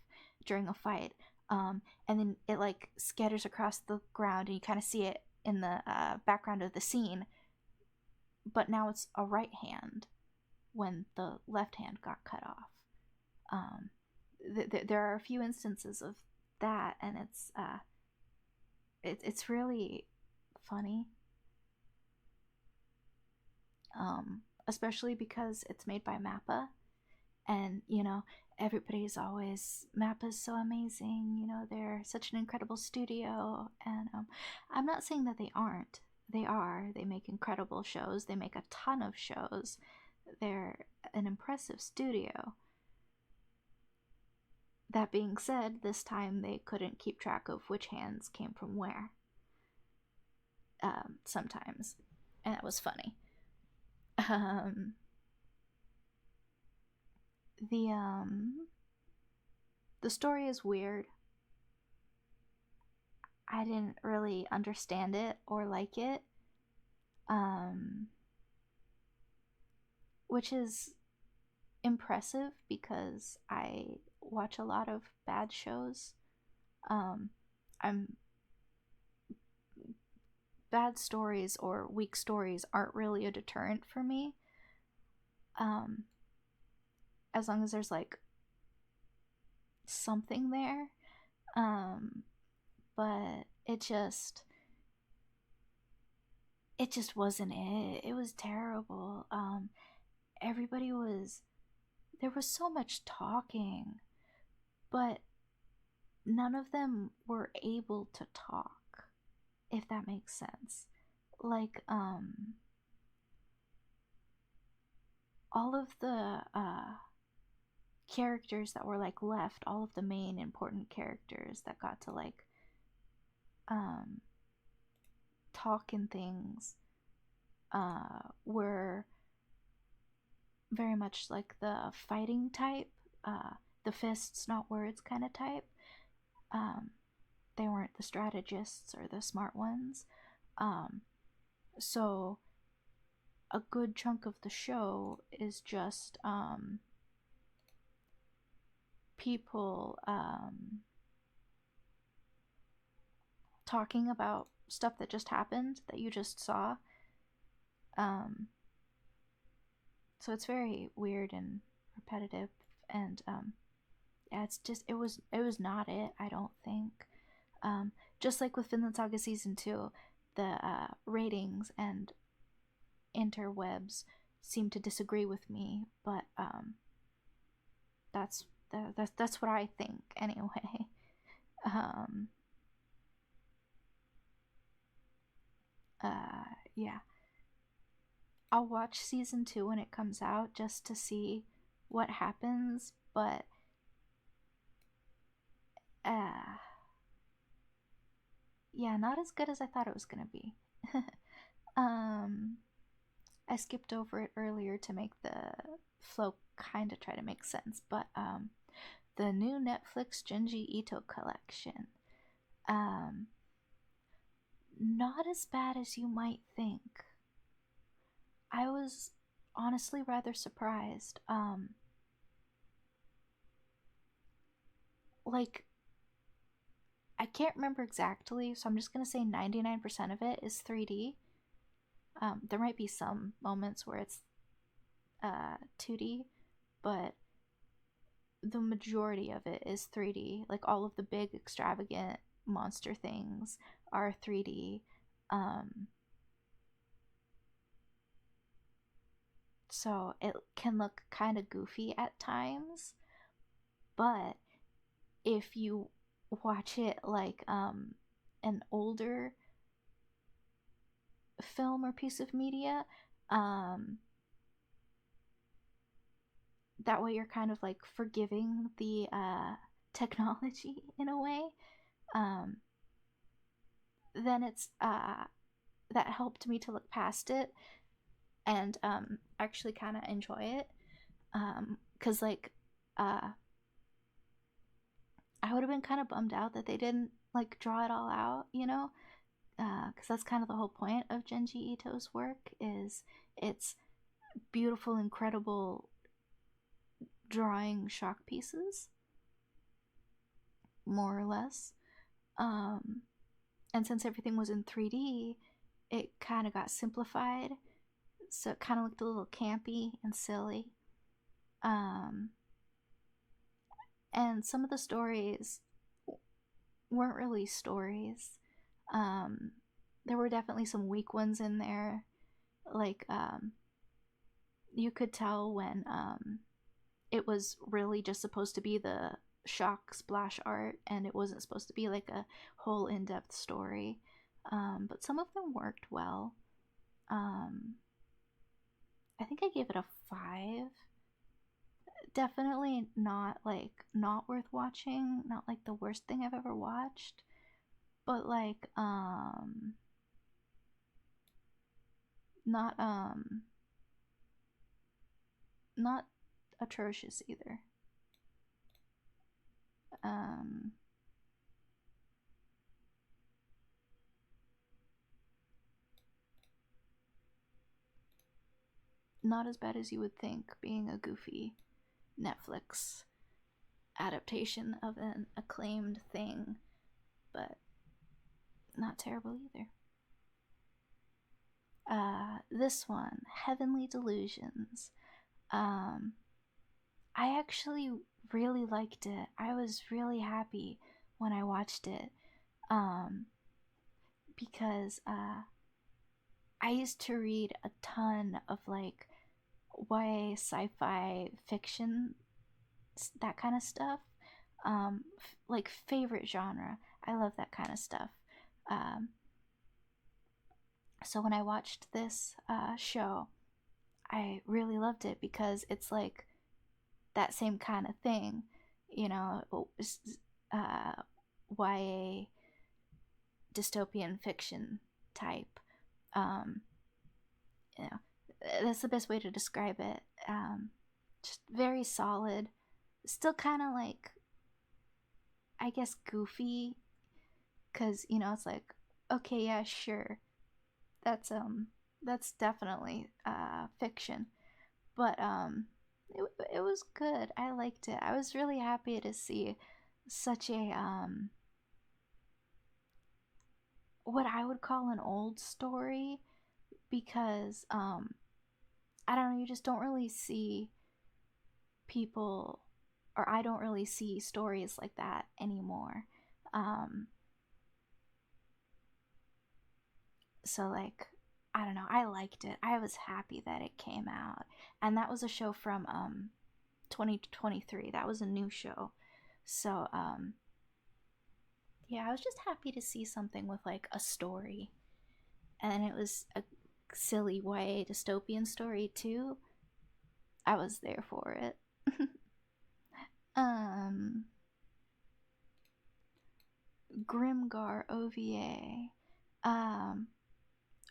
during a fight, and then it like scatters across the ground and you kind of see it in the background of the scene, but now it's a right hand when the left hand got cut off. There are a few instances of that, and it's really funny, especially because it's made by Mappa, and everybody's always, Mappa's so amazing, they're such an incredible studio, and I'm not saying that they aren't. They are. They make incredible shows. They make a ton of shows. They're an impressive studio. That being said, this time they couldn't keep track of which hands came from where. Sometimes. And that was funny. The story is weird. I didn't really understand it or like it. Which is impressive because I watch a lot of bad shows. Bad stories or weak stories aren't really a deterrent for me. As long as there's like something there. But it just wasn't it. It was terrible. There was so much talking, but none of them were able to talk, if that makes sense. Like, all of the characters that were like left, all of the main important characters that got to like talk and things, were very much like the fighting type, the fists not words kind of type. They weren't the strategists or the smart ones. So a good chunk of the show is just people talking about stuff that just happened that you just saw. So it's very weird and repetitive, and yeah, it was not it, I don't think. Just like with Finland Saga Season 2, the ratings and interwebs seem to disagree with me, but that's what I think anyway. Yeah. I'll watch Season 2 when it comes out just to see what happens, but yeah, not as good as I thought it was gonna be. I skipped over it earlier to make the flow kind of try to make sense, but the new Netflix Junji Ito collection, not as bad as you might think. I was honestly rather surprised. Like, I can't remember exactly, so I'm just gonna say 99% of it is 3D. There might be some moments where it's 2D, but the majority of it is 3D. Like, all of the big extravagant monster things are 3D. So it can look kind of goofy at times, but if you watch it like an older film or piece of media, that way you're kind of like forgiving the technology in a way. Um, then it's that helped me to look past it and actually kind of enjoy it. Because like I would have been kind of bummed out that they didn't like draw it all out, you know, because that's kind of the whole point of Genji Ito's work is it's beautiful, incredible drawing shock pieces, more or less. And since everything was in 3D, it kind of got simplified, so it kind of looked a little campy and silly. And some of the stories weren't really stories. There were definitely some weak ones in there. Like, you could tell when it was really just supposed to be the shock splash art and it wasn't supposed to be like a whole in-depth story. But some of them worked well. I think I gave it a 5. Definitely not like not worth watching, not like the worst thing I've ever watched, but like not not atrocious either. Not as bad as you would think, being a goofy Netflix adaptation of an acclaimed thing, but not terrible either. This one, Heavenly Delusions. I actually really liked it. I was really happy when I watched it. Because I used to read a ton of like YA sci-fi fiction, that kind of stuff. Like favorite genre. I love that kind of stuff. So when I watched this show, I really loved it because it's like that same kind of thing, you know, YA dystopian fiction type. You know, that's the best way to describe it. Just very solid, still kind of like, I guess, goofy, because you know it's like, okay, yeah, sure, that's definitely fiction, but it was good. I liked it. I was really happy to see such a what I would call an old story, because I don't know, you just don't really see people, or I don't really see stories like that anymore. So like, I don't know, I liked it. I was happy that it came out. And that was a show from 2023. That was a new show. So yeah, I was just happy to see something with like a story. And it was a silly YA dystopian story too. I was there for it. Grimgar OVA.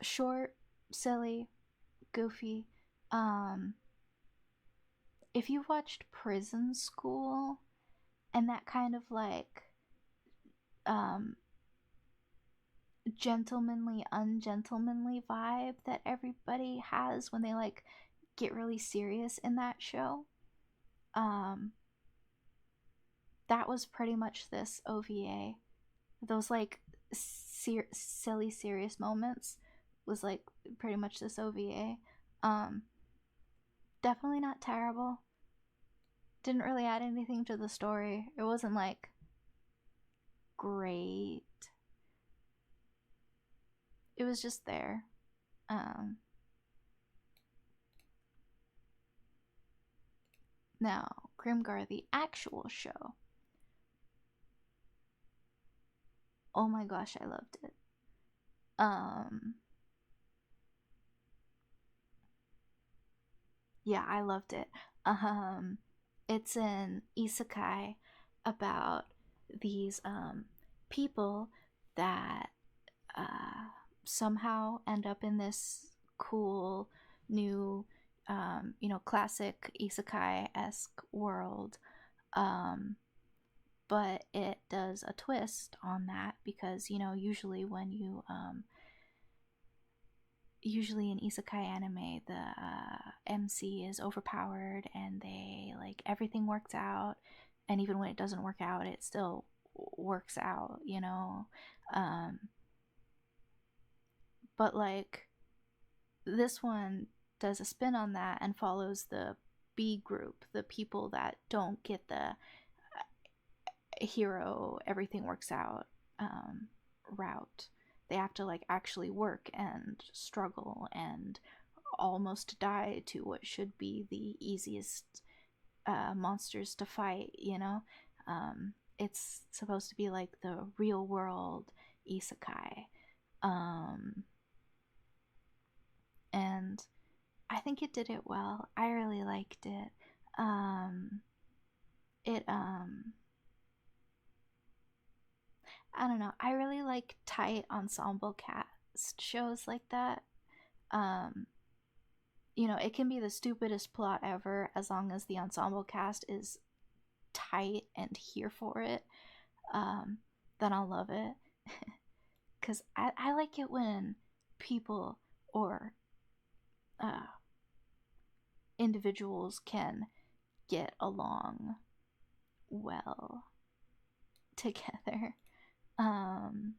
Short, silly, goofy. If you watched Prison School and that kind of like gentlemanly, ungentlemanly vibe that everybody has when they like get really serious in that show, that was pretty much this OVA. Those like silly serious moments was like pretty much this OVA. Definitely not terrible. Didn't really add anything to the story. It wasn't like great. It was just there. Now, Grimgar, the actual show. Oh my gosh, I loved it. Yeah, I loved it. It's an isekai about these people that uh, somehow end up in this cool new classic isekai-esque world. um, but it does a twist on that because usually in isekai anime the MC is overpowered and they like everything works out, and even when it doesn't work out it still works out. um, but like this one does a spin on that and follows the B group, the people that don't get the hero everything works out route. They have to like actually work and struggle and almost die to what should be the easiest monsters to fight. It's supposed to be like the real world isekai. um, and I think it did it well. I really liked it. It I don't know. I really like tight ensemble cast shows like that. Um, it can be the stupidest plot ever as long as the ensemble cast is tight and here for it. Um, then I'll love it. Because I like it when people or uh, individuals can get along well together. Um,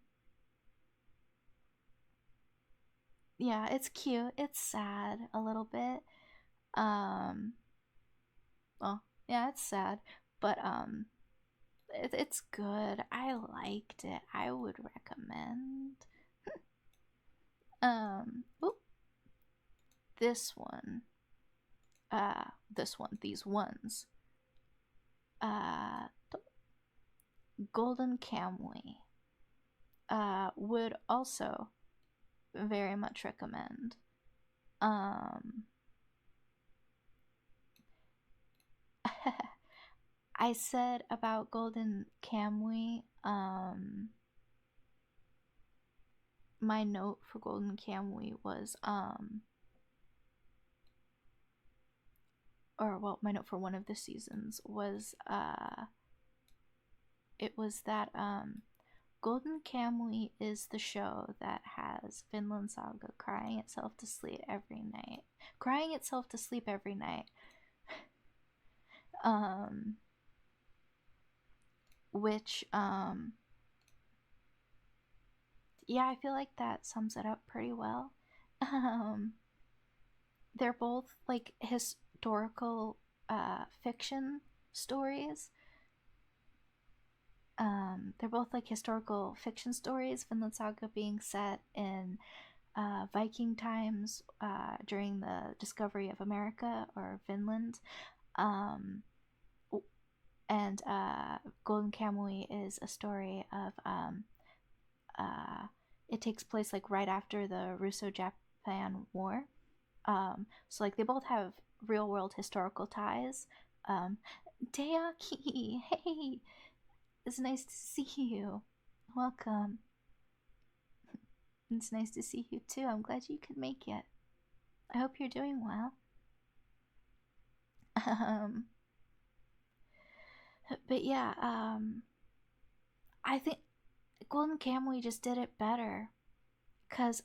yeah, it's cute. It's sad a little bit. Um, well, yeah, it's sad, but it's good. I liked it. I would recommend. Oop, this one. These ones. Uh, Golden Kamui. Would also very much recommend. Um, I said about Golden Kamui, my note for Golden Kamui was, or well, my note for one of the seasons was, it was that, Golden Kamui is the show that has Vinland Saga crying itself to sleep every night. Crying itself to sleep every night. Um, which, yeah, I feel like that sums it up pretty well. Um, they're both like historical fiction stories. They're both like historical fiction stories. Vinland Saga being set in Viking times during the discovery of America or Vinland. Um, and Golden Kamui is a story of it takes place like right after the Russo-Japan War. So like they both have real world historical ties. Um, Deaki, hey, it's nice to see you. Welcome. It's nice to see you too. I'm glad you could make it. I hope you're doing well. Um, but yeah, I think Golden Kamui just did it better. Cause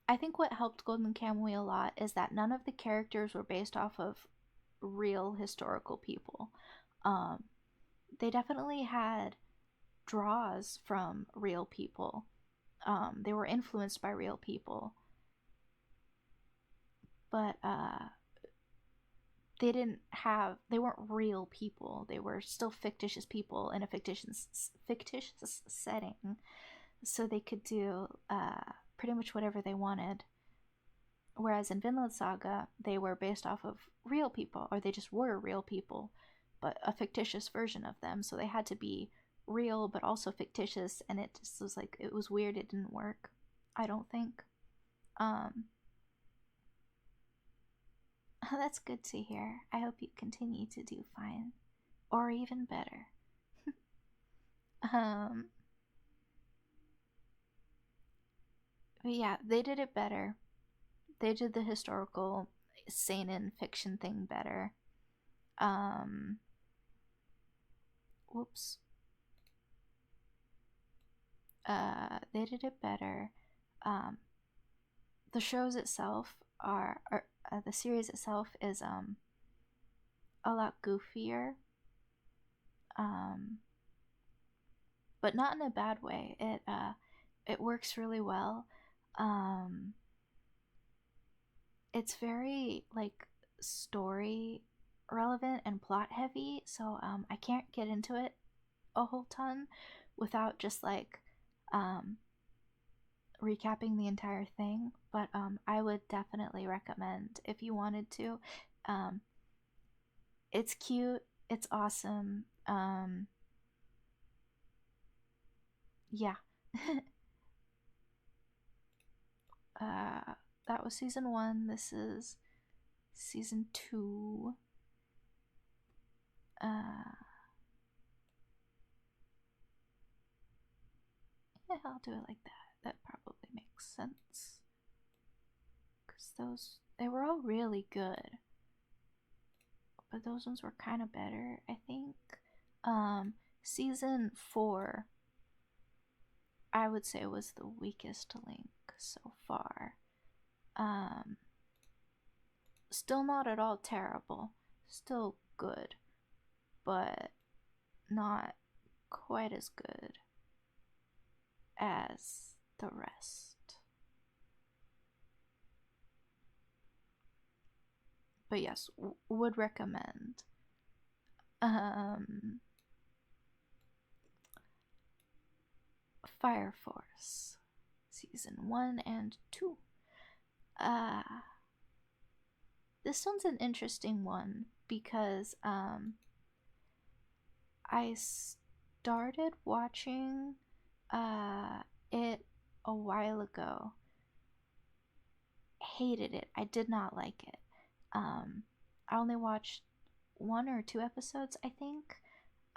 I think what helped Golden Kamui a lot is that none of the characters were based off of real historical people. Um, they definitely had draws from real people. They were influenced by real people, but they weren't real people. They were still fictitious people in a fictitious setting, so they could do pretty much whatever they wanted. Whereas in Vinland Saga, they were based off of real people, or they just were real people, but a fictitious version of them. So they had to be real, but also fictitious, and it just was like, it was weird. It didn't work, I don't think. Um, Oh, that's good to hear. I hope you continue to do fine. Or even better. um, but yeah, they did it better. They did the historical seinen fiction thing better. Um, whoops. They did it better. Um, the shows itself the series itself is a lot goofier. Um, but not in a bad way. It works really well. Um, it's very like story relevant and plot heavy, so I can't get into it a whole ton without just like um, recapping the entire thing. But I would definitely recommend if you wanted to. Um, it's cute. It's awesome. Yeah. uh, that was season one. This is season two. Yeah, I'll do it like that. That probably makes sense. Because they were all really good. But those ones were kind of better, I think. Season four, I would say, was the weakest link so far. Still not at all terrible. Still good. But not quite as good as the rest. But yes, would recommend. Fire Force, season 1 and 2. Uh, this one's an interesting one because I started watching it a while ago. Hated it. I did not like it. I only watched 1 or 2 episodes, I think.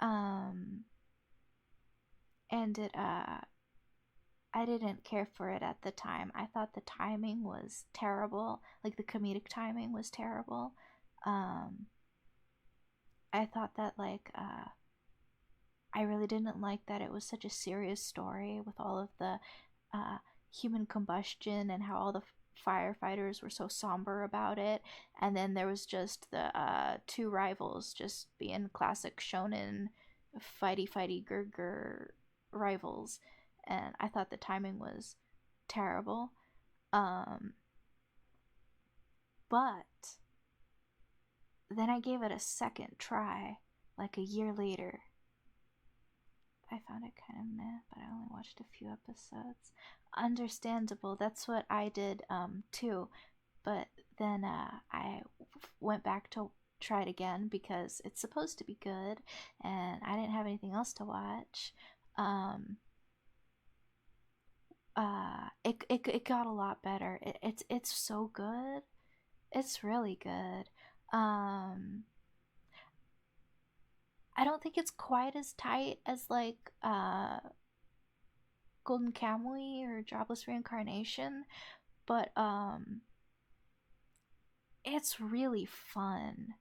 And I didn't care for it at the time. I thought the timing was terrible. Like the comedic timing was terrible. I thought that I really didn't like that it was such a serious story with all of the uh, human combustion and how all the firefighters were so somber about it. And then there was just the two rivals just being classic shonen fighty fighty grr rivals. And I thought the timing was terrible. Um, but then I gave it a second try, like a year later. I found it kind of meh, but I only watched a few episodes. Understandable. That's what I did too. But then I went back to try it again because it's supposed to be good, and I didn't have anything else to watch. It got a lot better. It's so good. It's really good. Um, I don't think it's quite as tight as like Golden Kamuy or Jobless Reincarnation, but it's really fun.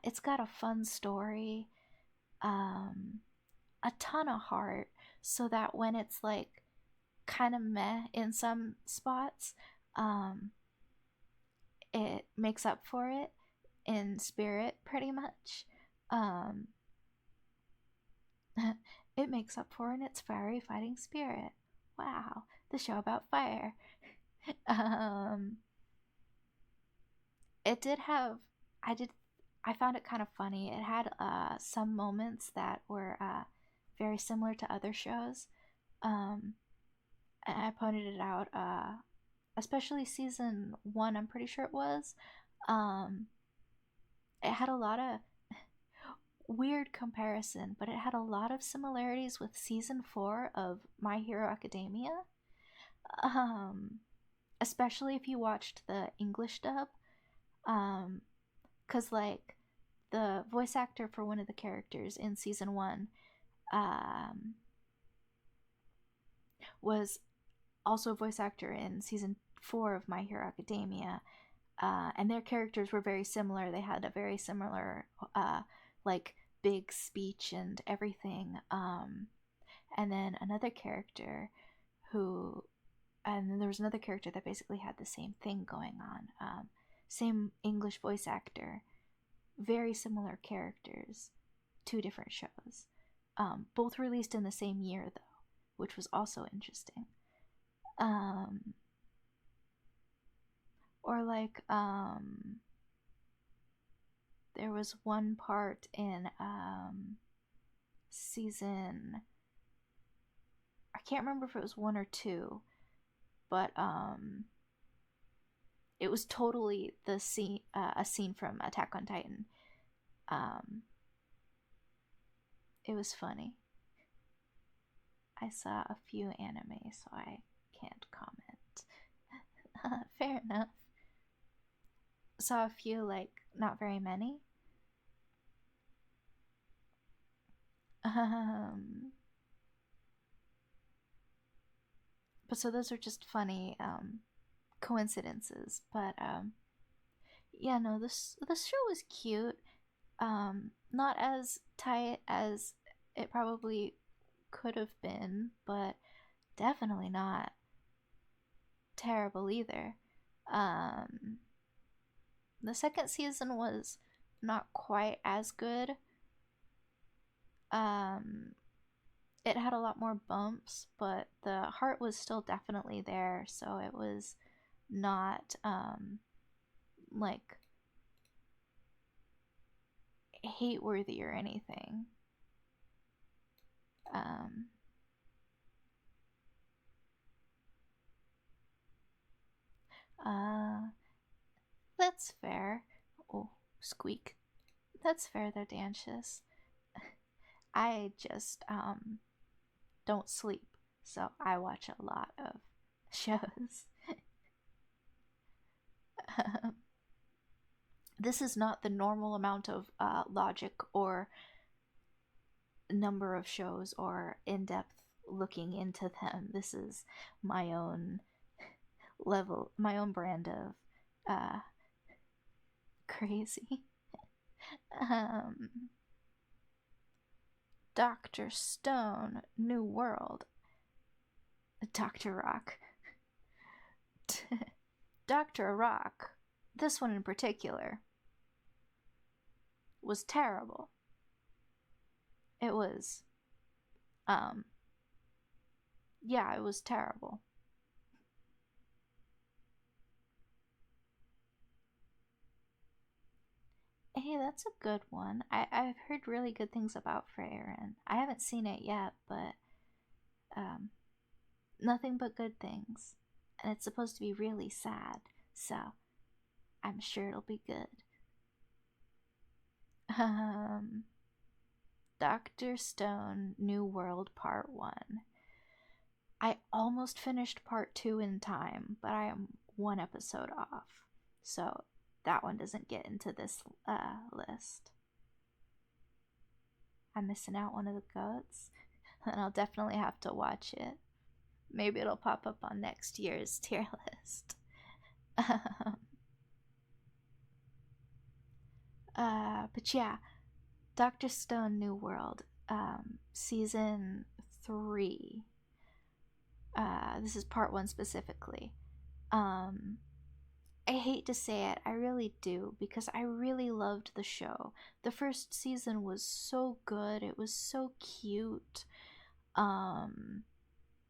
It's got a fun story, a ton of heart, so that when it's like kind of meh in some spots, um, it makes up for it in spirit pretty much. Um, it makes up for in its fiery fighting spirit. Wow, the show about fire. um, it did have, I did, I found it kind of funny. It had some moments that were very similar to other shows. Um, and I pointed it out, especially season one. I'm pretty sure it was. Um, it had a lot of weird comparison, but it had a lot of similarities with season four of My Hero Academia. Um, especially if you watched the English dub. Because, like, the voice actor for one of the characters in season one um, was also a voice actor in season 4 of My Hero Academia. And their characters were very similar. They had a very similar, like, big speech and everything. And then another character who, and then there was another character that basically had the same thing going on. Same English voice actor, very similar characters, two different shows. Both released in the same year, though, which was also interesting. Or like, there was one part in season, I can't remember if it was 1 or 2, but it was totally the scene, a scene from Attack on Titan. It was funny. I saw a few anime, so I can't comment. Fair enough. Saw a few, like, not very many. But so those are just funny coincidences. But yeah, no, this show was cute. Not as tight as it probably could have been, but definitely not terrible either. The second season was not quite as good. It had a lot more bumps, but the heart was still definitely there, so it was not like hate worthy or anything. Uh, that's fair. Oh, squeak. That's fair, though, Dantious. I just don't sleep, so I watch a lot of shows. This is not the normal amount of logic or number of shows or in-depth looking into them. This is my own level, my own brand of crazy. Dr. Stone, New World. Dr. Rock. Dr. Rock, this one in particular, was terrible. It was, yeah, it was terrible. Hey, that's a good one. I've heard really good things about Freyren. I haven't seen it yet, but nothing but good things. And it's supposed to be really sad, so I'm sure it'll be good. Dr. Stone, New World Part 1. I almost finished Part 2 in time, but I am one episode off, so that one doesn't get into this list. I'm missing out one of the goats, and I'll definitely have to watch it. Maybe it'll pop up on next year's tier list. But yeah, Dr. Stone New World, season 3. This is part 1 specifically. I hate to say it, I really do, because I really loved the show. The first season was so good, it was so cute.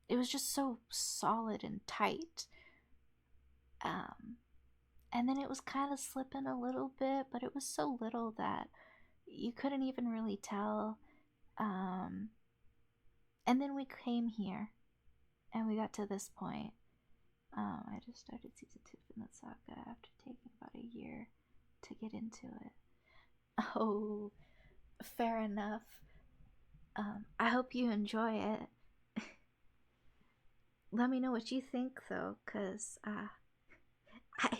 It was just so solid and tight. And then it was kind of slipping a little bit, but it was so little that you couldn't even really tell. And then we came here, and we got to this point. I just started season 2 of Vinland Saga after taking about a year to get into it. Oh, fair enough. I hope you enjoy it. Let me know what you think, though, because I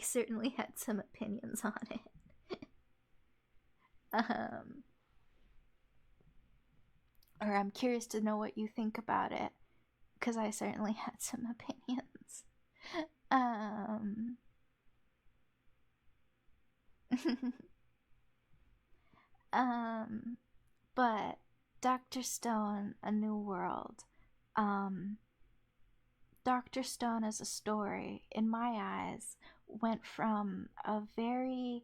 certainly had some opinions on it. um, or I'm curious to know what you think about it, because I certainly had some opinions. Um, um, but Dr. Stone, A New World. Um, Dr. Stone as a story, in my eyes, went from a very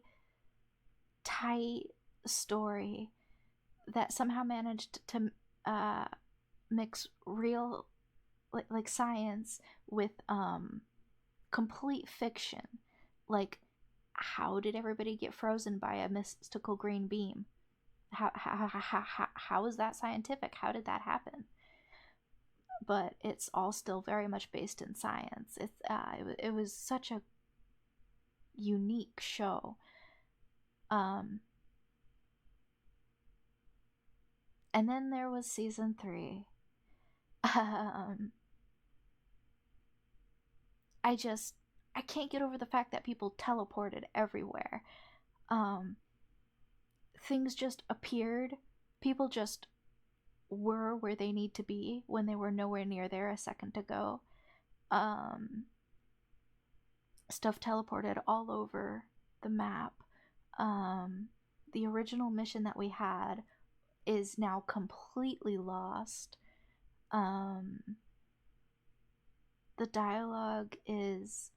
tight story that somehow managed to uh, mix real, like science with complete fiction. Like, how did everybody get frozen by a mystical green beam? How is that scientific? How did that happen? But it's all still very much based in science. It was such a unique show. And then there was season 3. Um, I can't get over the fact that people teleported everywhere. Um, Things just appeared. People just were where they need to be when they were nowhere near there a second ago. Um, Stuff teleported all over the map. The original mission that we had is now completely lost. The dialogue is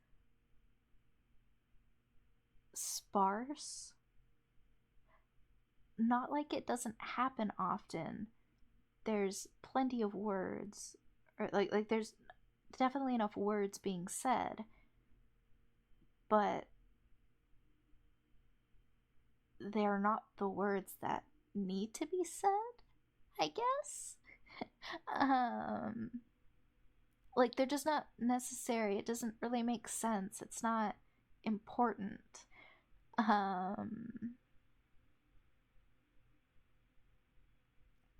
sparse. Not like it doesn't happen often. There's plenty of words, or like there's definitely enough words being said, but they're not the words that need to be said, I guess. Like, they're just not necessary. It doesn't really make sense. It's not important.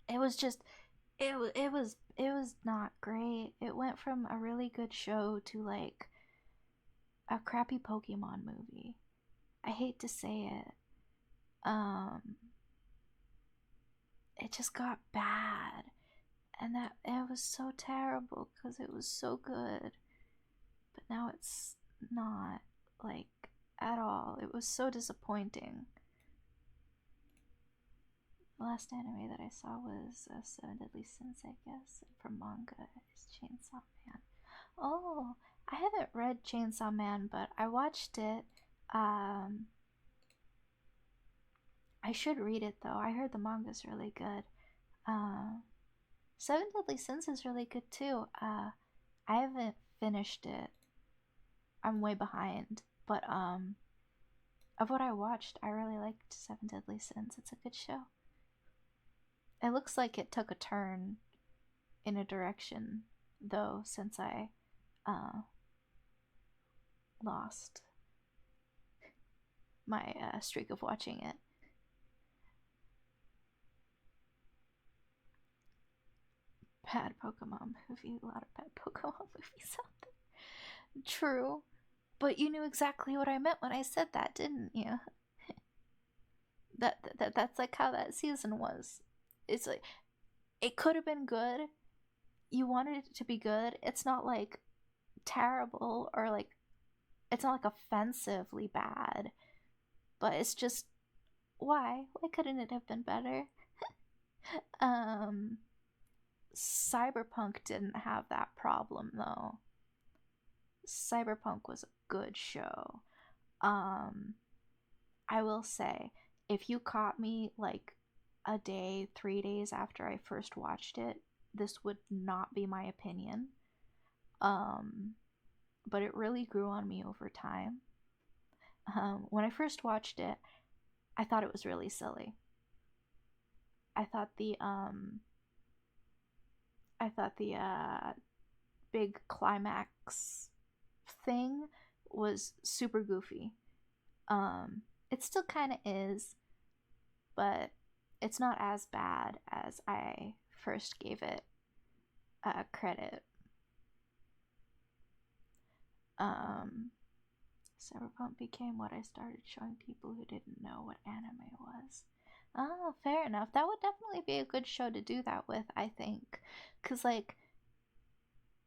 It was just it was not great. It went from a really good show to like a crappy Pokemon movie. I hate to say it. It just got bad. And that it was so terrible because it was so good. But now it's not, like, at all. It was so disappointing. The last anime that I saw was Seven Deadly Sins, I guess. And from manga is Chainsaw Man. Oh, I haven't read Chainsaw Man, but I watched it. I should read it though. I heard the manga's really good. Seven Deadly Sins is really good too. I haven't finished it. I'm way behind, but of what I watched, I really liked Seven Deadly Sins. It's a good show. It looks like it took a turn in a direction though since I lost my streak of watching it. Bad Pokemon movie. A lot of bad Pokemon movies out there. True. But you knew exactly what I meant when I said that, didn't you? That's like how that season was. It's like, it could have been good. You wanted it to be good. It's not like terrible or like, it's not like offensively bad. But it's just, why? Why couldn't it have been better? Cyberpunk didn't have that problem though. Cyberpunk was a good show. I will say, if you caught me like a day, 3 days after I first watched it, this would not be my opinion. But it really grew on me over time. When I first watched it, I thought it was really silly. I thought the big climax thing was super goofy. It still kind of is, but it's not as bad as I first gave it credit. Cyberpunk became what I started showing people who didn't know what anime was. Oh, fair enough. That would definitely be a good show to do that with, I think. Because, like,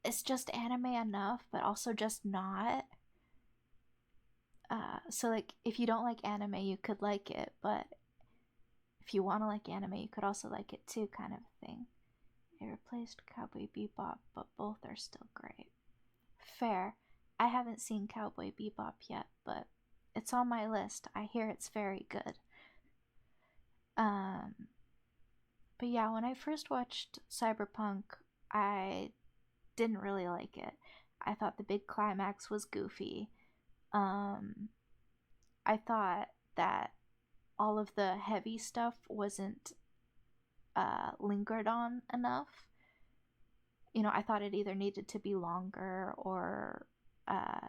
it's just anime enough, but also just not. So, like, if you don't like anime, you could like it, but if you want to like anime, you could also like it too, kind of thing. It replaced Cowboy Bebop, but both are still great. Fair. I haven't seen Cowboy Bebop yet, but it's on my list. I hear it's very good. Um, but yeah, when I first watched Cyberpunk, I didn't really like it. I thought the big climax was goofy. Um, I thought that all of the heavy stuff wasn't lingered on enough. You know, I thought it either needed to be longer or uh,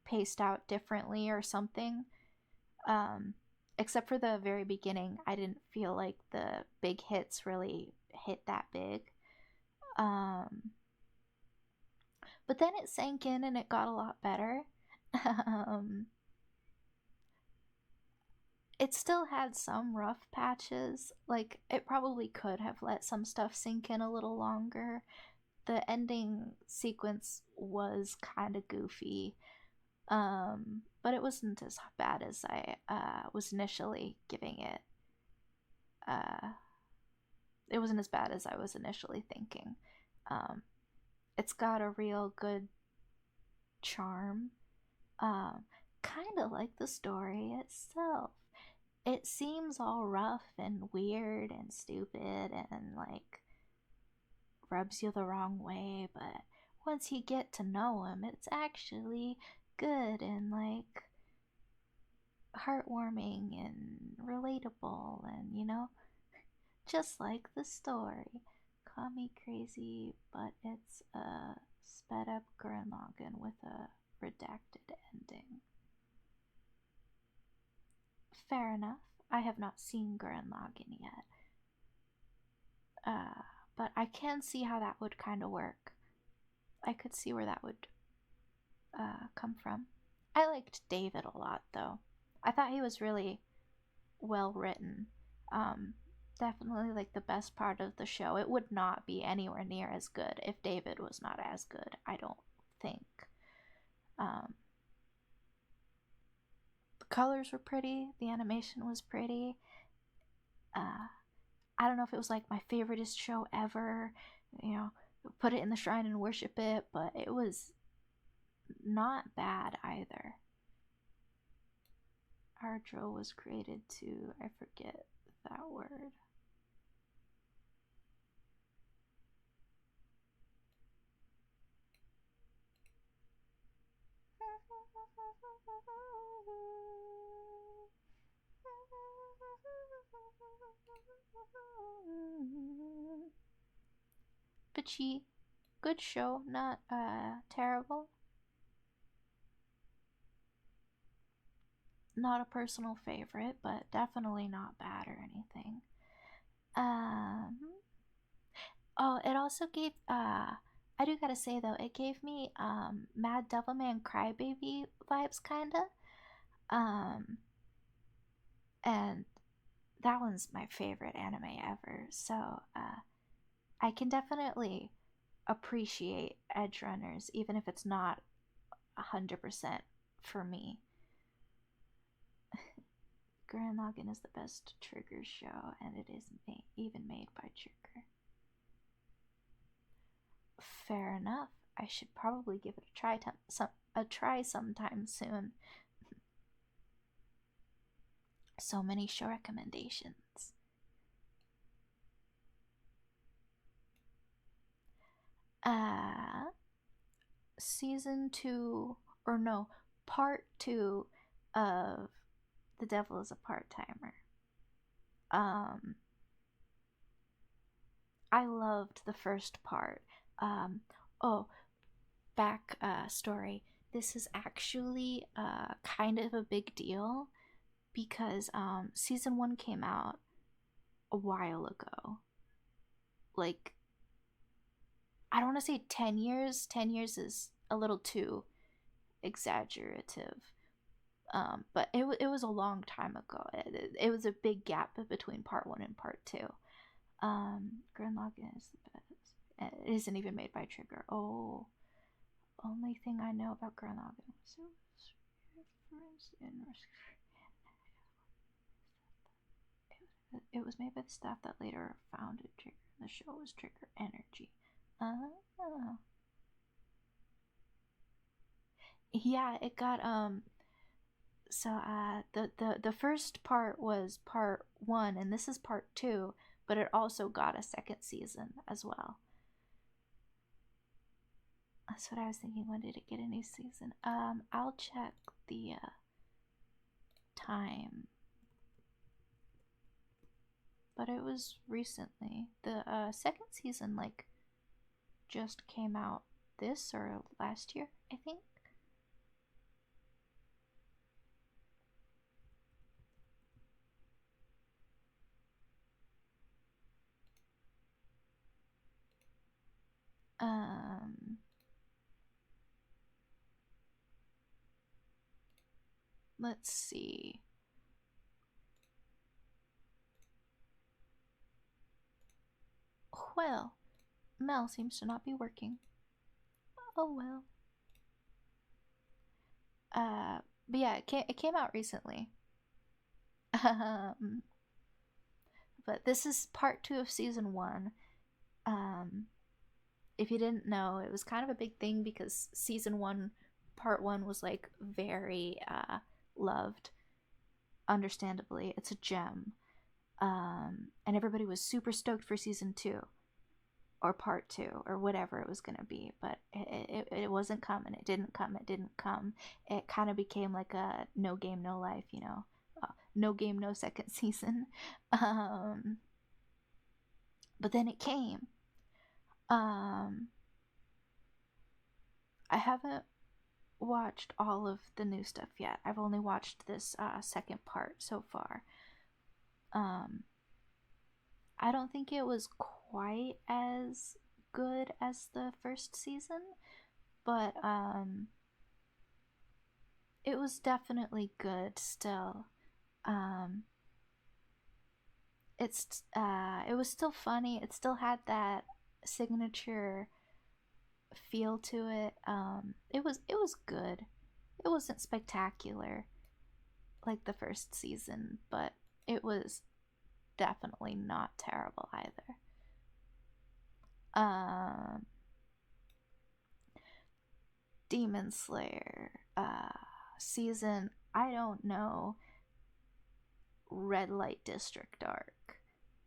paced out differently or something. Um, except for the very beginning, I didn't feel like the big hits really hit that big. Um, but then it sank in and it got a lot better. um, it still had some rough patches. Like, it probably could have let some stuff sink in a little longer. The ending sequence was kind of goofy. But it wasn't as bad as I was initially giving it. Uh, it wasn't as bad as I was initially thinking. Um, it's got a real good charm. Um, kind of like the story itself. It seems all rough and weird and stupid and like rubs you the wrong way, but once you get to know him, it's actually good and like heartwarming and relatable and, you know, just like the story. Call me crazy, but it's a sped up Gurren Lagann with a redacted ending. Fair enough. I have not seen Gurren Lagann yet. Uh, but I can see how that would kind of work. I could see where that would come from. I liked David a lot, though. I thought he was really well written. Um, Definitely like the best part of the show. It would not be anywhere near as good if David was not as good, I don't think. Um, the colors were pretty, the animation was pretty. Uh, I don't know if it was like my favoriteest show ever, you know, put it in the shrine and worship it, but it was not bad either. Ardro was created to, I forget that word. Bitchy, good show, not terrible. Not a personal favorite, but definitely not bad or anything. Um, oh, it also gave I do gotta say though, it gave me Mad Devilman Crybaby vibes kinda. Um, and that one's my favorite anime ever. So I can definitely appreciate edge runners, even if it's not 100% for me. Gurren Lagann is the best Trigger show, and it is even made by Trigger. Fair enough. I should probably give it a try sometime soon. So many show recommendations. Uh, Season 2, or no, part 2 of The Devil is a Part Timer. Um, I loved the first part. Um, oh, back story. This is actually kind of a big deal because season 1 came out a while ago. Like, I don't want to say 10 years. 10 years is a little too exaggerative. But it was a long time ago. It was a big gap between part one and part two. Gurren Lagann is the best. It isn't even made by Trigger. Oh, only thing I know about Gurren Lagann it was made by the staff that later founded Trigger. The show was Trigger Energy. Yeah, it got so the first part was part one, and this is part two, but it also got a second season as well. That's what I was thinking. When did it get a new season? I'll check the time, but it was recently. The second season like just came out this or last year, I think. Let's see. Well, Mel seems to not be working. Oh well. But yeah, it came out recently. But this is part two of season one. If you didn't know, it was kind of a big thing because season one, part one was like very loved. Understandably, it's a gem. And everybody was super stoked for season two or part two or whatever it was going to be, but it wasn't coming. It didn't come. It kind of became like a no game, no life, you know, no game, no second season. But then it came. I haven't watched all of the new stuff yet. I've only watched this second part so far. I don't think it was quite as good as the first season, but it was definitely good still. It was still funny. It still had that signature feel to it. It was good. It wasn't spectacular like the first season, but it was definitely not terrible either. Demon Slayer season, I don't know, Red Light District arc.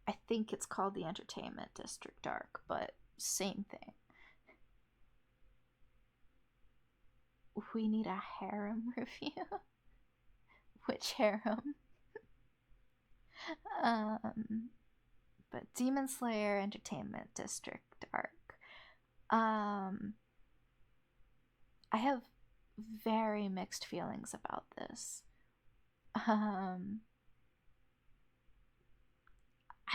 I think it's called the Entertainment District arc, but same thing. We need a harem review. Which harem? But Demon Slayer Entertainment District arc. I have very mixed feelings about this. I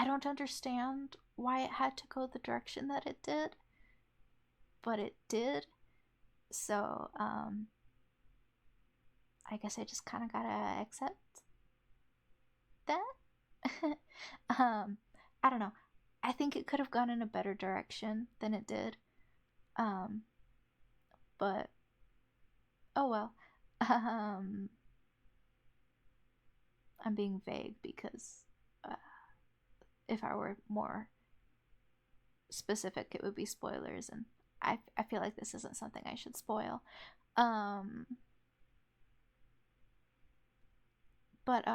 don't understand why it had to go the direction that it did, but it did. So, I guess I just kind of gotta accept that. I don't know. I think it could have gone in a better direction than it did. But oh well. I'm being vague because if I were more specific, it would be spoilers, and I feel like this isn't something I should spoil. But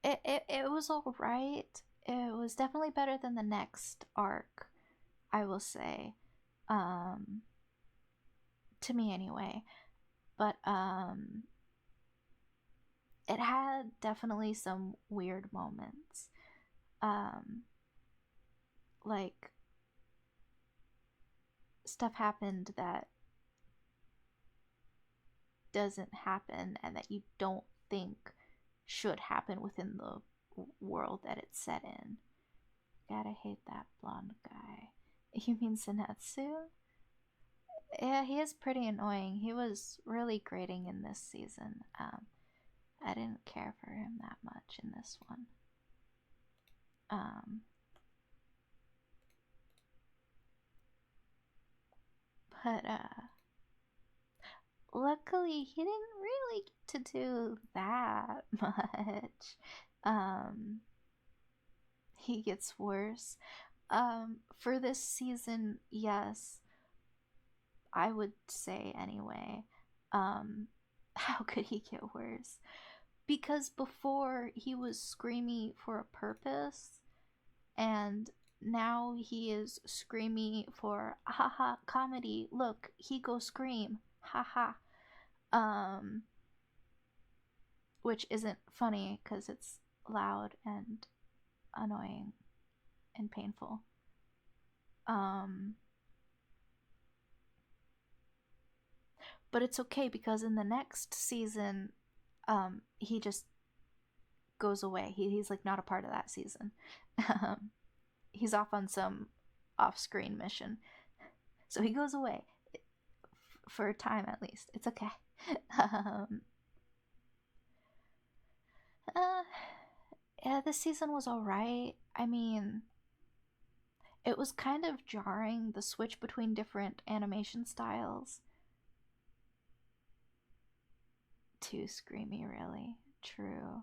it was alright. It was definitely better than the next arc, I will say. To me anyway. But it had definitely some weird moments. Like stuff happened that doesn't happen and that you don't think should happen within the world that it's set in. God, I hate that blonde guy. You mean Senetsu? Yeah, he is pretty annoying. He was really grating in this season. I didn't care for him that much in this one. Um, but luckily he didn't really get to do that much. Um, he gets worse. For this season, yes, I would say anyway. How could he get worse? Because before he was screamy for a purpose, and now he is screamy for haha comedy. Look, he go scream, haha. Um, which isn't funny because it's loud and annoying and painful. Um, but it's okay because in the next season, he just goes away. He's like not a part of that season. He's off on some off-screen mission, so he goes away for a time at least. It's okay. um, uh, yeah, this season was alright. I mean, it was kind of jarring the switch between different animation styles. Too screamy, really. True.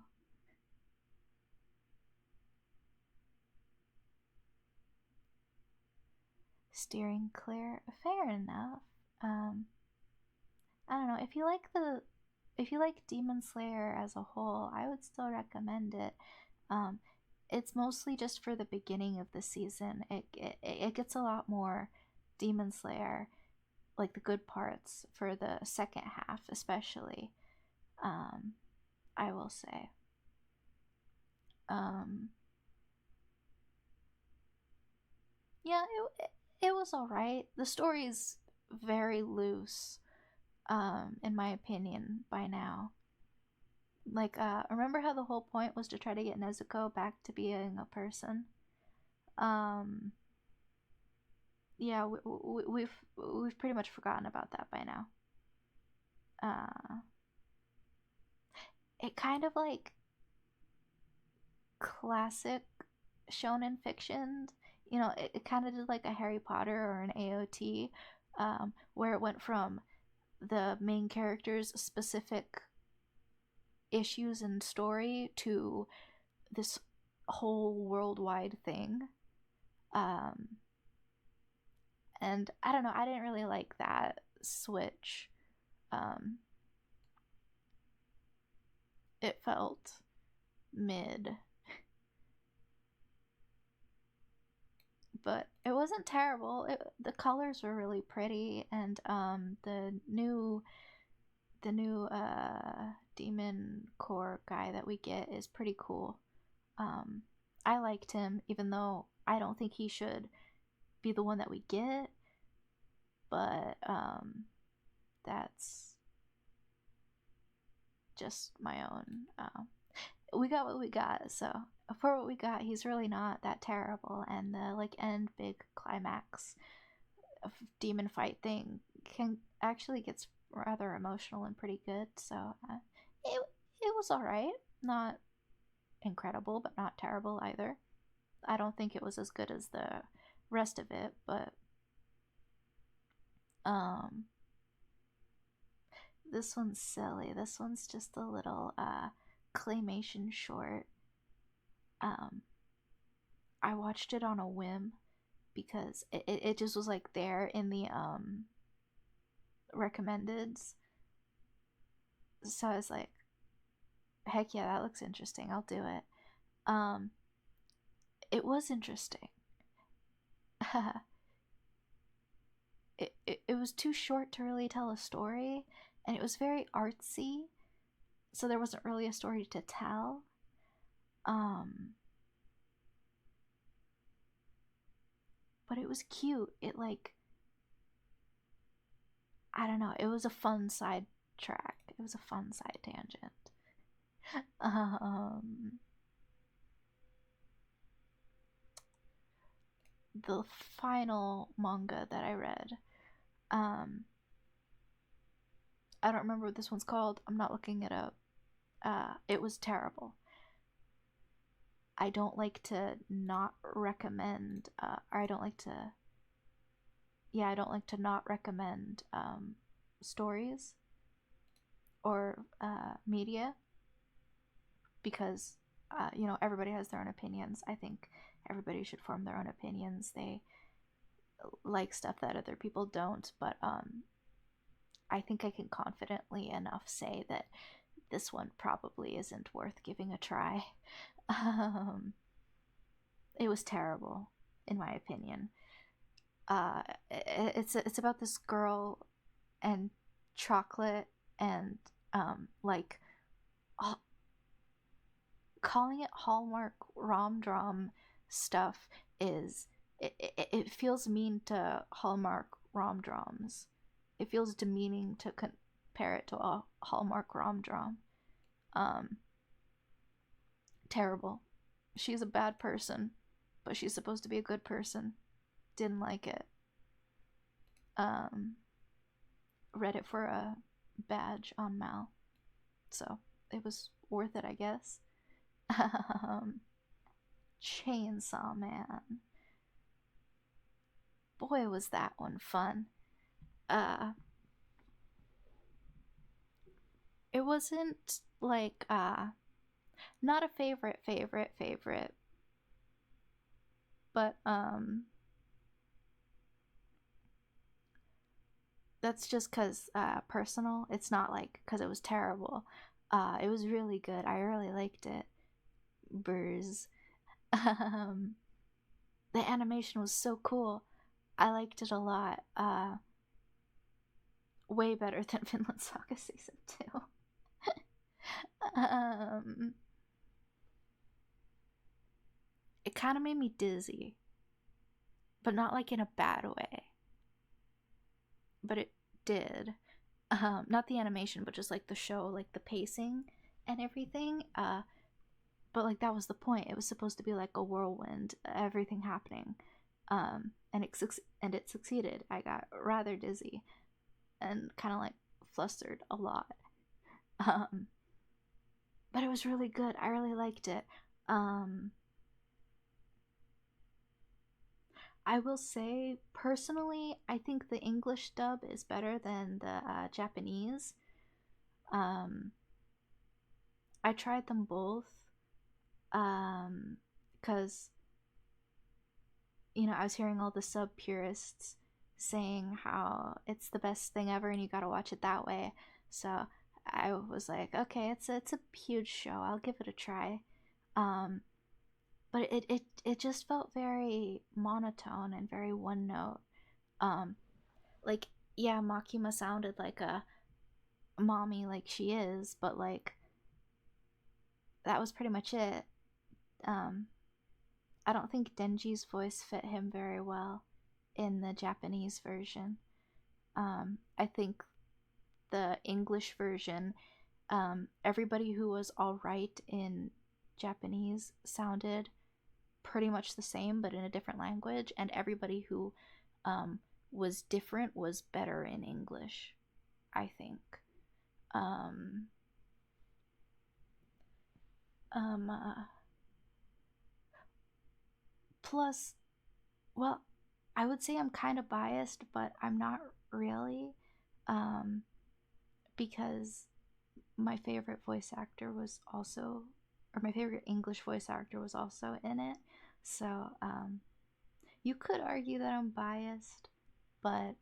Steering clear. Fair enough. Um, I don't know. If you like Demon Slayer as a whole, I would still recommend it. Um, it's mostly just for the beginning of the season. It gets a lot more Demon Slayer, like the good parts, for the second half, especially. Um, I will say. Um, yeah, it was all right. The story's very loose, in my opinion, by now. Like, remember how the whole point was to try to get Nezuko back to being a person? Um, yeah, we've pretty much forgotten about that by now. Uh, it kind of like classic shonen fiction. You know, it kind of did like a Harry Potter or an AOT, where it went from the main character's specific issues and story to this whole worldwide thing. Um, and I don't know, I didn't really like that switch. Um, it felt mid, but it wasn't terrible. The colors were really pretty, and the new demon core guy that we get is pretty cool. Um, I liked him, even though I don't think he should be the one that we get, but that's just my own. We got what we got, so for what we got, he's really not that terrible. And the like end big climax of demon fight thing can actually gets rather emotional and pretty good. So it it was all right, not incredible, but not terrible either. I don't think it was as good as the rest of it, but um this one's silly. This one's just a little claymation short. Um I watched it on a whim because it just was like there in the recommendeds. So I was like, heck yeah, that looks interesting. I'll do it. Um it was interesting. It was too short to really tell a story, and it was very artsy, so there wasn't really a story to tell. Um, but it was cute. It like I don't know. It was a fun side track. It was a fun side tangent. Um, the final manga that I read Um, I don't remember what this one's called. I'm not looking it up. It was terrible. I don't like to not recommend, or I don't like to, yeah, I don't like to not recommend stories or media because, everybody has their own opinions. I think everybody should form their own opinions. They like stuff that other people don't, but I think I can confidently enough say that this one probably isn't worth giving a try. Um, it was terrible, in my opinion. It's about this girl and chocolate and like calling it Hallmark rom dram stuff is it feels mean to Hallmark rom drams. It feels demeaning to compare it to a Hallmark rom dram. Um, Terrible. She's a bad person, but she's supposed to be a good person. Didn't like it. Um, Read it for a badge on Mal, so it was worth it, I guess. Chainsaw Man. Boy, was that one fun. Uh, it wasn't like not a favorite, but that's just cuz personal. It's not like cuz it was terrible. It was really good. I really liked it. Burrs. Um the animation was so cool. I liked it a lot. Way better than Vinland Saga season 2. um it kind of made me dizzy, but not like in a bad way. But it did. Not the animation, but just like the show, like the pacing and everything. But like that was the point. It was supposed to be like a whirlwind, everything happening, and it succeeded. I got rather dizzy and kind of like flustered a lot. Um, but it was really good. I really liked it. Um, I will say personally, I think the English dub is better than the Japanese. Um, I tried them both. Because I was hearing all the sub purists saying how it's the best thing ever and you gotta watch it that way. So I was like, okay, it's a huge show. I'll give it a try. Um, but it just felt very monotone and very one note. Um, like yeah, Makima sounded like a mommy like she is, but like that was pretty much it. Um, I don't think Denji's voice fit him very well in the Japanese version. I think the English version, everybody who was alright in Japanese sounded pretty much the same but in a different language, and everybody who was different was better in English, I think. Um, um, uh, Plus, well, I would say I'm kind of biased, but I'm not really. Um, because my favorite voice actor was also, or my favorite English voice actor was also in it. So you could argue that I'm biased, but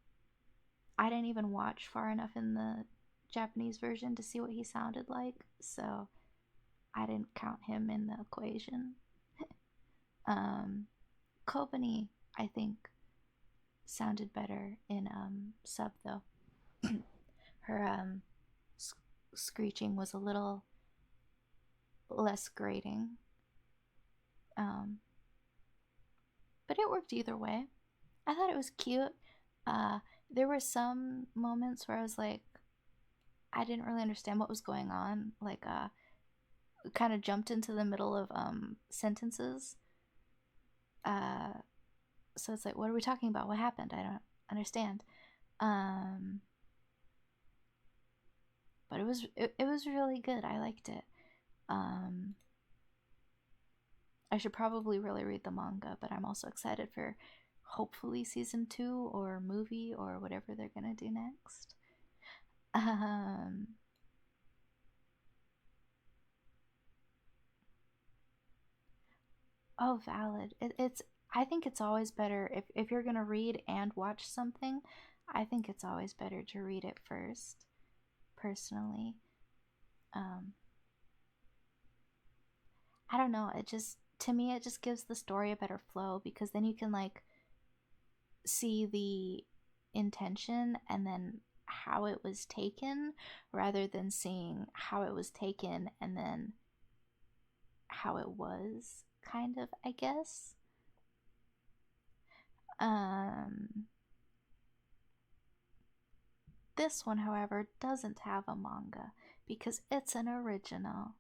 I didn't even watch far enough in the Japanese version to see what he sounded like. So I didn't count him in the equation. um, Kobani, I think, sounded better in sub though. Her screeching was a little less grating. Um, but it worked either way. I thought it was cute. Uh, there were some moments where I was like, I didn't really understand what was going on. Like, kind of jumped into the middle of sentences. Uh, so it's like, what are we talking about? What happened? I don't understand. Um, but it was really good. I liked it. Um, I should probably really read the manga, but I'm also excited for hopefully season 2 or movie or whatever they're gonna do next. Um, oh, valid. It's. I think it's always better if you're gonna read and watch something. I think it's always better to read it first, personally. Um, I don't know. It just to me it just gives the story a better flow because then you can like see the intention and then how it was taken rather than seeing how it was taken and then how it was kind of, I guess. Um this one, however, doesn't have a manga because it's an original.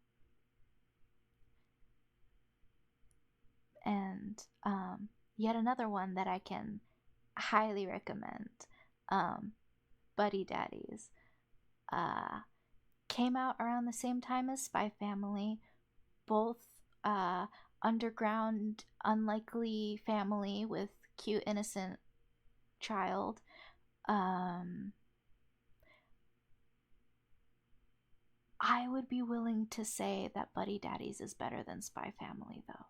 And yet another one that I can highly recommend, um, Buddy Daddies. Uh, Came out around the same time as Spy Family, both uh, underground, unlikely family with cute, innocent child. Um, I would be willing to say that Buddy Daddies is better than Spy Family, though.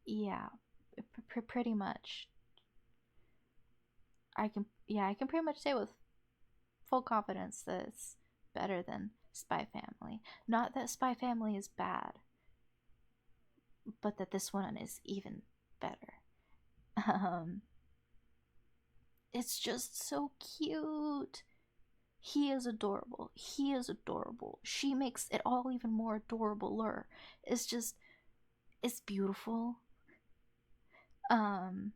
Yeah, pretty much. I can pretty much say with full confidence that it's better than Spy Family. Not that Spy Family is bad, but that this one is even better. Um, it's just so cute. He is adorable. He is adorable. She makes it all even more adorable. It's just, it's beautiful. Um,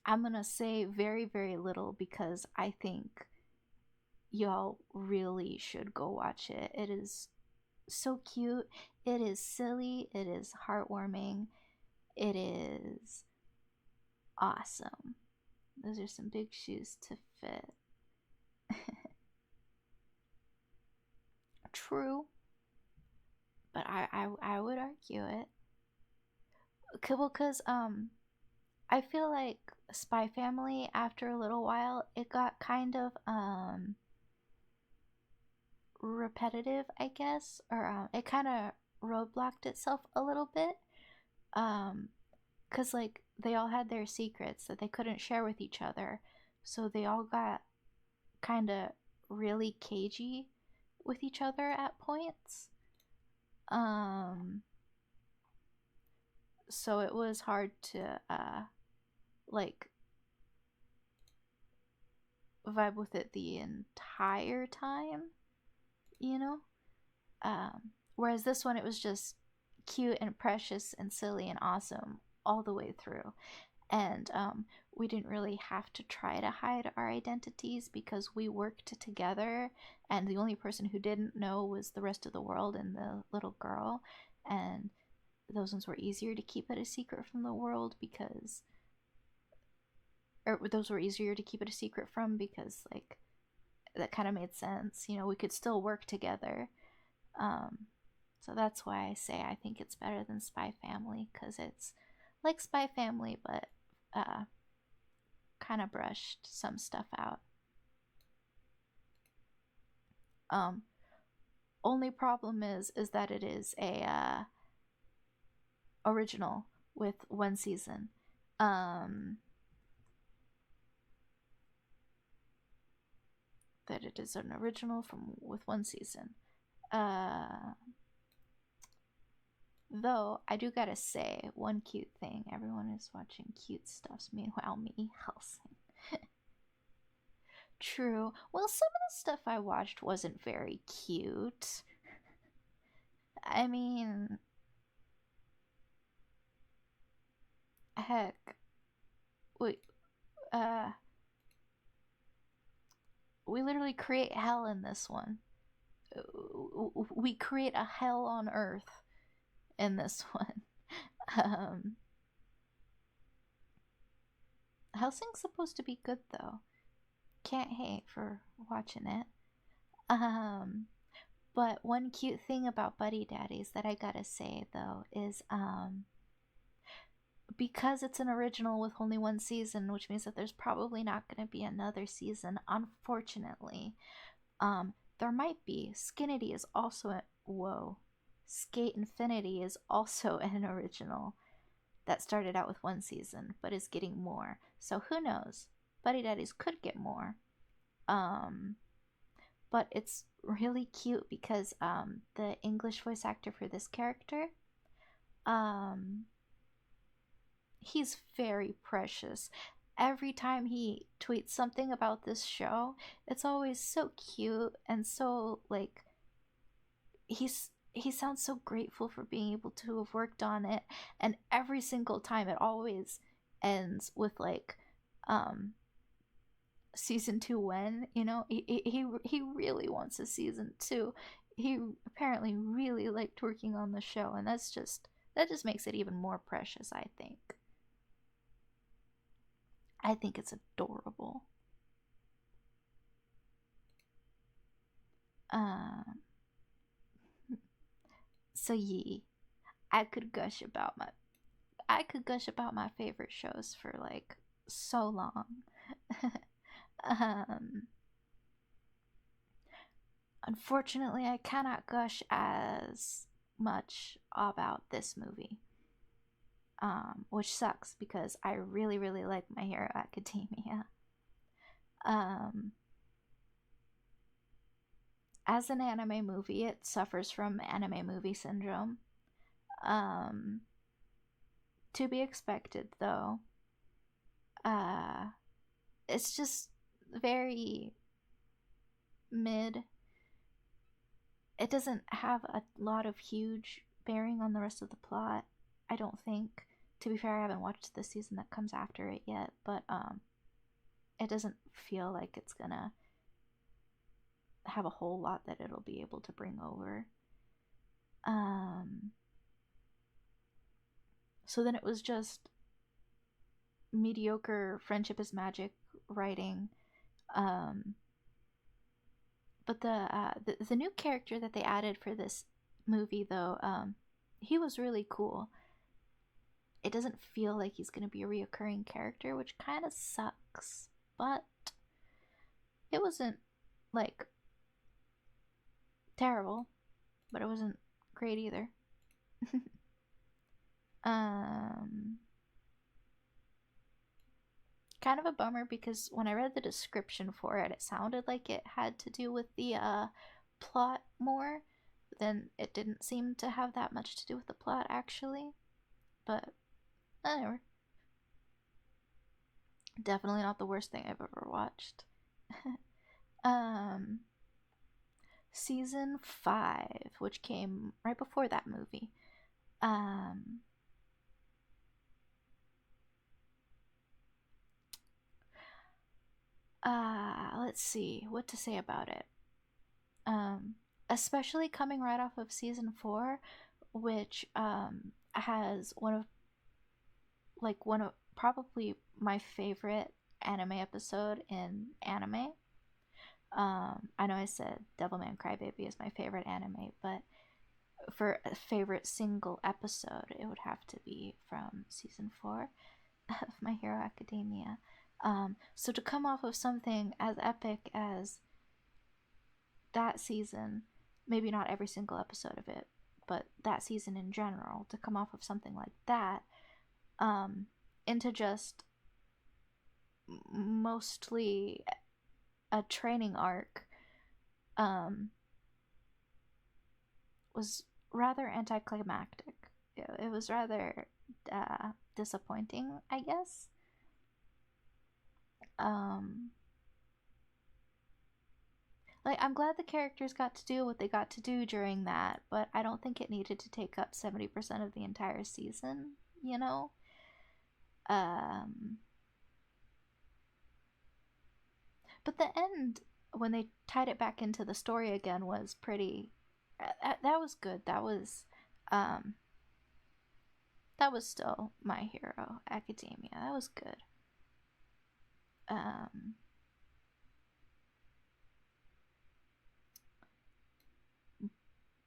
I'm gonna say very, very little because I think y'all really should go watch it. It is so cute. It is silly. It is heartwarming. It is awesome. Those are some big shoes to fit. True, but I would argue it. Well, cause I feel like Spy Family after a little while it got kind of repetitive, I guess, or it kind of roadblocked itself a little bit. Um, cause like they all had their secrets that they couldn't share with each other, so they all got kind of really cagey with each other at points. Um, so it was hard to like vibe with it the entire time, you know. Whereas this one, it was just cute and precious and silly and awesome all the way through. And we didn't really have to try to hide our identities because we worked together, and the only person who didn't know was the rest of the world and the little girl. And those ones were easier to keep it a secret from the world because, or those were easier to keep it a secret from because, like, that kind of made sense. You know, we could still work together. Um, so that's why I say I think it's better than Spy Family because it's like Spy Family, but kind of brushed some stuff out. Um, Only problem is that it is a original with one season. Um, that it is an original from with one season. Uh, though I do gotta say one cute thing. Everyone is watching cute stuff. Meanwhile, me housing. True. Well, some of the stuff I watched wasn't very cute. I mean, heck, we uh we literally create hell in this one. We create a hell on earth in this one. Um, Hellsing's supposed to be good though. Can't hate for watching it. Um, but one cute thing about Buddy Daddies that I gotta say though is because it's an original with only one season, which means that there's probably not gonna be another season, unfortunately. There might be. Skinity is also whoa. Skate Infinity is also an original that started out with one season but is getting more. So who knows? Buddy Daddies could get more. Um, but it's really cute because the English voice actor for this character, um, he's very precious. Every time he tweets something about this show, it's always so cute and so like he sounds so grateful for being able to have worked on it, and every single time it always ends with like um season 2 when, you know, he really wants a season 2. He apparently really liked working on the show, and that just makes it even more precious, I think. I think it's adorable. Um so yeah, I could gush about my I could gush about my favorite shows for like so long. um, Unfortunately, I cannot gush as much about this movie, which sucks because I really, really like My Hero Academia. Um, as an anime movie, it suffers from anime movie syndrome. Um, to be expected, though. Uh, it's just very mid. It doesn't have a lot of huge bearing on the rest of the plot, I don't think. To be fair, I haven't watched the season that comes after it yet, but it doesn't feel like it's gonna have a whole lot that it'll be able to bring over. Um, so then it was just mediocre Friendship is Magic writing. Um, but the new character that they added for this movie, though, he was really cool. It doesn't feel like he's going to be a reoccurring character, which kind of sucks. But it wasn't like terrible, but it wasn't great either. um, Kind of a bummer because when I read the description for it, it sounded like it had to do with the plot more. Then it didn't seem to have that much to do with the plot actually. But whatever. Definitely not the worst thing I've ever watched. um, Season 5, which came right before that movie. Um, let's see what to say about it. Um, Especially coming right off of season 4, which has one of probably my favorite anime episode in anime. I know I said Devilman Crybaby is my favorite anime, but for a favorite single episode, it would have to be from season 4 of My Hero Academia. So to come off of something as epic as that season, maybe not every single episode of it, but that season in general, to come off of something like that, into just mostly a training arc, um, was rather anticlimactic. It was rather disappointing, I guess. Um, like, I'm glad the characters got to do what they got to do during that, but I don't think it needed to take up 70% of the entire season, you know? Um, but the end, when they tied it back into the story again, was pretty. That was good. Um, that was still My Hero Academia. That was good. Um,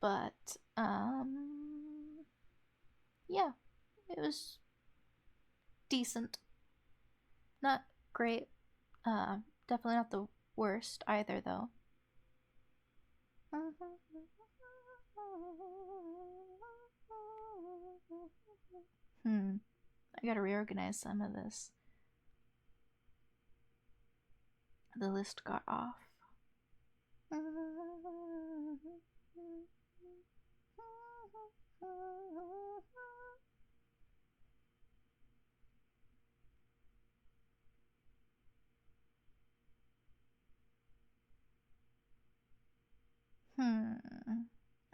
but yeah, it was decent. Not great. Definitely not the worst either, though. I gotta reorganize some of this. The list got off.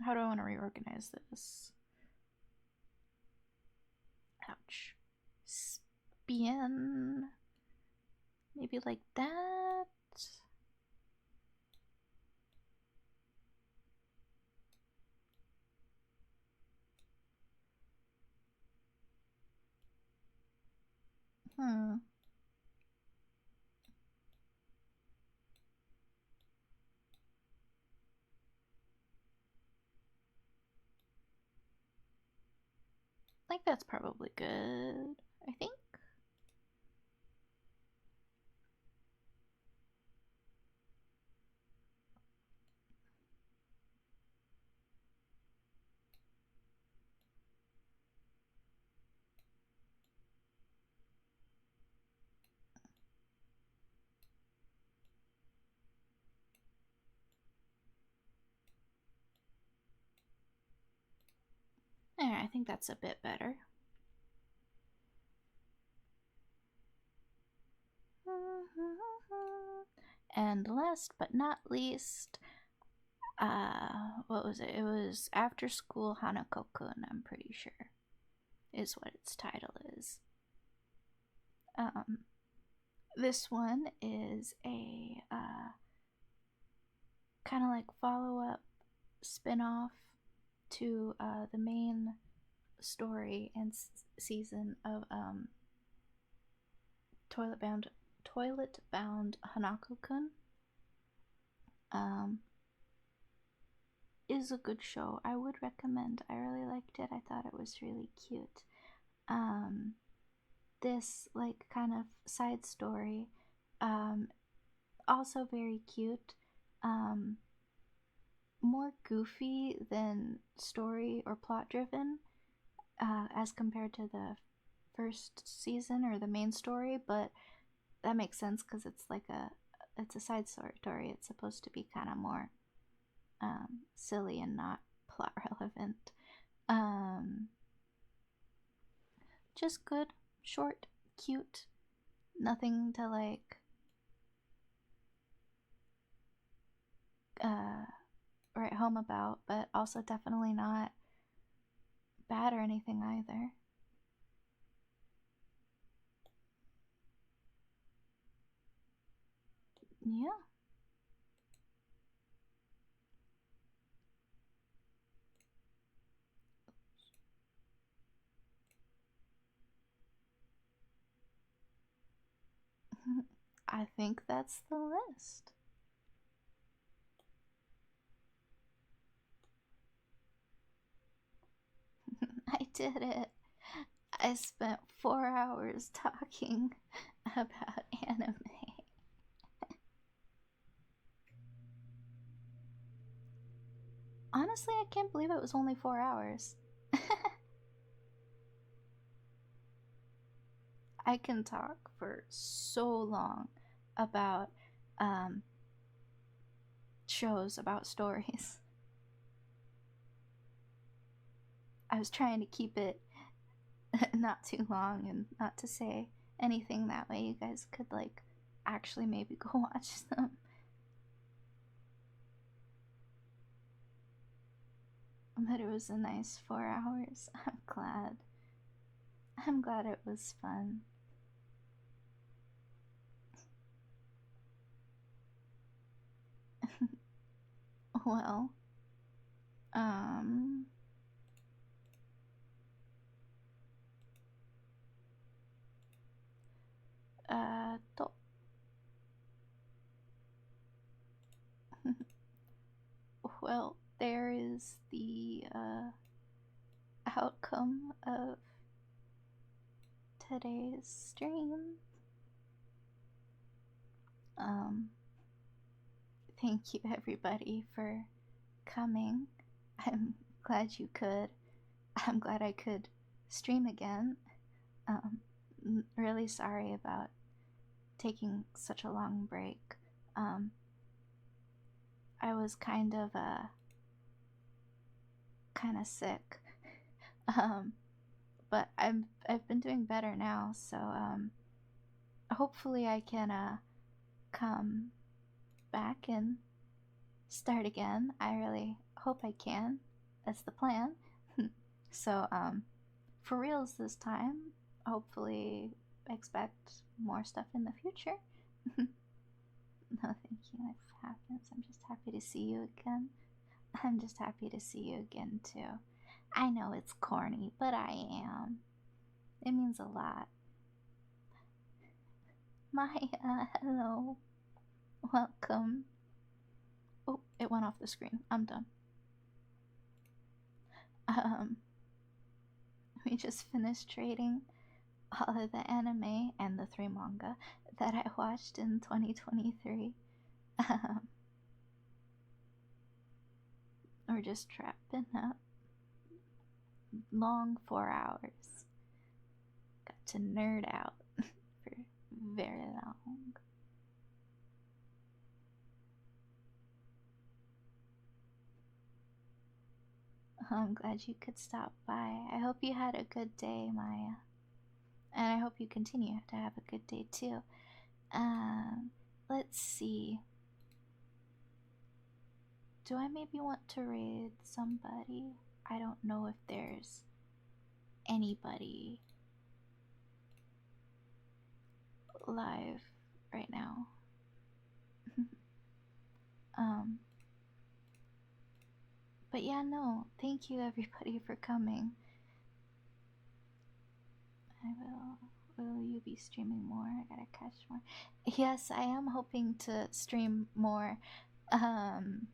How do I want to reorganize this? Ouch. Spin. Maybe like that. Hmm. I think that's probably good. I think. There, I think that's a bit better. And last but not least, what was it? It was After School Hanako-kun, I'm pretty sure, is what its title is. This one is a kind of like follow-up spin-off to the main story and season of Toilet Bound Hanako-kun. Is a good show. I would recommend. I really liked it. I thought it was really cute. This like kind of side story, also very cute. More goofy than story or plot driven, as compared to the first season or the main story, but that makes sense because it's a side story. It's supposed to be kind of more silly and not plot relevant. Just good, short, cute, nothing to like write home about, but also definitely not bad or anything either. Yeah. I think that's the list. I did it. I spent 4 hours talking about anime. Honestly, I can't believe it was only 4 hours. I can talk for so long about shows, about stories. I was trying to keep it not too long and not to say anything, that way you guys could like actually maybe go watch them. But it was a nice 4 hours. I'm glad. I'm glad it was fun. Well, um, to well, there is the outcome of today's stream. Thank you everybody for coming. I'm glad you could. I'm glad I could stream again. Really sorry about taking such a long break. I was kind of sick. But I've been doing better now, so hopefully I can come back and start again. I really hope I can. That's the plan. So for reals this time. Hopefully expect more stuff in the future. No, thank you. It happens. I'm just happy to see you again. I'm just happy to see you again too. I know it's corny, but I am. It means a lot. Hello. Welcome. Oh, it went off the screen. I'm done. We just finished trading all of the anime and the 3 manga that I watched in 2023. We're just trapped in a long 4 hours. Got to nerd out for very long. I'm glad you could stop by. I hope you had a good day, Maya. And I hope you continue to have a good day too. Let's see. Do I maybe want to raid somebody? I don't know if there's anybody live right now. But yeah, no, thank you everybody for coming. Will you be streaming more? I gotta catch more. Yes, I am hoping to stream more. I've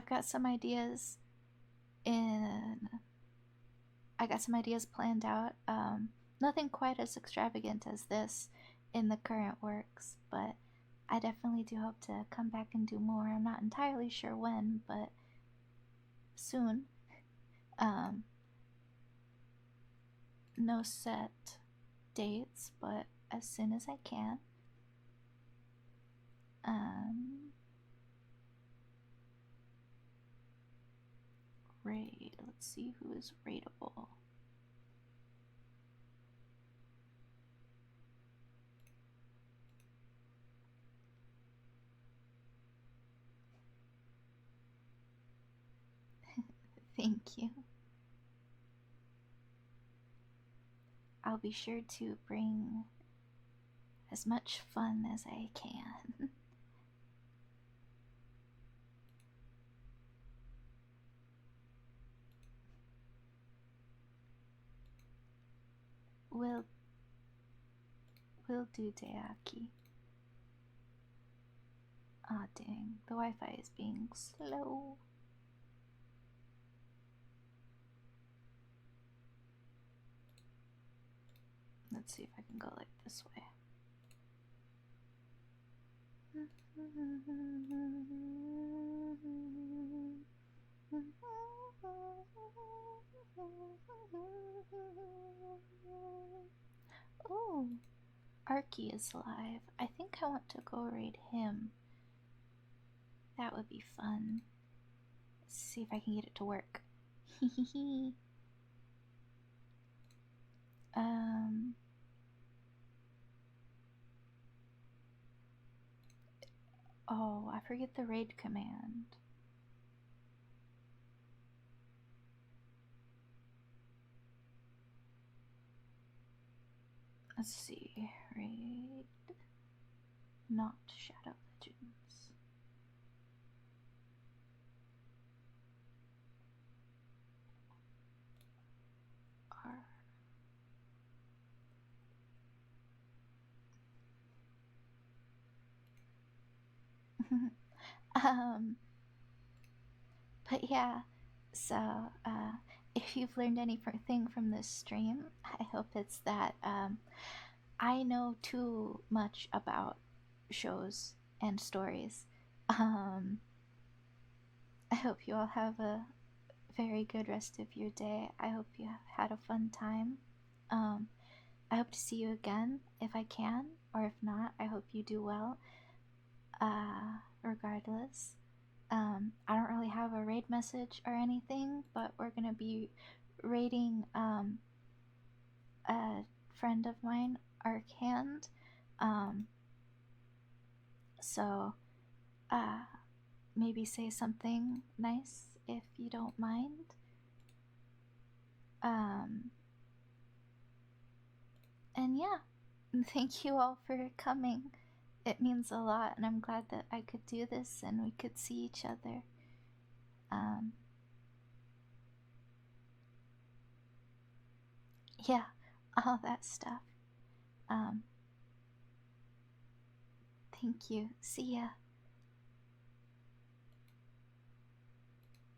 got some ideas planned out. Nothing quite as extravagant as this in the current works, but I definitely do hope to come back and do more. I'm not entirely sure when, but soon. No set dates, but as soon as I can. Raid. Let's see who is raidable. Thank you. I'll be sure to bring as much fun as I can. Will do, Deaki. Aw, dang. The Wi-Fi is being slow. Let's see if I can go like this way. Oh, Arky is alive. I think I want to go raid him. That would be fun. Let's see if I can get it to work. Oh, I forget the raid command. Let's see. Raid. Not Shadow Legends. R. Um, but yeah, so if you've learned anything from this stream, I hope it's that I know too much about shows and stories. Um, I hope you all have a very good rest of your day. I hope you have had a fun time. Um, I hope to see you again if I can, or if not, I hope you do well. Regardless, I don't really have a raid message or anything, but we're gonna be raiding a friend of mine, Arkhand. Um, so maybe say something nice if you don't mind. Um, and yeah, thank you all for coming. It means a lot, and I'm glad that I could do this and we could see each other. Um, yeah, all that stuff. Um, thank you. See ya.